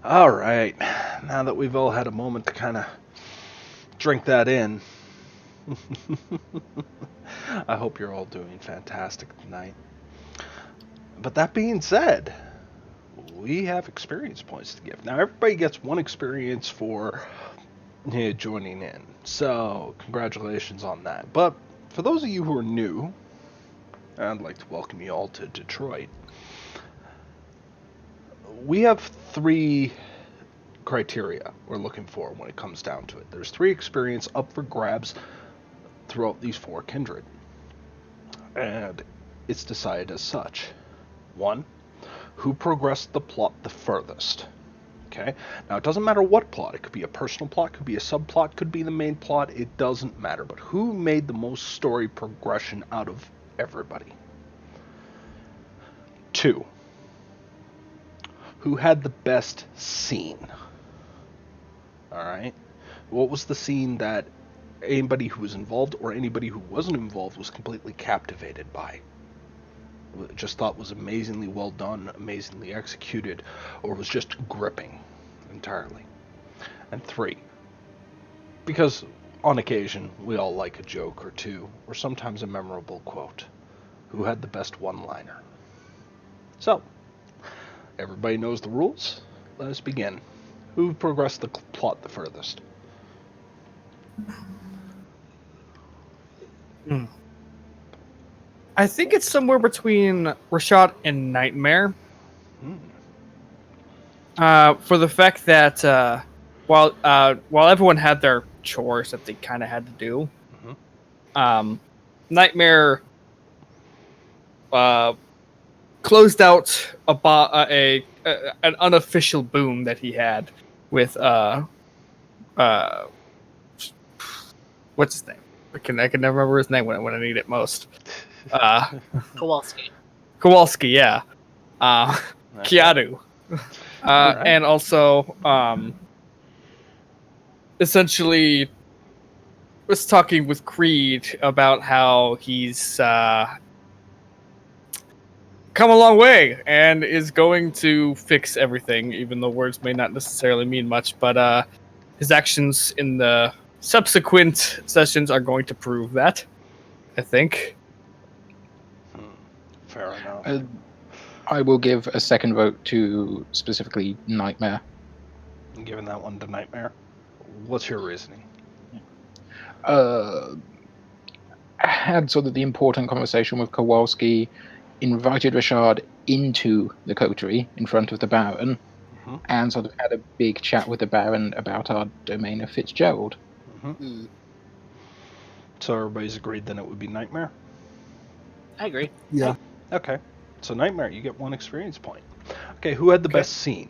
All right. Now that we've all had a moment to kind of drink that in, I hope you're all doing fantastic tonight. But that being said, we have experience points to give. Now, everybody gets one experience for joining in. So, congratulations on that. But for those of you who are new, I'd like to welcome you all to Detroit. We have 3 criteria we're looking for when it comes down to it. There's 3 experience up for grabs throughout these 4 kindred. And it's decided as such. 1, who progressed the plot the furthest. Okay? Now, it doesn't matter what plot. It could be a personal plot, could be a subplot, could be the main plot. It doesn't matter. But who made the most story progression out of everybody? 2, who had the best scene? Alright? What was the scene that anybody who was involved or anybody who wasn't involved was completely captivated by? Just thought was amazingly well done, amazingly executed, or was just gripping entirely. And 3, because on occasion we all like a joke or two, or sometimes a memorable quote. Who had the best one-liner? So, everybody knows the rules. Let us begin. Who progressed the plot the furthest? I think it's somewhere between Rashad and Nightmare. For the fact that while everyone had their chores that they kind of had to do, Nightmare closed out an unofficial boom that he had with what's his name? I can never remember his name when I need it most. Kowalski, yeah. Keanu. Right. And also, essentially, was talking with Creed about how he's come a long way and is going to fix everything, even though words may not necessarily mean much. But his actions in the subsequent sessions are going to prove that, I think. Fair enough. I will give a second vote to specifically Nightmare. Giving that one to Nightmare. What's your reasoning? Had sort of the important conversation with Kowalski, invited Rashad into the coterie in front of the Baron, and sort of had a big chat with the Baron about our domain of Fitzgerald. So everybody's agreed then it would be Nightmare? I agree. Yeah. Okay. So Nightmare, you get 1 experience point. Okay, who had the best scene?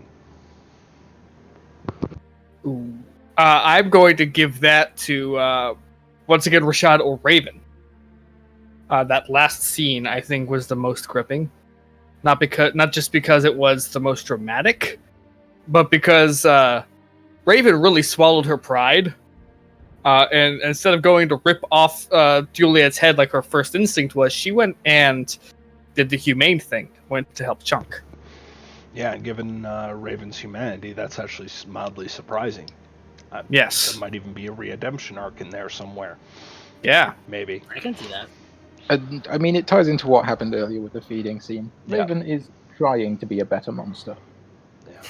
I'm going to give that to once again Rashad or Raven. That last scene, I think, was the most gripping. Not just because it was the most dramatic, but because Raven really swallowed her pride. And instead of going to rip off Juliet's head like her first instinct was, she went and did the humane thing, went to help Chunk. Yeah, given Raven's humanity, that's actually mildly surprising. Yes. There might even be a redemption arc in there somewhere. Yeah. Maybe. I can see that. I mean, it ties into what happened earlier with the feeding scene. Yeah. Raven is trying to be a better monster. Yeah.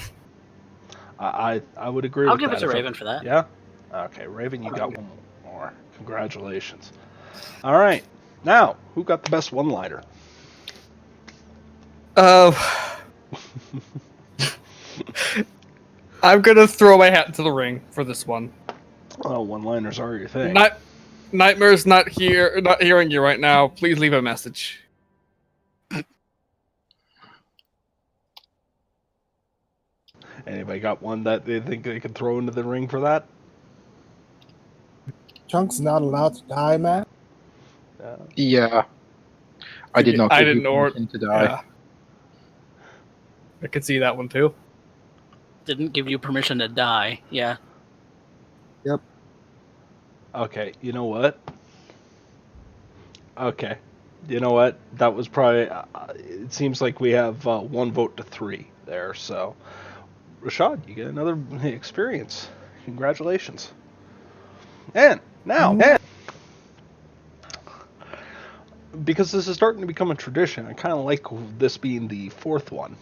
I would agree I'll with that. give it to Raven for that. Yeah? Okay, Raven, you got 1 more. Congratulations. All right. Now, who got the best one-liner? I'm going to throw my hat into the ring for this one. Oh, one-liners are your thing. Nightmare's not hearing you right now. Please leave a message. Anybody got one that they think they could throw into the ring for that? Chunk's not allowed to die, man. Yeah. I did not give you permission to die. Yeah. I could see that one too. Didn't give you permission to die. Yeah. Yep. Okay, you know what? Okay. You know what? That was probably... it seems like we have 1 vote to 3 there, so... Rashad, you get another experience. Congratulations. And now, because this is starting to become a tradition, I kind of like this being the fourth one.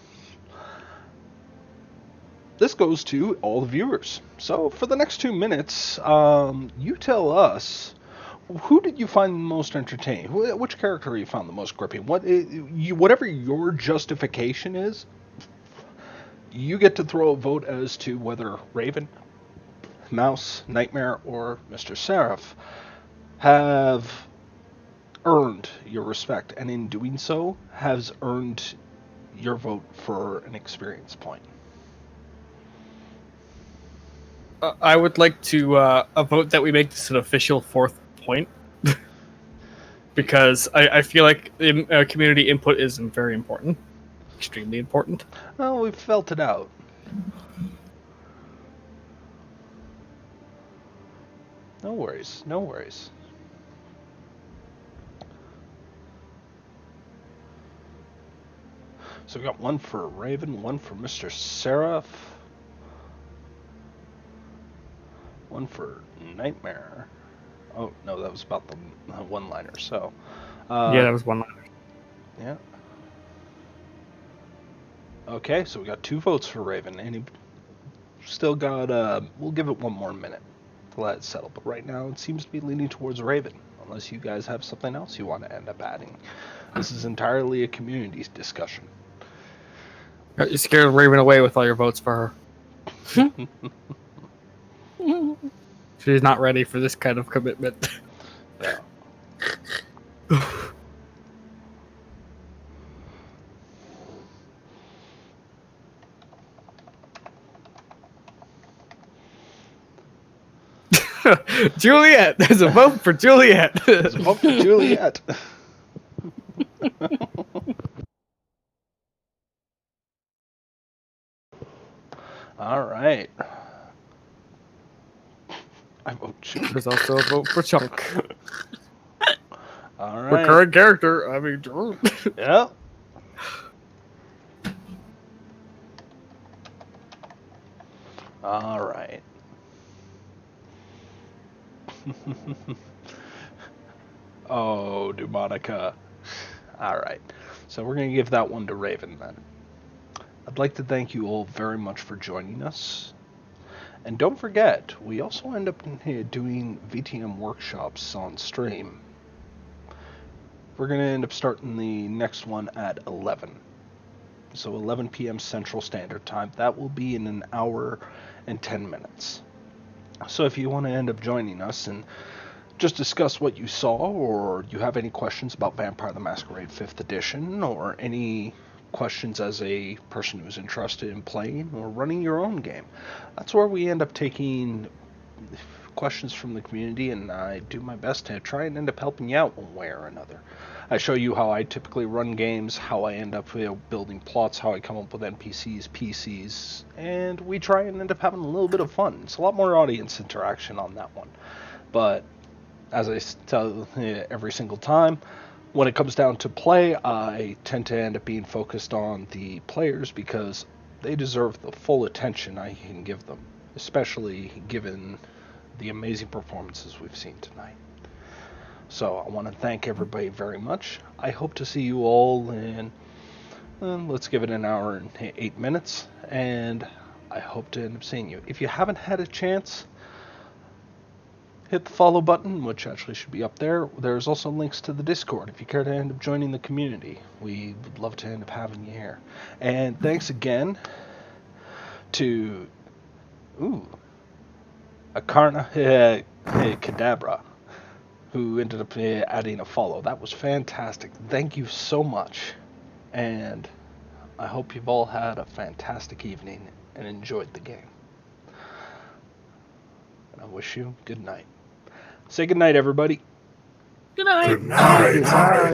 This goes to all the viewers. So for the next 2 minutes, you tell us, who did you find the most entertaining? Which character you found the most gripping? Whatever your justification is, you get to throw a vote as to whether Raven, Mouse, Nightmare, or Mr. Seraph have earned your respect, and in doing so, has earned your vote for an experience point. I would like to vote that we make this an official fourth point. Because I feel like community input is very important. Extremely important. Well, we've felt it out. No worries, no worries. So we got one for Raven, one for Mr. Seraph, one for Nightmare. Oh, no, that was about the one-liner, so... yeah, that was one liner. Yeah. Okay, so we got 2 votes for Raven, and he still got, we'll give it 1 more minute to let it settle, but right now it seems to be leaning towards Raven, unless you guys have something else you want to end up adding. This is entirely a community discussion. You scared Raven away with all your votes for her. She's not ready for this kind of commitment. Yeah. Juliet! There's a vote for Juliet! There's a vote for Juliet. All right. I vote Juliet. There's also a vote for Chunk. All right. For current character, I mean... Yep. All right. Oh, Demonica. All right. So we're going to give that one to Raven then. I'd like to thank you all very much for joining us. And don't forget, we also end up doing VTM workshops on stream. We're going to end up starting the next one at 11. So 11 p.m. Central Standard Time. That will be in an hour and 10 minutes. So if you want to end up joining us and just discuss what you saw, or you have any questions about Vampire the Masquerade 5th Edition, or any questions as a person who's interested in playing or running your own game, that's where we end up taking questions from the community, and I do my best to try and end up helping you out one way or another. I show you how I typically run games, how I end up building plots, how I come up with NPCs, PCs, and we try and end up having a little bit of fun. It's a lot more audience interaction on that one. But as I tell every single time, when it comes down to play, I tend to end up being focused on the players because they deserve the full attention I can give them, especially given the amazing performances we've seen tonight. So I want to thank everybody very much. I hope to see you all in, let's give it an hour and 8 minutes, and I hope to end up seeing you. If you haven't had a chance, hit the follow button, which actually should be up there. There's also links to the Discord if you care to end up joining the community. We would love to end up having you here. And thanks again to Akarna Kadabra, who ended up adding a follow. That was fantastic. Thank you so much. And I hope you've all had a fantastic evening and enjoyed the game. And I wish you good night. Say good night, everybody. Good night. Good night.